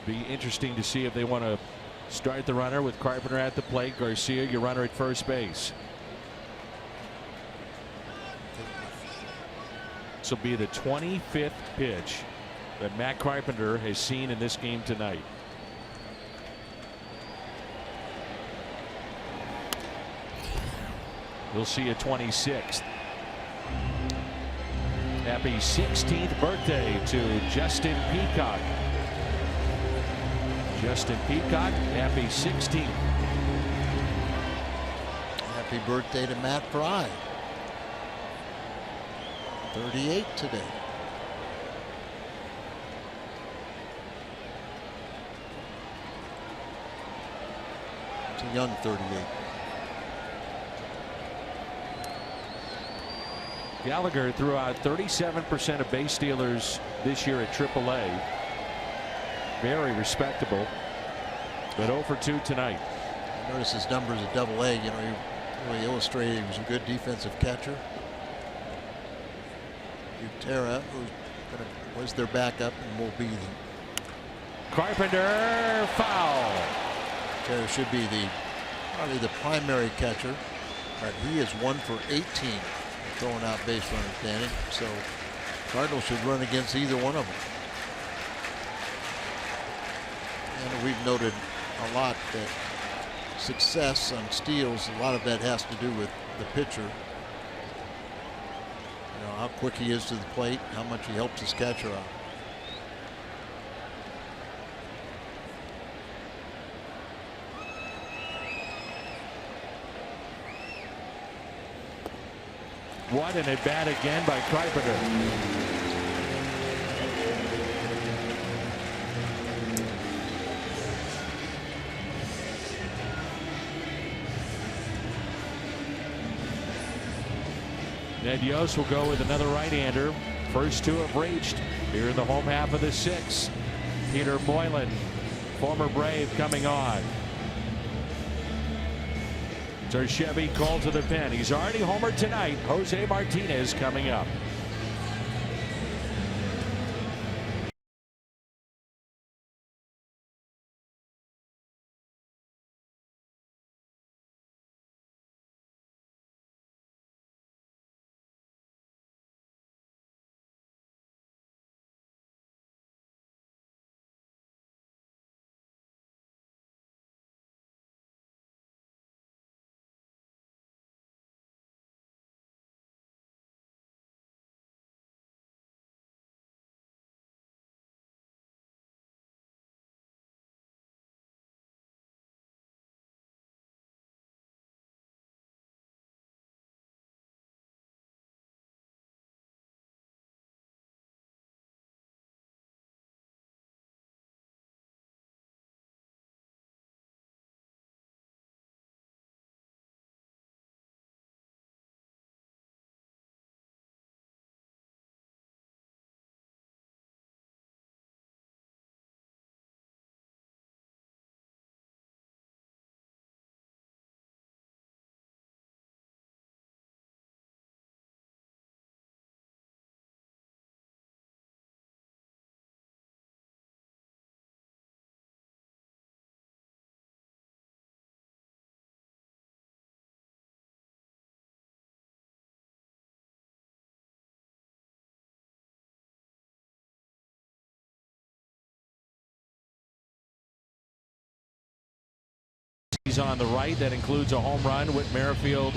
Be interesting to see if they want to start the runner with Carpenter at the plate. Garcia, your runner at first base. This will be the 25th pitch that Matt Carpenter has seen in this game tonight. We'll see a 26th. Happy 16th birthday to Justin Peacock. Justin Peacock, happy 16th. Happy birthday to Matt Fry. 38 today. It's a young 38. Gallagher threw out 37% of base stealers this year at AAA. Very respectable. But 0 for 2 tonight. Notice his numbers at AA. You know, he really illustrated he was a good defensive catcher. Utera, who was their backup and will be the Carpenter, foul. Utera should be probably the primary catcher, but he is 1 for 18 throwing out base runners, Danny. So Cardinals should run against either one of them. And we've noted a lot that success on steals, a lot of that has to do with the pitcher. You know, how quick he is to the plate, how much he helps his catcher out. What an at bat again by Carpenter. Ned Yost will go with another right-hander. First 2 have reached here in the home half of the 6th. Peter Moylan, former Brave, coming on. Chevy called to the pen. He's already homered tonight. Jose Martinez coming up. He's on the right. That includes a home run with Merrifield.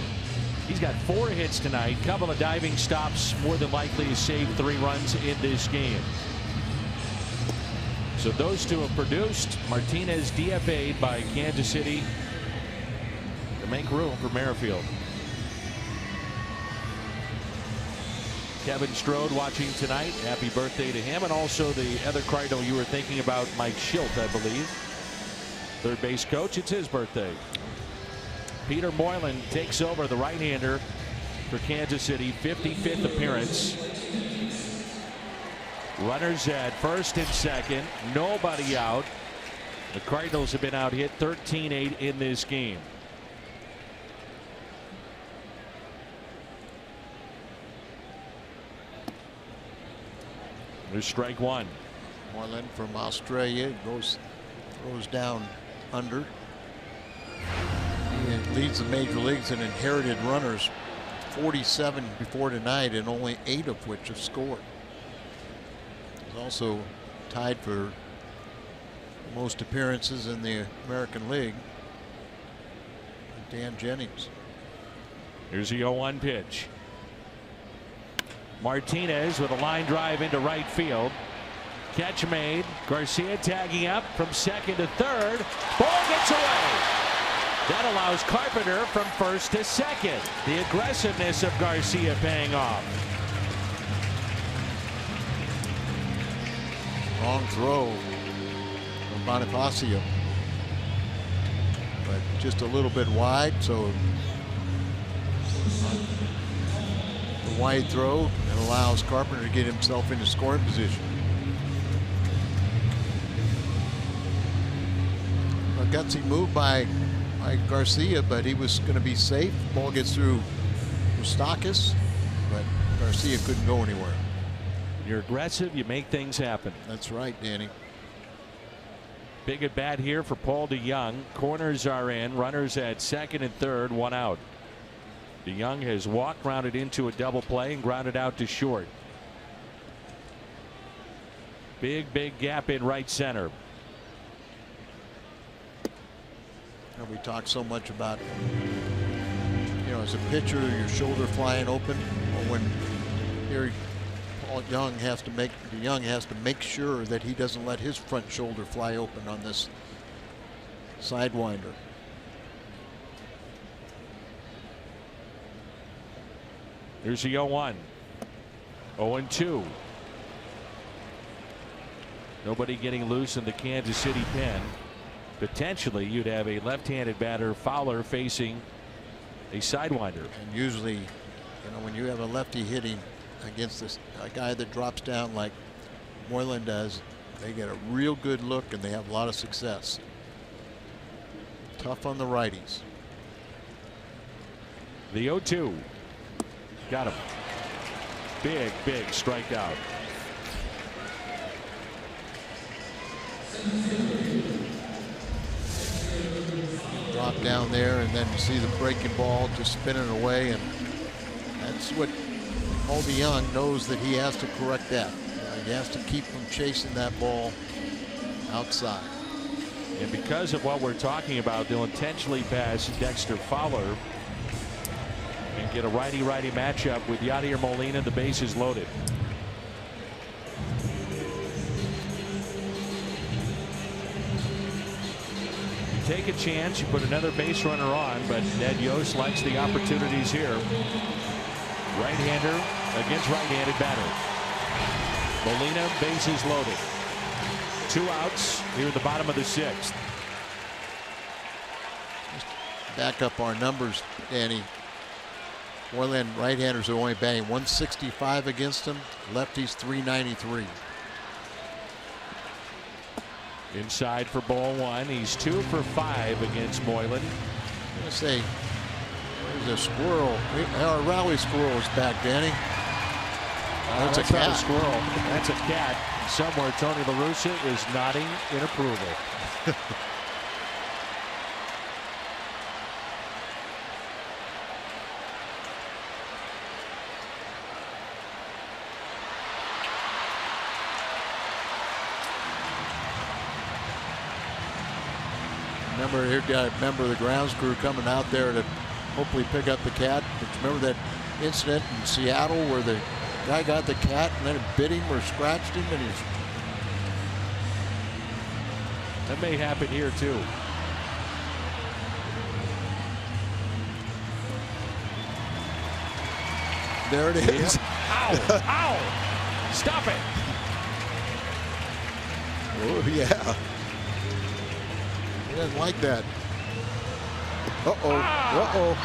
He's got 4 hits tonight. Couple of diving stops, more than likely to save 3 runs in this game. So those 2 have produced. Martinez DFA'd by Kansas City to make room for Merrifield. Kevin Strode watching tonight. Happy birthday to him. And also the other Cardinal you were thinking about, Mike Schilt, I believe. Third base coach. It's his birthday. Peter Moylan takes over, the right-hander for Kansas City. 55th appearance. Runners at first and second. Nobody out. The Cardinals have been out hit 13-8 in this game. There's strike 1. Moylan from Australia throws down under. He leads the major leagues in inherited runners, 47 before tonight, and only 8 of which have scored. He's also tied for most appearances in the American League with Dan Jennings. Here's the 0-1 pitch. Martinez with a line drive into right field. Catch made. Garcia tagging up from second to third. Ball gets away. That allows Carpenter from first to second. The aggressiveness of Garcia paying off. Wrong throw from Bonifacio, but just a little bit wide, so the wide throw that allows Carpenter to get himself into scoring position. A gutsy move by Garcia, but he was going to be safe. Ball gets through Moustakas, but Garcia couldn't go anywhere. You're aggressive, you make things happen. That's right, Danny. Big at bat here for Paul DeYoung. Corners are in. Runners at second and third, 1 out. DeYoung has walked, grounded into a double play, and grounded out to short. Big gap in right center. And we talk so much about, you know, as a pitcher, your shoulder flying open. Or when here DeYoung has to make sure that he doesn't let his front shoulder fly open on this sidewinder. Here's the 0-1. 0-2. Nobody getting loose in the Kansas City pen. Potentially you'd have a left-handed batter, Fowler, facing a sidewinder. And usually, you know, when you have a lefty hitting against a guy that drops down like Moylan does, they get a real good look and they have a lot of success. Tough on the righties. The 0-2. Got him. Big strikeout. Drop down there, and then you see the breaking ball just spinning away, and that's what Paul DeYoung knows, that he has to correct that. He has to keep from chasing that ball outside. And because of what we're talking about, they'll intentionally pass Dexter Fowler and get a righty-righty matchup with Yadier Molina. The bases loaded. You take a chance, you put another base runner on, but Ned Yost likes the opportunities here. Right-hander against right-handed batter. Molina, bases loaded. 2 outs here at the bottom of the 6th. Just back up our numbers, Danny. Moylan right-handers are only batting .165 against him. Lefties .393. Inside for ball 1. He's 2 for 5 against Moylan. I'm going to say, there's a squirrel. Our rally squirrel is back, Danny. That's a cat. Not a squirrel. That's a cat. Somewhere Tony La Russa is nodding in approval. Remember the grounds crew coming out there to hopefully pick up the cat. Remember that incident in Seattle where the guy got the cat and then it bit him or scratched him, and he's. That may happen here too. There it is. Yep. Ow! Ow! Stop it! Oh yeah. He doesn't like that. Uh-oh. Uh-oh.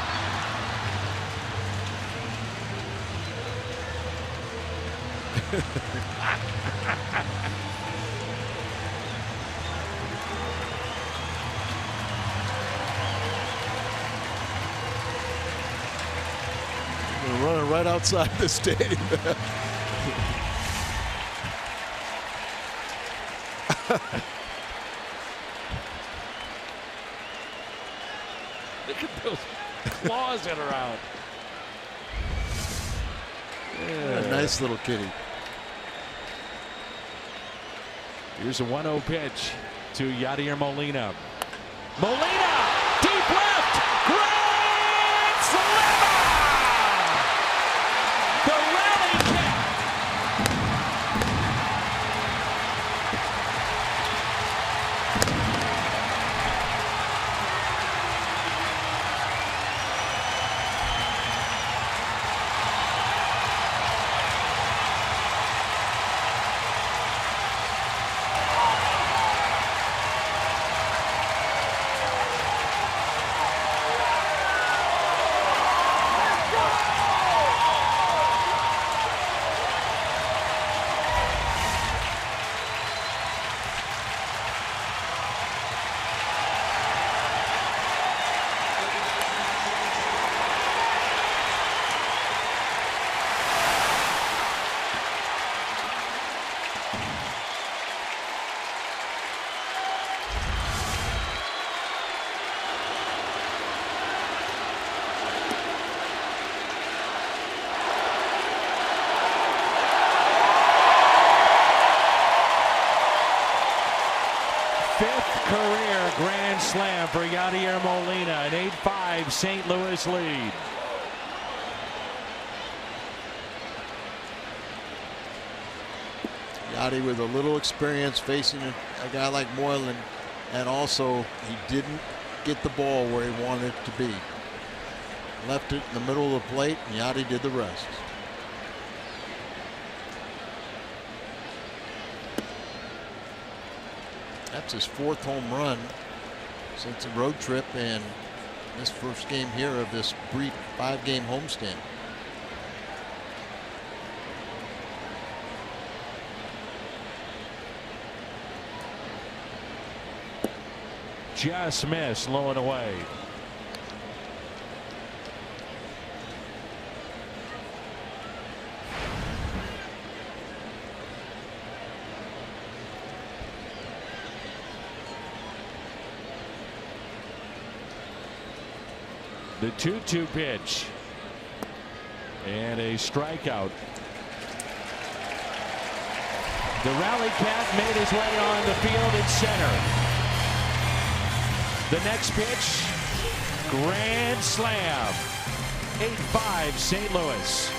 We're running right outside the stadium. Look at those claws that are out. Yeah. A nice little kitty. Here's a 1-0 pitch to Yadier Molina. Molina, deep left, grand slam! slam for Yadier Molina, an 8-5 St. Louis lead. Yadi with a little experience facing a guy like Moylan, and also he didn't get the ball where he wanted it to be. Left it in the middle of the plate, and Yadi did the rest. That's his 4th home run since the road trip and this first game here of this brief 5-game homestand. Just missed, low and away. The 2-2 pitch. And a strikeout. The rally cat made his way on the field at center. The next pitch, grand slam. 8-5 St. Louis.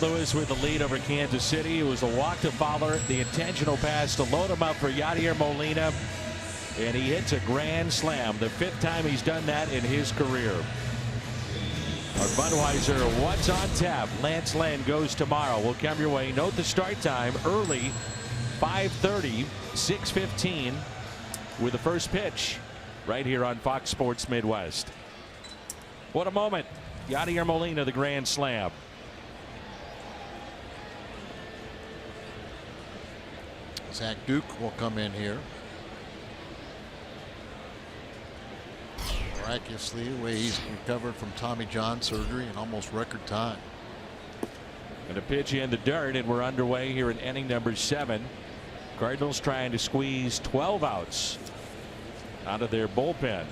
Louis with the lead over Kansas City. It was a walk to Fowler, the intentional pass to load him up for Yadier Molina, and he hits a grand slam, the 5th time he's done that in his career. Our Budweiser What's on Tap Lance Lynn goes tomorrow. Will come your way. Note the start time early, 5:30, 6:15 with the first pitch right here on Fox Sports Midwest. What a moment. Yadier Molina, the grand slam. Zach Duke will come in here. Miraculously, the way he's recovered from Tommy John surgery in almost record time. And a pitch in the dirt, and we're underway here in inning number 7. Cardinals trying to squeeze 12 outs out of their bullpen.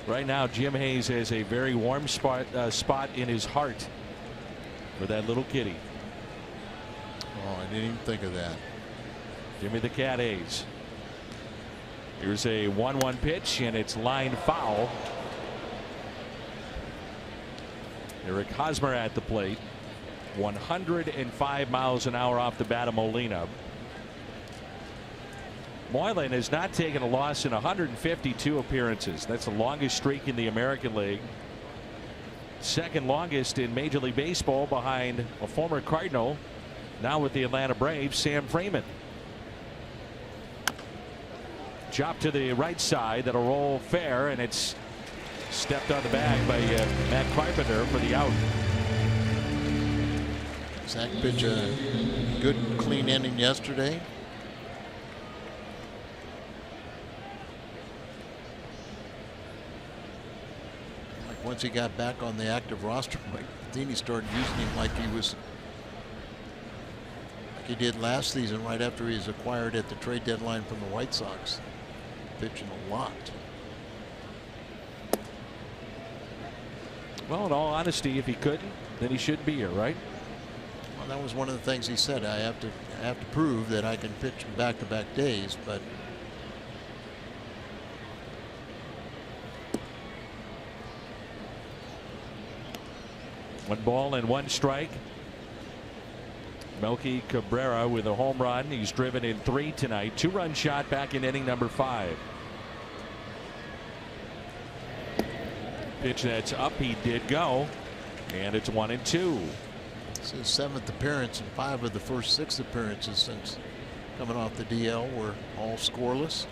Right now, Jim Hayes has a very warm spot in his heart for that little kitty. Oh, I didn't even think of that. Jimmy the Cat Hayes. Here's a 1-1 pitch, and it's line foul. Eric Hosmer at the plate. 105 miles an hour off the bat of Molina. Moylan has not taken a loss in 152 appearances. That's the longest streak in the American League. Second longest in Major League Baseball, behind a former Cardinal, now with the Atlanta Braves, Sam Freeman. Chop to the right side. That'll roll fair, and it's stepped on the bag by Matt Carpenter for the out. Zach pitched a good clean inning yesterday. once he got back on the active roster, Mike Matheny started using him like he did last season, right after he was acquired at the trade deadline from the White Sox. Pitching a lot. Well, in all honesty, if he couldn't, then he shouldn't be here, right? Well, that was one of the things he said. I have to prove that I can pitch back-to-back days, but one ball and one strike. Melky Cabrera with a home run. He's driven in 3 tonight. 2-run shot back in inning number 5. Pitch that's up. He did go, and it's 1-2. It's his 7th appearance, and 5 of the first 6 appearances since coming off the DL were all scoreless.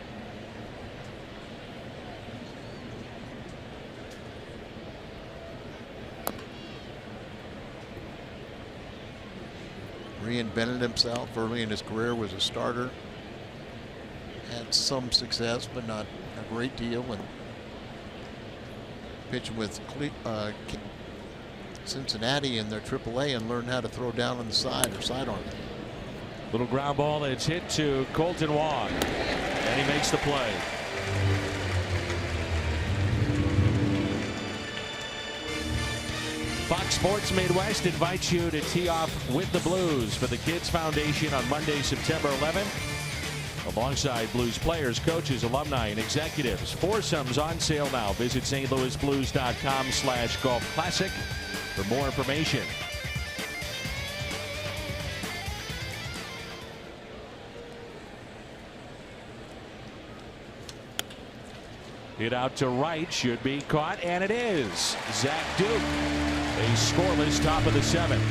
Reinvented himself early in his career, was a starter, had some success but not a great deal, and pitching with Cincinnati in their AAA and learned how to throw down on the side or sidearm. Little ground ball that's hit to Colton Wong, and he makes the play. Fox Sports Midwest invites you to tee off with the Blues for the Kids Foundation on Monday, September 11th. Alongside Blues players, coaches, alumni, and executives. Foursomes on sale now. Visit stlouisblues.com/golf classic for more information. Hit out to right, should be caught, and it is. Zach Duke, a scoreless top of the 7th.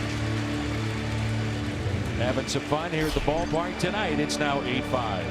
Having some fun here at the ballpark tonight. It's now 8-5.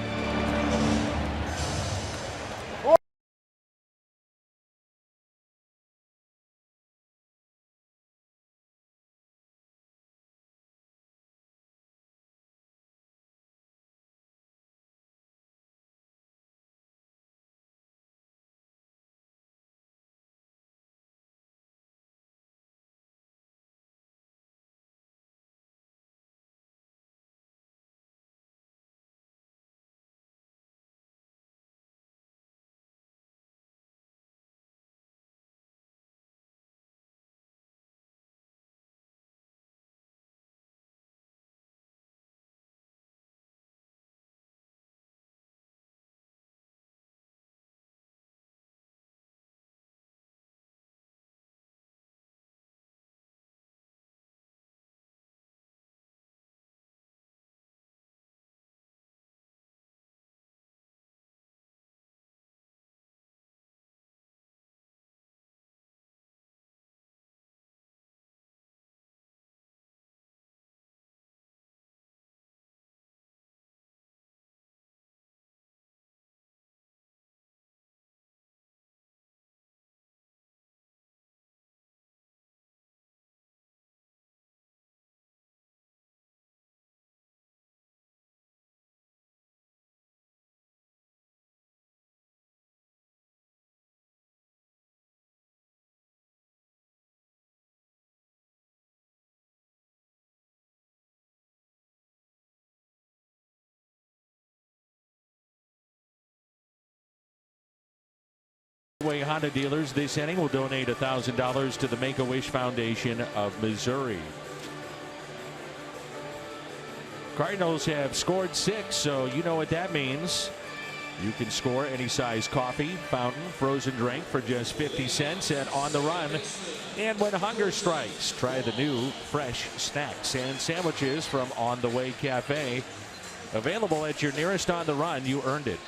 Honda dealers this inning will donate $1,000 to the Make-A-Wish Foundation of Missouri. Cardinals have scored 6, so you know what that means. You can score any size coffee, fountain, frozen drink for just 50 cents at On the Run. And when hunger strikes, try the new fresh snacks and sandwiches from On the Way Cafe. Available at your nearest On the Run. You earned it.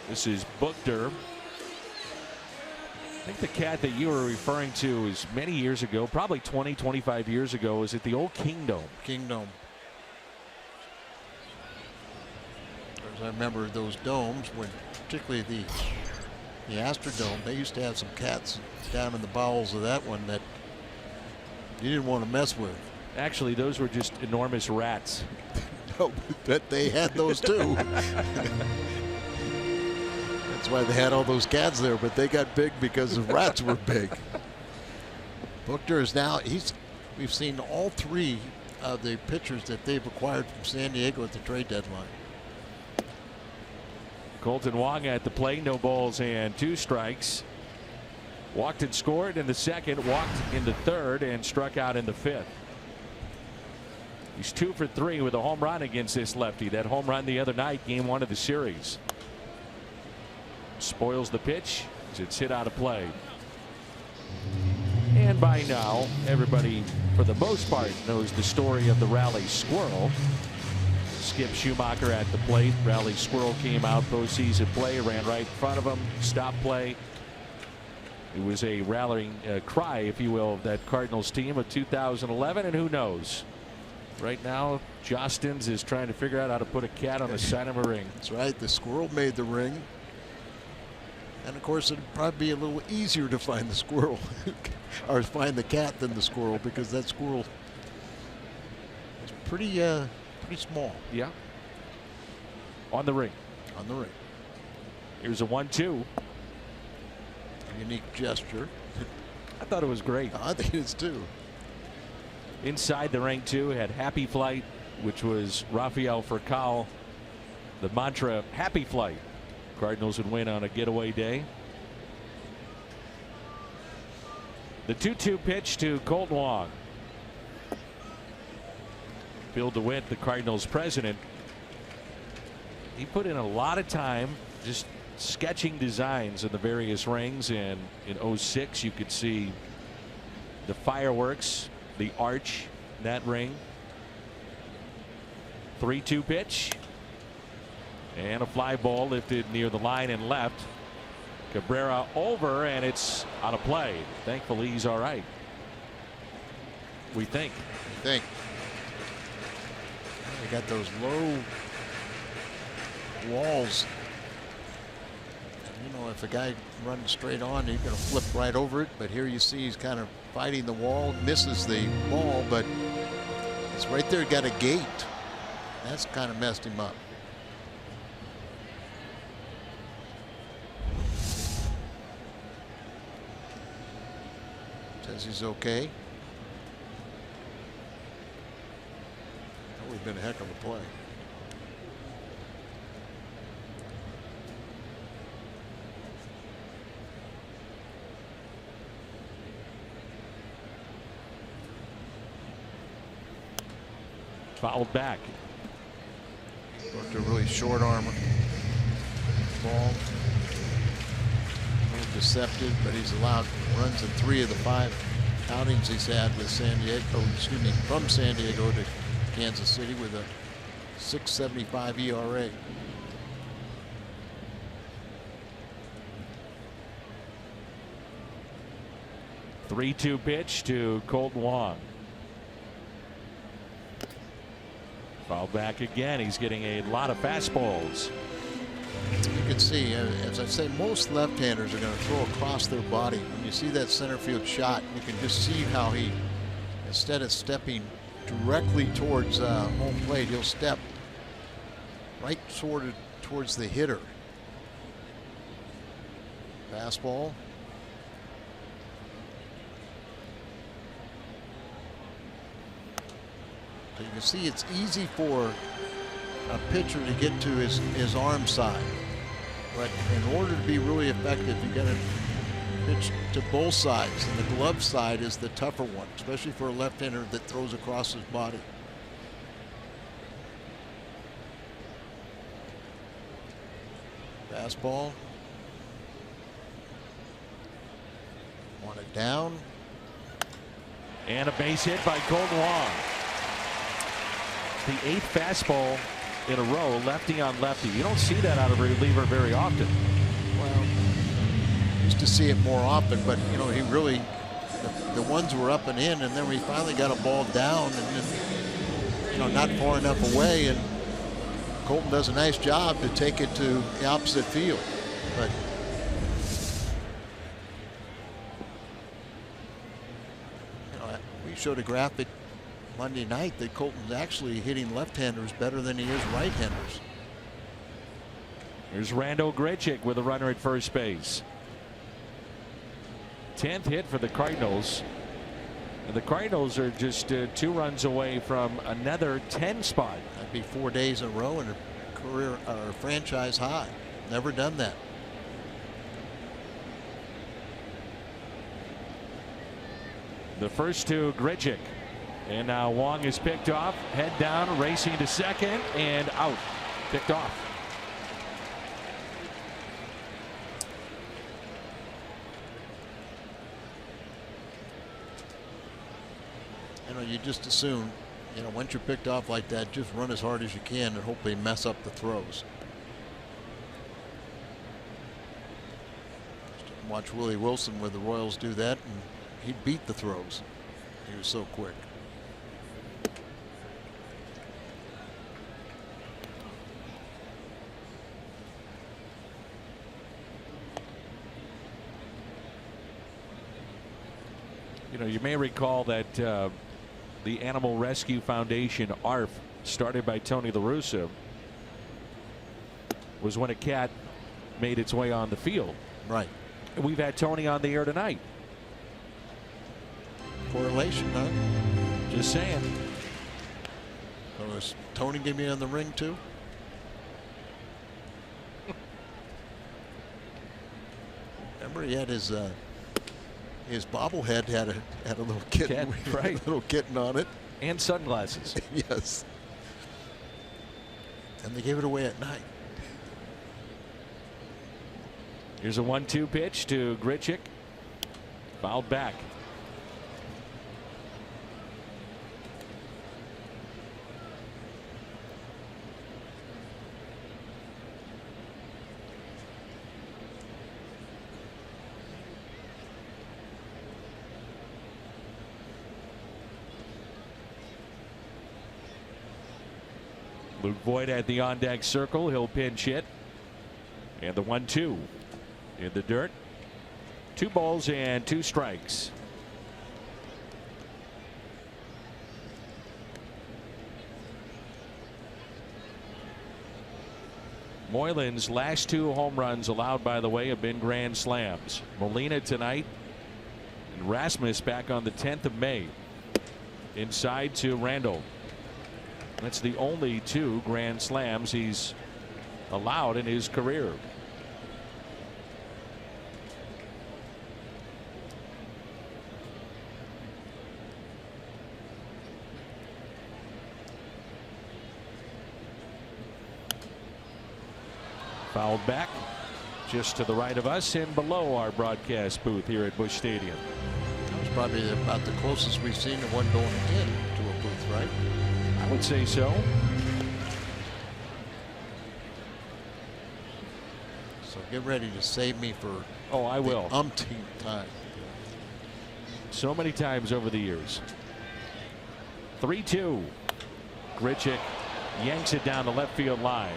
This is Buchter. I think the cat that you were referring to is many years ago, probably 20, 25 years ago, is at the old Kingdom. Kingdom. As I remember those domes, when particularly the Astrodome, they used to have some cats down in the bowels of that one that you didn't want to mess with. Actually, those were just enormous rats. Well, bet they had those too. That's why they had all those cats there, but they got big because the rats were big. Buchner is now, we've seen all three of the pitchers that they've acquired from San Diego at the trade deadline. Colton Wong at the plate, no balls and 2 strikes. Walked and scored in the second, walked in the third, and struck out in the 5th. He's 2 for 3 with a home run against this lefty. That home run the other night, game 1 of the series. Spoils the pitch as it's hit out of play. And by now, everybody, for the most part, knows the story of the rally squirrel. Skip Schumacher at the plate. Rally squirrel came out postseason play, ran right in front of him, stopped play. It was a rallying cry, if you will, of that Cardinals team of 2011, and who knows? Right now, Jostens is trying to figure out how to put a cat on the side of a ring. That's right. The squirrel made the ring. And of course, it'd probably be a little easier to find the squirrel or find the cat than the squirrel, because that squirrel is pretty small. Yeah. On the ring. On the ring. Here's a 1-2. Unique gesture. I thought it was great. I think it is too. Inside the ring too, had happy flight, which was Rafael Furcal. The mantra, happy flight. Cardinals would win on a getaway day. The 2-2 pitch to Colton Wong. Bill DeWitt, the Cardinals president, he put in a lot of time just sketching designs of the various rings, and in 06 you could see the fireworks, the arch, that ring. 3-2 pitch. And a fly ball lifted near the line and left. Cabrera over, and it's out of play. Thankfully, he's all right. We think. They got those low walls. You know, if a guy runs straight on, he's going to flip right over it. But here you see he's kind of fighting the wall, misses the ball, but it's right there. Got a gate. That's kind of messed him up. Says he's okay. That would have been a heck of a play. Fouled back. Looked a really short arm ball. A little deceptive, but he's allowed runs in 3 of the 5 outings he's had with San Diego. Excuse me, from San Diego to Kansas City with a 6.75 ERA. The 3-2 pitch to Colton Wong. Fouled back again. He's getting a lot of fastballs. You can see, as I say, most left-handers are going to throw across their body. When you see that center field shot, you can just see how he, instead of stepping directly towards home plate, he'll step right towards the hitter. Fastball. So you can see it's easy for a pitcher to get to his arm side. But in order to be really effective, you got to pitch to both sides, and the glove side is the tougher one, especially for a left-hander that throws across his body. Fastball. Want it down. And a base hit by Colton Wong. The 8th fastball in a row, lefty on lefty. You don't see that out of a reliever very often. Well, used to see it more often, but you know, he really, the ones were up and in, and then we finally got a ball down, and then, you know, not far enough away, and Colton does a nice job to take it to the opposite field. But you know, we showed a graphic Monday night that Colton's actually hitting left-handers better than he is right-handers. Here's Randall Grichuk with a runner at first base. 10th hit for the Cardinals. And the Cardinals are just 2 runs away from another 10 spot. That'd be 4 days in a row and a career franchise high. Never done that. The first to Grichuk. And now Wong is picked off. Head down, racing to second, and out. Picked off. You know, you just assume, you know, once you're picked off like that, just run as hard as you can and hope they mess up the throws. Watch Willie Wilson with the Royals do that, and he beat the throws. He was so quick. You know, you may recall that the Animal Rescue Foundation, ARF, started by Tony La Russa, was when a cat made its way on the field. Right. And we've had Tony on the air tonight. Correlation, huh? Just saying. So is Tony going to be in the ring too? Remember, he had his bobblehead had a little kitten, right? A little kitten on it, and sunglasses. Yes. And they gave it away at night. Here's a 1-2 pitch to Grichuk. Fouled back. Luke Voigt at the on-deck circle. He'll pinch hit. And the 1-2 in the dirt. 2 balls and 2 strikes. Moylan's last 2 home runs allowed, by the way, have been grand slams. Molina tonight, and Rasmus back on the 10th of May. Inside to Randall. That's the only 2 grand slams he's allowed in his career. Fouled back just to the right of us and below our broadcast booth here at Busch Stadium. That was probably about the closest we've seen to one going into a booth, right? I would say so. So get ready to save me for I will. Umpteenth time. So many times over the years. 3-2. Grichuk yanks it down the left field line.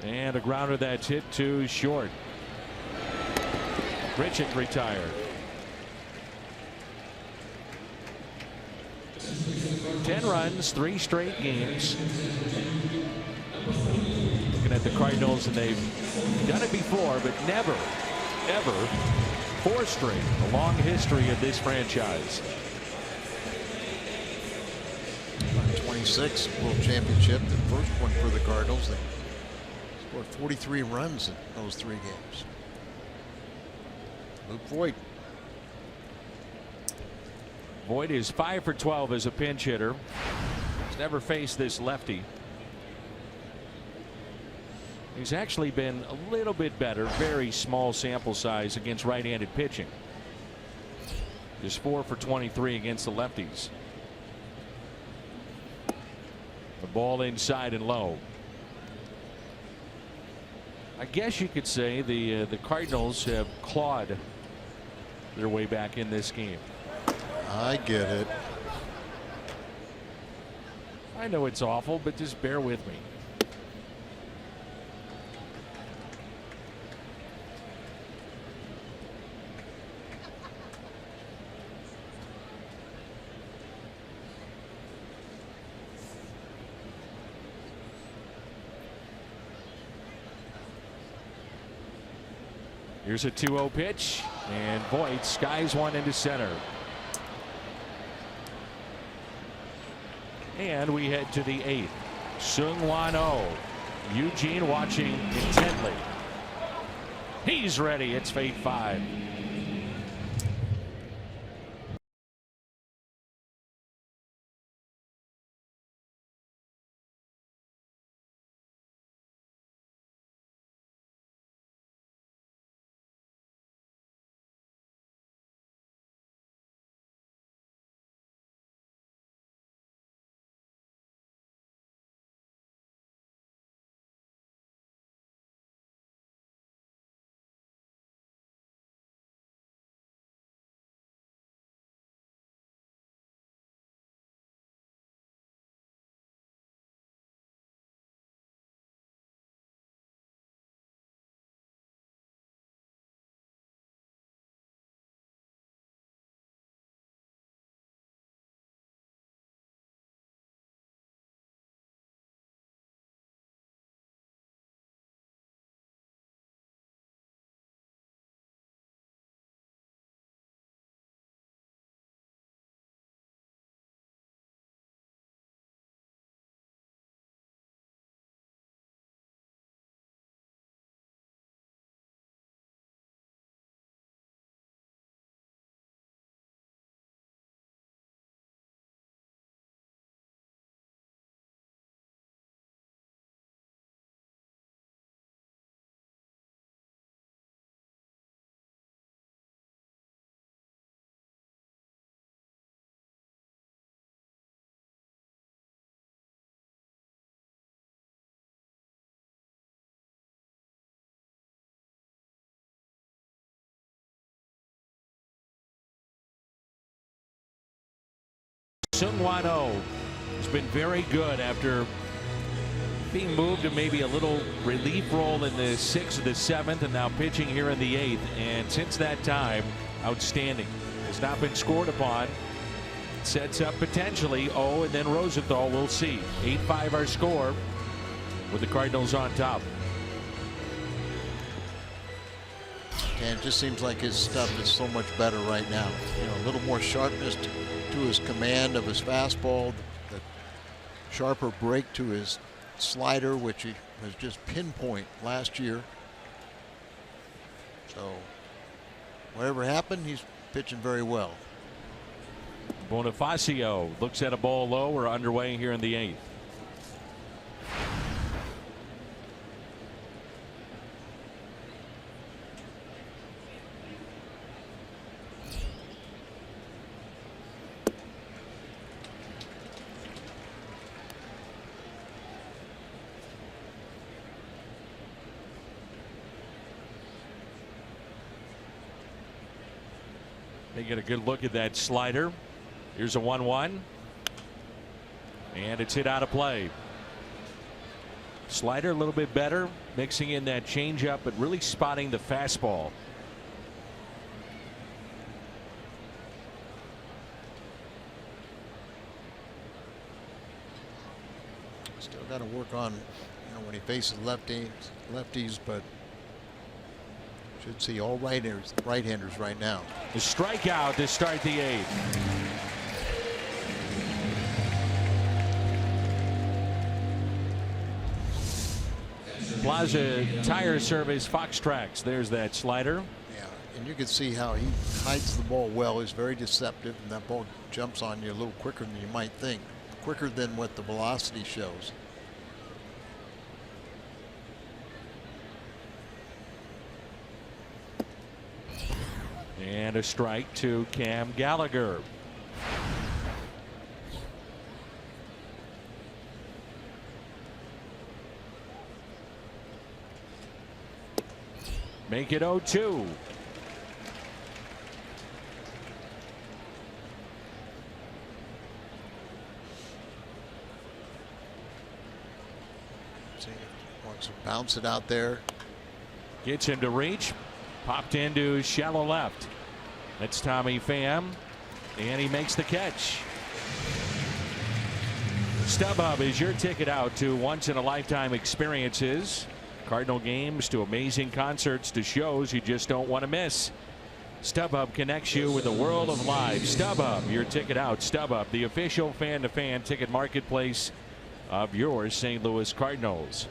And a grounder that's hit to short. Grichuk retired. 10 runs, 3 straight games. Looking at the Cardinals, and they've done it before, but never, ever 4 straight. A long history of this franchise. 26 World Championship, the first one for the Cardinals. They scored 43 runs in those 3 games. Luke Voigt. Voigt is 5 for 12 as a pinch hitter. He's never faced this lefty. He's actually been a little bit better, very small sample size against right-handed pitching. Just 4 for 23 against the lefties. A Ball inside and low. I guess you could say the Cardinals have clawed their way back in this game. I get it. I know it's awful, but just bear with me. Here's a 2-0 pitch, and Voit skies one into center. And we head to the 8th. Seung-Hwan Oh. Eugene watching intently. He's ready. It's fade 5. Seung-Hwan Oh has been very good after being moved to maybe a little relief role in the 6th or the 7th, and now pitching here in the 8th. And since that time, outstanding. Has not been scored upon. Sets up potentially Oh, and then Rosenthal. We'll see. 8-5 our score with the Cardinals on top. And it just seems like his stuff is so much better right now. You know, a little more sharpness to his command of his fastball, the sharper break to his slider, which he was just pinpoint last year. So whatever happened, he's pitching very well. Bonifacio looks at a ball low. We're underway here in the 8th. They get a good look at that slider. Here's a 1-1. And it's hit out of play. Slider a little bit better, mixing in that changeup, but really spotting the fastball. Still got to work on, when he faces lefties, but should see all right-handers right now. The strikeout to start the 8th. Plaza Tire Service, Fox Tracks. There's that slider. Yeah, and you can see how he hides the ball well. He's very deceptive, and that ball jumps on you a little quicker than you might think, quicker than what the velocity shows. And a strike to Cam Gallagher. make it 0-2. Wants to bounce it out there. Gets him to reach. Popped into shallow left. That's Tommy Pham. And he makes the catch. StubHub is your ticket out to once-in-a-lifetime experiences. Cardinal games to amazing concerts to shows you just don't want to miss. StubHub connects you with the world of live. StubHub, your ticket out. StubHub, the official fan-to-fan ticket marketplace of your St. Louis Cardinals.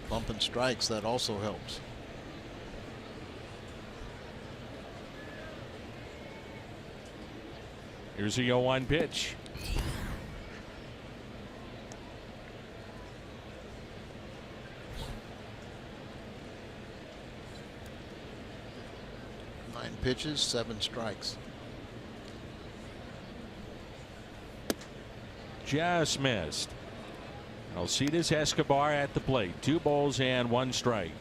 Bumping strikes, that also helps. Here's a 0-1 pitch. Nine pitches, 7 strikes. Just missed. Alcides Escobar at the plate. 2 balls and 1 strike.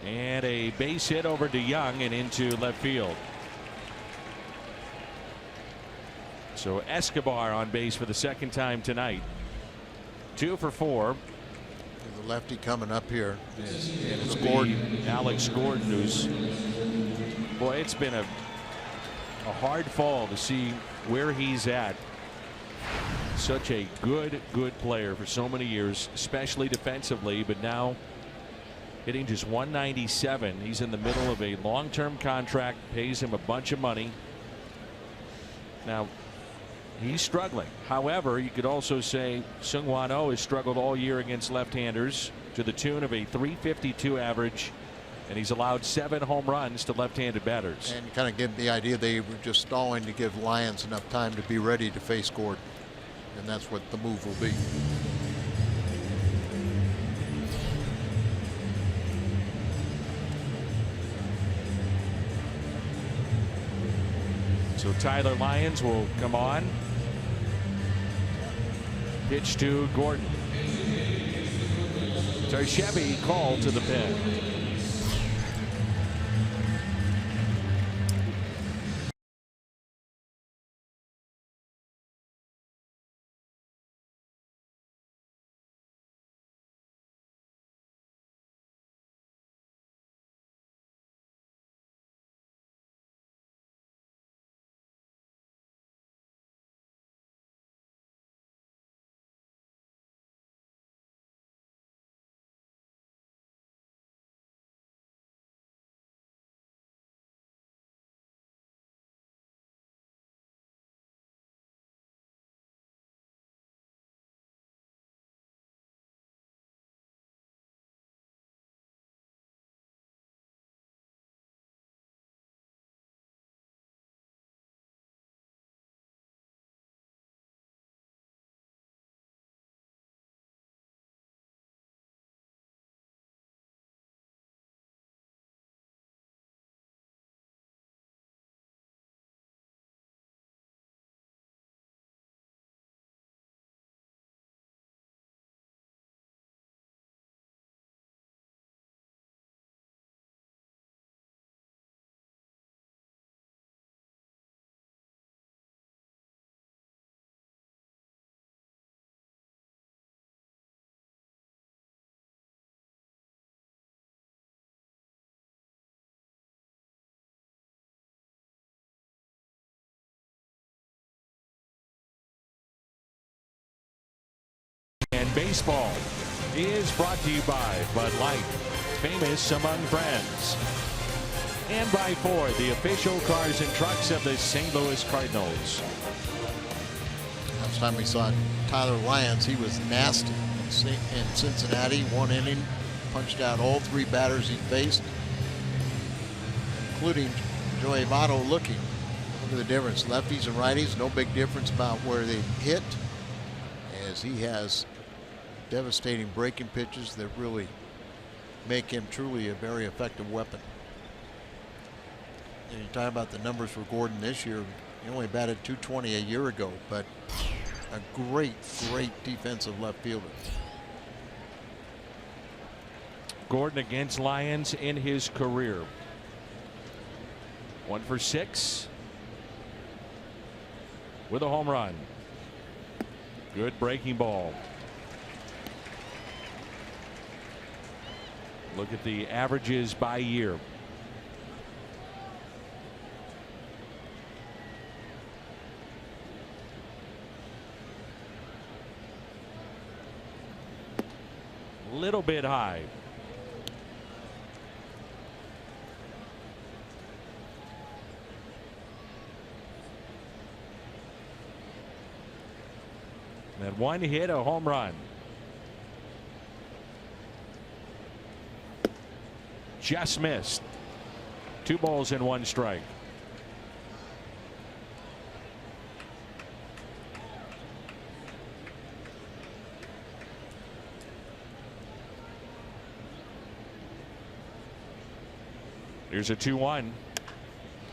And a base hit over to Young and into left field. So Escobar on base for the 2nd time tonight. 2 for 4. The lefty coming up here. And it's Gordon. Alex Gordon, who's, boy, it's been a hard fall to see where he's at. Such a good player for so many years, especially defensively, but now hitting just 197. He's in the middle of a long-term contract, pays him a bunch of money. Now, he's struggling. However, you could also say Seung-Hwan Oh has struggled all year against left-handers to the tune of a .352 average, and he's allowed 7 home runs to left-handed batters. And kind of give the idea they were just stalling to give Lyons enough time to be ready to face Gordon, and that's what the move will be. So Tyler Lyons will come on. Pitch to Gordon. Chevy called to the pen. And baseball is brought to you by Bud Light, famous among friends, and by Ford, the official cars and trucks of the St. Louis Cardinals. Last time we saw Tyler Lyons, he was nasty in Cincinnati. 1 inning, punched out all 3 batters he faced, including Joey Votto looking. Look at the difference. Lefties and righties, no big difference about where they hit. as he has devastating breaking pitches that really make him truly a very effective weapon. And you talk about the numbers for Gordon this year. He only batted .220 a year ago, but a great defensive left fielder. Gordon against Lions in his career. 1 for 6 with a home run. Good breaking ball. Look at the averages by year. Little bit high. And 1 hit, a home run. Just missed. 2 balls and 1 strike. Here's a 2-1.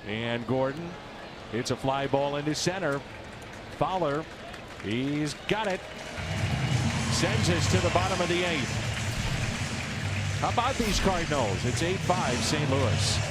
And Gordon hits a fly ball into center. Fowler, he's got it. Sends us to the bottom of the 8th. How about these Cardinals? It's 8-5 St. Louis.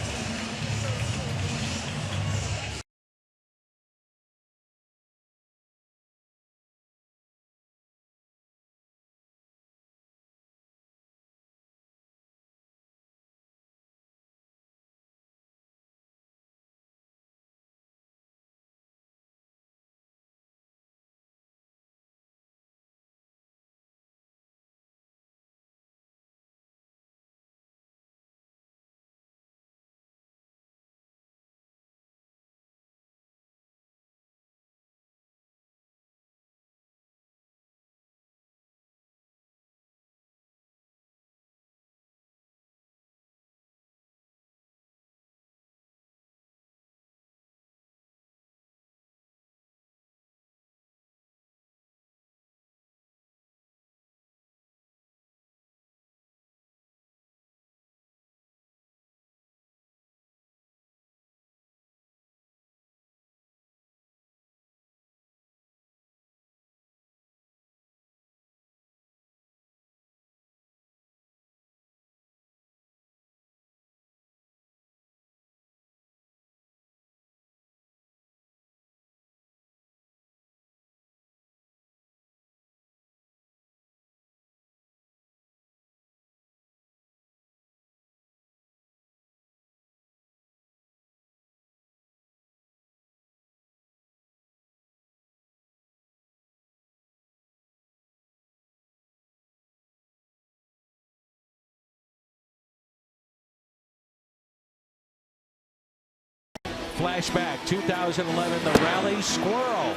Flashback 2011, the Rally Squirrel.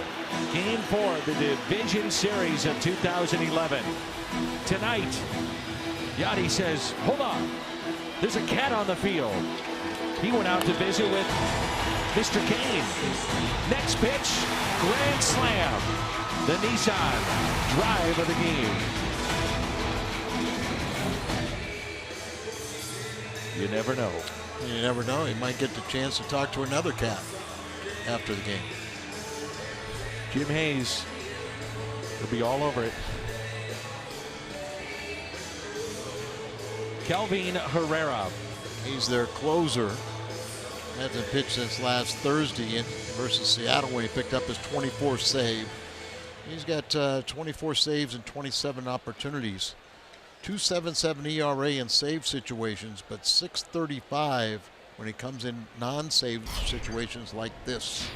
Game 4 of the Division Series of 2011. Tonight, Yachty says, hold on, there's a cat on the field. He went out to visit with Mr. Kane. Next pitch, grand slam. The Nissan drive of the game. You never know. You never know. He might get the chance to talk to another cat after the game. Jim Hayes will be all over it. Kelvin Herrera. He's their closer. Hasn't pitched since last Thursday versus Seattle when he picked up his 24th save. He's got 24 saves and 27 opportunities. 2.77 ERA in save situations, but 6.35 when he comes in non-save situations like this.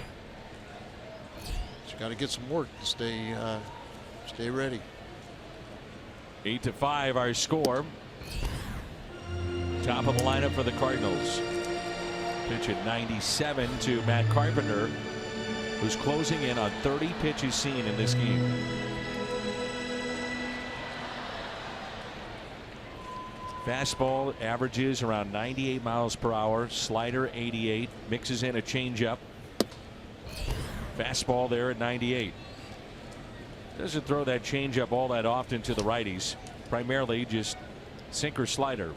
So you got to get some work to stay ready. 8-5 our score. Top of the lineup for the Cardinals. Pitch at 97 to Matt Carpenter, who's closing in on 30 pitches seen in this game. Fastball averages around 98 miles per hour. Slider 88. Mixes in a changeup. Fastball there at 98. Doesn't throw that changeup all that often to the righties. Primarily just sinker slider.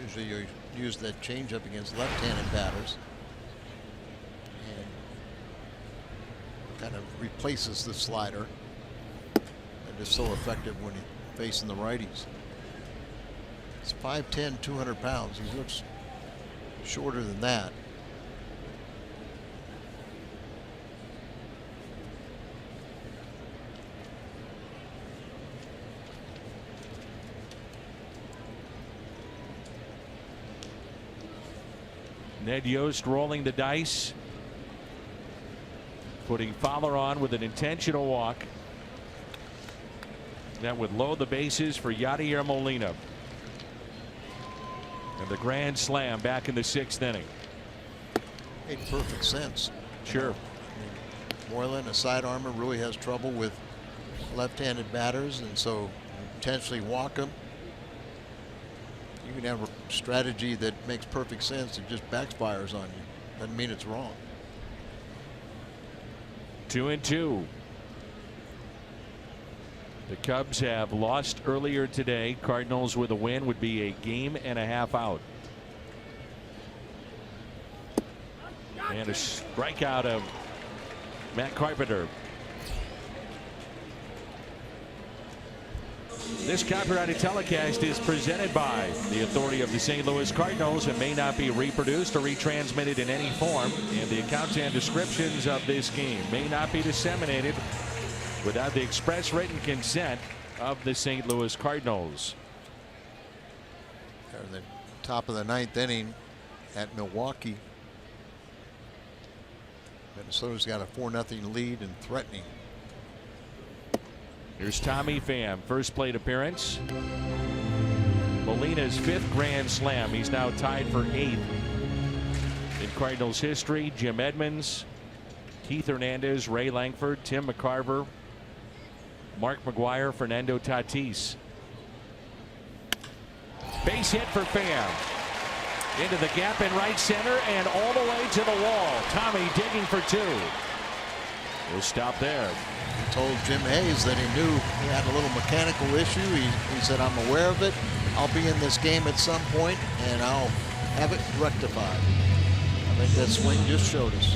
Usually you use that changeup against left-handed batters. And kind of replaces the slider. And is so effective when he's facing the righties. It's 5'10", 200 pounds. He looks shorter than that. Ned Yost rolling the dice, putting Fowler on with an intentional walk. That would load the bases for Yadier Molina. And the grand slam back in the 6th inning. Made perfect sense. Sure. Moylan, a sidearmer, really has trouble with left-handed batters, and so potentially walk them. You can have a strategy that makes perfect sense. It just backfires on you. Doesn't mean it's wrong. 2-2. The Cubs have lost earlier today. Cardinals with a win would be a game and a half out. And a strikeout of Matt Carpenter. This copyrighted telecast is presented by the authority of the St. Louis Cardinals and may not be reproduced or retransmitted in any form, and the accounts and descriptions of this game may not be disseminated without the express written consent of the St. Louis Cardinals. They're in the top of the 9th inning at Milwaukee. Minnesota's got a 4-0 lead and threatening. Here's Tommy Pham, first plate appearance. Molina's 5th grand slam. He's now tied for 8th in Cardinals history. Jim Edmonds, Keith Hernandez, Ray Langford, Tim McCarver, Mark McGuire, Fernando Tatis. Base hit for Pham. Into the gap in right center and all the way to the wall. Tommy digging for 2. We'll stop there. He told Jim Hayes that he knew he had a little mechanical issue. He said, I'm aware of it. I'll be in this game at some point and I'll have it rectified. I think that swing just showed us.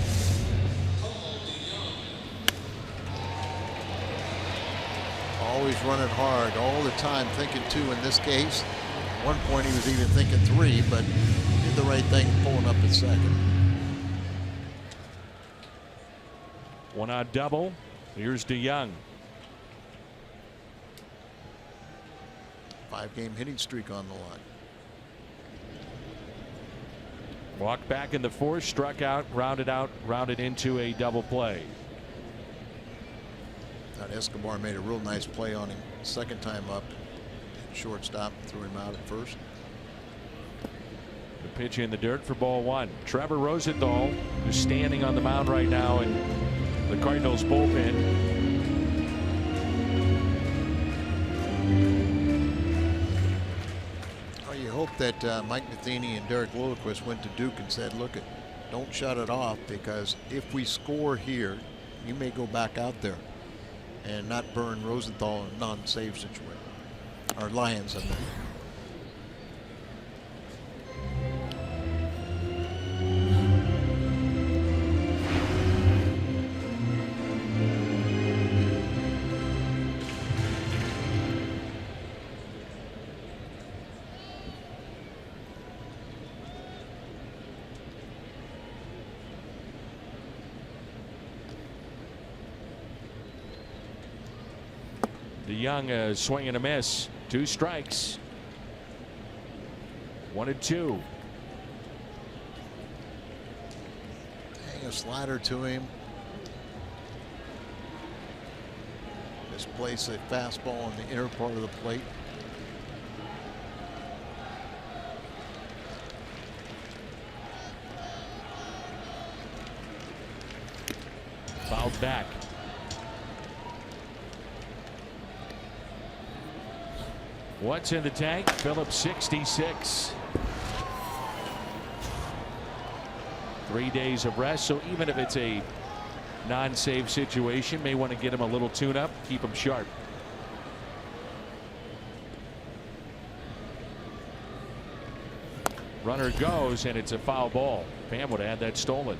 Always running hard all the time, thinking 2 in this case. At one point he was even thinking 3, but did the right thing pulling up at second. 1-out double. Here's DeYoung. 5-game hitting streak on the line. Walked back in the 4th, struck out, rounded into a double play. Thought Escobar made a real nice play on him second time up. Shortstop threw him out at first. The pitch in the dirt for ball 1. Trevor Rosenthal is standing on the mound right now in the Cardinals bullpen. Well, you hope that Mike Matheny and Derek Lilliquist went to Duke and said, look, don't shut it off, because if we score here, you may go back out there and not burn Rosenthal in a non-save situation. Or Lions, I mean. DeYoung swing and a miss. 2 strikes. 1-2. Hang a slider to him. Misplace a fastball in the inner part of the plate. Fouled back. What's in the tank? Phillips 66. 3 days of rest. So even if it's a non-save situation. May want to get him a little tune-up, keep him sharp. Runner goes, and it's a foul ball. Pam would have had that stolen.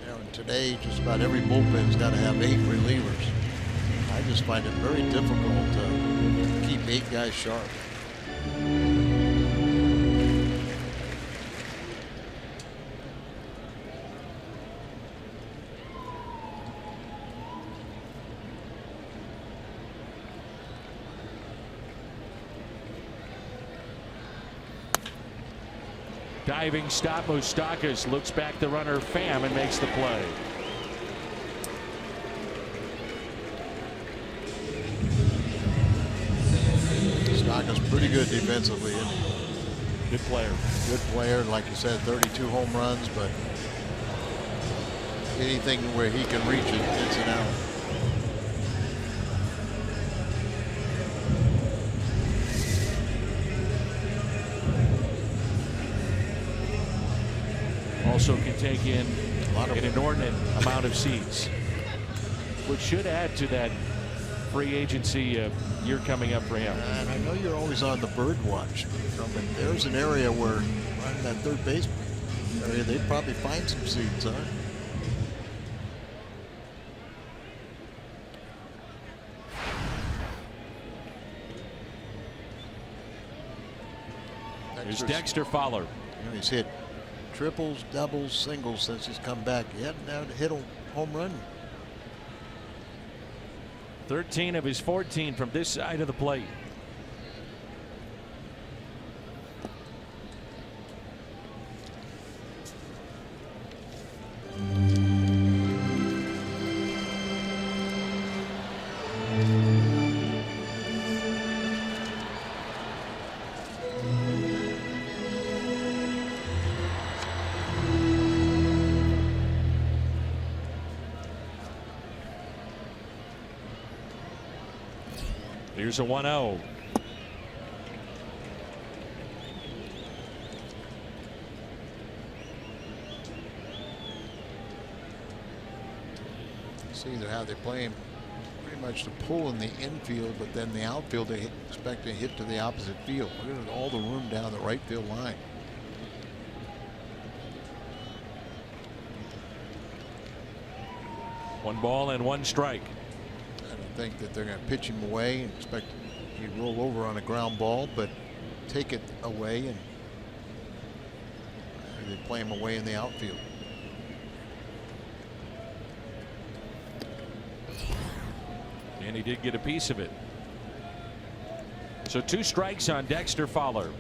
And today, just about every bullpen's got to have 8 relievers. I just find it very difficult to keep 8 guys sharp. Diving stop. Moustakas looks back the runner Pham and makes the play. Moustakas pretty good defensively. Good player. Good player. Like you said, 32 home runs, but anything where he can reach it, it's an out. Also can take in an inordinate amount of seats, which should add to that free agency year coming up for him. And I know you're always on the bird watch, but there's an area where on that third base area they'd probably find some seats, huh? There's Dexter Fowler. You know, he's hit triples, doubles, singles since he's come back. He hadn't hit a home run. 13 of his 14 from this side of the plate. Here's a 1-0. See how they play him pretty much to pull in the infield, but then the outfield they expect to hit to the opposite field. Look at all the room down the right field line. One ball and one strike. I don't think that they're going to pitch him away and expect he'd roll over on a ground ball, but take it away and they play him away in the outfield. And he did get a piece of it. So 2 strikes on Dexter Fowler.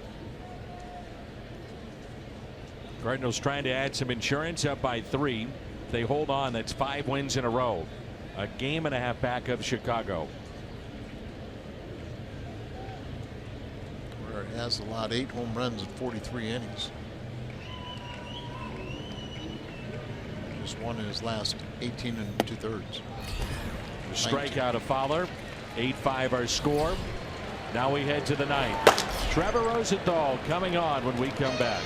Cardinals trying to add some insurance, up by 3. If they hold on, that's 5 wins in a row. A game and a half back of Chicago. Where it has allowed 8 home runs in 43 innings. Just one in his last 18 2/3. Strikeout of Fowler. 8-5 our score. Now we head to the 9th. Trevor Rosenthal coming on when we come back.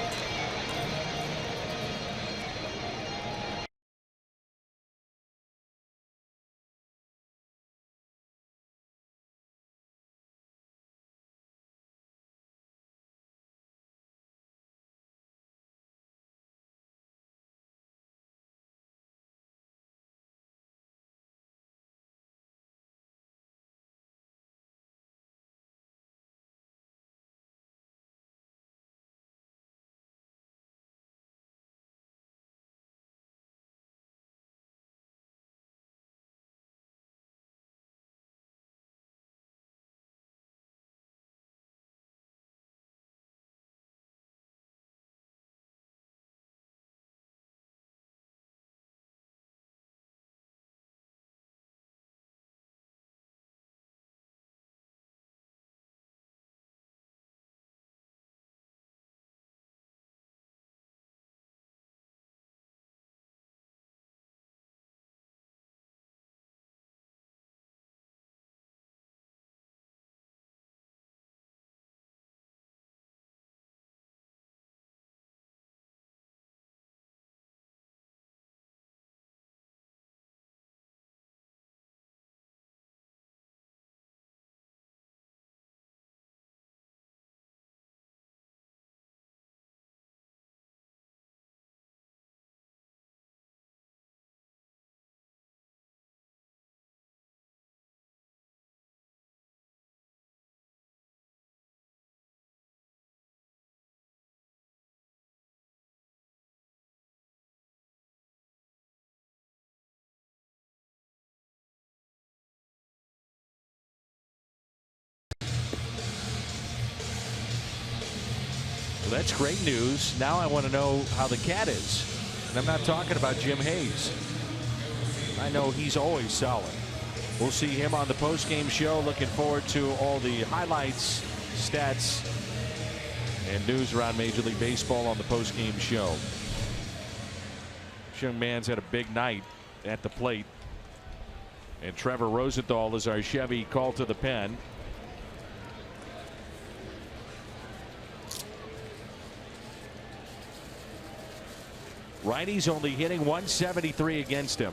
That's great news. Now I want to know how the cat is. And I'm not talking about Jim Hayes. I know he's always solid. We'll see him on the post-game show. Looking forward to all the highlights, stats, and news around Major League Baseball on the post-game show. This young man's had a big night at the plate. And Trevor Rosenthal is our Chevy call to the pen. Righty's only hitting 173 against him.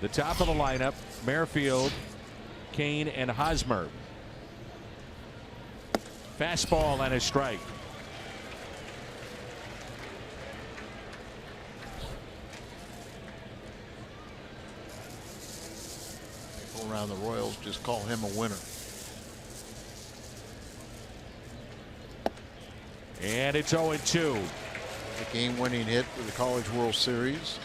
The top of the lineup, Merrifield, Kane, and Hosmer. Fastball and a strike. People around the Royals just call him a winner. And it's 0-2. A game-winning hit for the College World Series.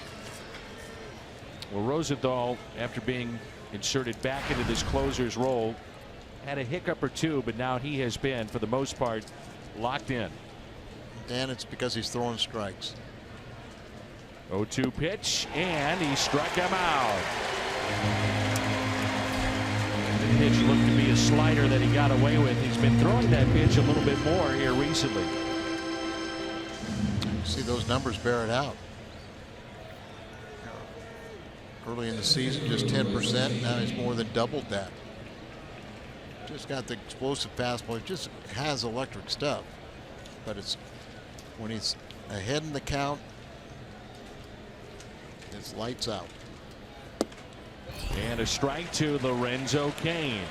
Well, Rosenthal, after being inserted back into this closer's role, had a hiccup or two, but now he has been, for the most part, locked in. Dan, it's because he's throwing strikes. 0-2 pitch, and he struck him out. The pitch looked to be a slider that he got away with. He's been throwing that pitch a little bit more here recently. See those numbers bear it out. Early in the season, just 10%. Now he's more than doubled that. Just got the explosive fastball. He just has electric stuff. But it's when he's ahead in the count, it's lights out. And a strike to Lorenzo Cain.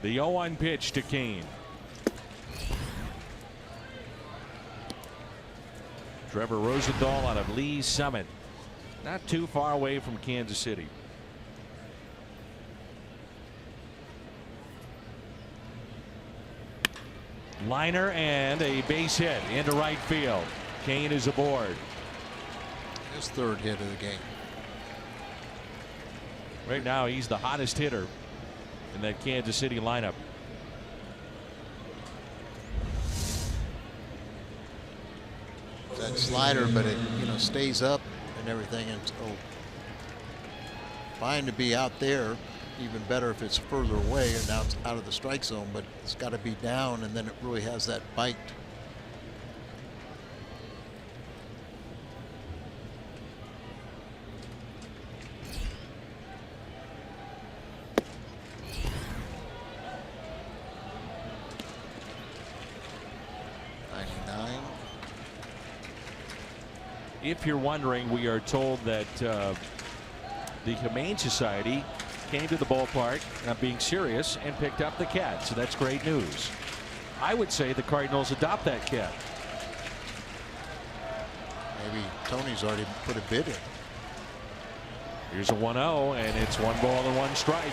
The 0-1 pitch to Cain. Trevor Rosenthal out of Lee's Summit. Not too far away from Kansas City. Liner and a base hit into right field. Cain is aboard. His third hit of the game. Right now he's the hottest hitter in that Kansas City lineup. That slider, but it stays up and everything, and so fine to be out there. Even better if it's further away and now it's out of the strike zone, but it's got to be down, and then it really has that bite. If you're wondering, we are told that the Humane Society came to the ballpark, not being serious, and picked up the cat. So that's great news. I would say the Cardinals adopt that cat. Maybe Tony's already put a bid in. Here's a 1-0, and it's 1 ball and 1 strike.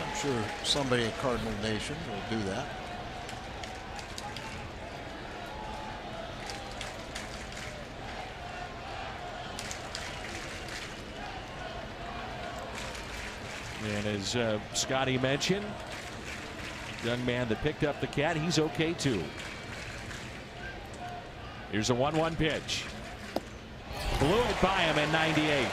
I'm sure somebody at Cardinal Nation will do that. And as Scotty mentioned, young man that picked up the cat, he's okay too. Here's a 1-1 pitch. Blew it by him in 98.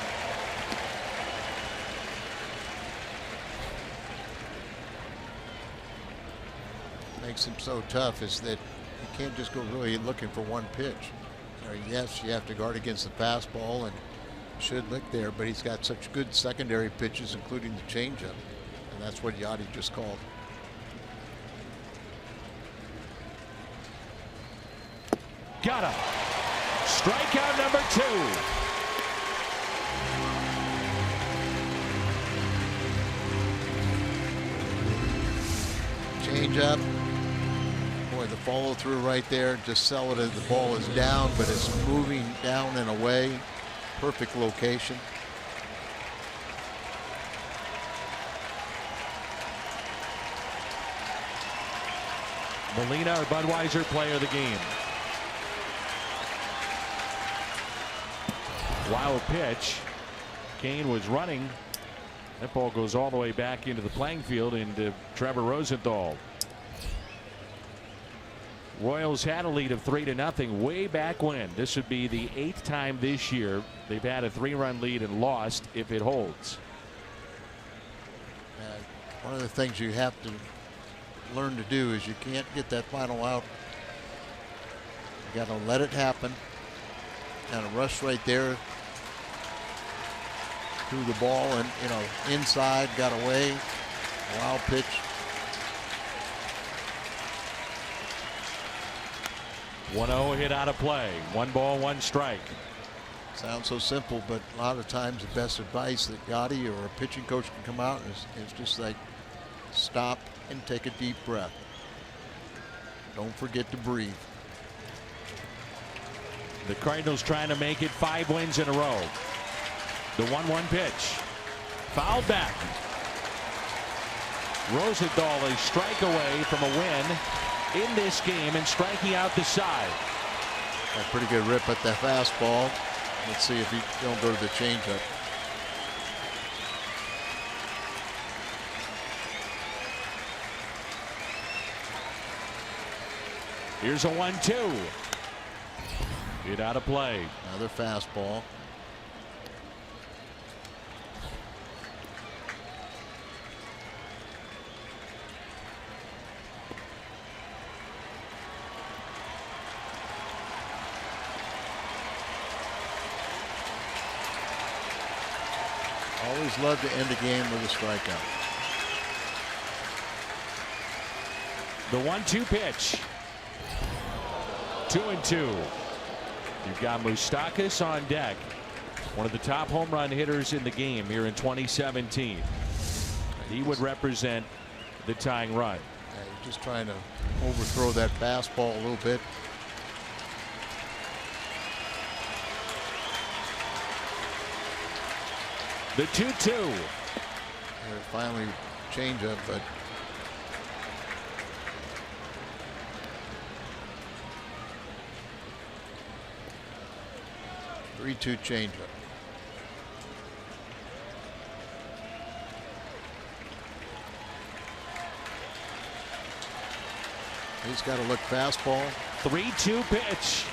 Makes him so tough is that you can't just go really looking for one pitch. Yes, you have to guard against the fastball and should lick there, but he's got such good secondary pitches, including the changeup, and that's what Yachty just called. Got him. Strikeout number 2. Changeup. Boy, the follow through right there. Just sell it as the ball is down, but it's moving down and away. Perfect location. Molina or Budweiser, player of the game. Wild pitch. Kane was running. That ball goes all the way back into the playing field into Trevor Rosenthal. Royals had a lead of 3-0 way back when. This would be the 8th time this year they've had a 3-run lead and lost if it holds. One of the things you have to learn to do is you can't get that final out. You got to let it happen. Kind of rush right there through the ball and, you know, inside, got away. Wild pitch. (1-0) hit out of play. 1 ball, 1 strike. Sounds so simple, but a lot of times the best advice that Gotti or a pitching coach can come out is just like stop and take a deep breath. Don't forget to breathe. The Cardinals trying to make it 5 wins in a row. The 1-1 pitch. Fouled back. Rosenthal a strike away from a win in this game and striking out the side. A pretty good rip at that fastball. Let's see if he don't go to the changeup. Here's a 1-2. Hit out of play. Another fastball. Always love to end a game with a strikeout. The 1-2 pitch. 2-2. You've got Moustakas on deck. One of the top home run hitters in the game here in 2017. He would represent the tying run. Yeah, you're just trying to overthrow that fastball a little bit. The 2-2. Finally change up, but (3-2) change up. He's got to look fastball. 3-2 pitch.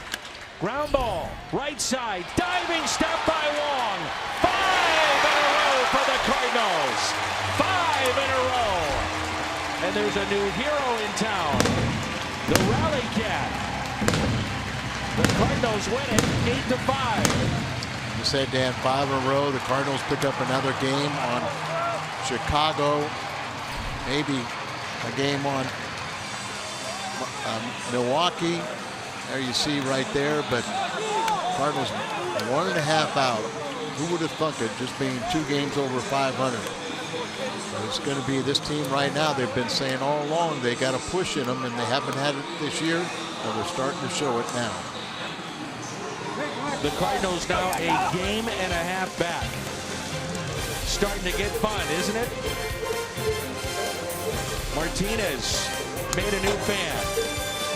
Ground ball. Right side. Diving step by Wong. 5 in a row for the Cardinals. 5 in a row. And there's a new hero in town. The Rally Cat. The Cardinals win it 8-5. You said, Dan, 5 in a row. The Cardinals pick up another game on Chicago. Maybe a game on Milwaukee. There you see right there, but Cardinals 1.5 out. Who would have thunk it, just being 2 games over 500? So it's going to be this team right now. They've been saying all along they got a push in them, and they haven't had it this year. Well, they're starting to show it now. The Cardinals now a game and a half back. Starting to get fun, isn't it? Martinez made a new fan.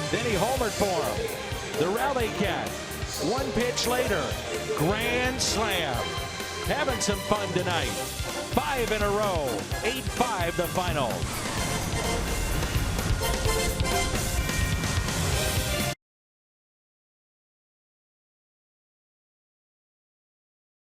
Then he homered for him. The Rally Cat. 1 pitch later. Grand slam. Having some fun tonight. 5 in a row. 8-5 the final.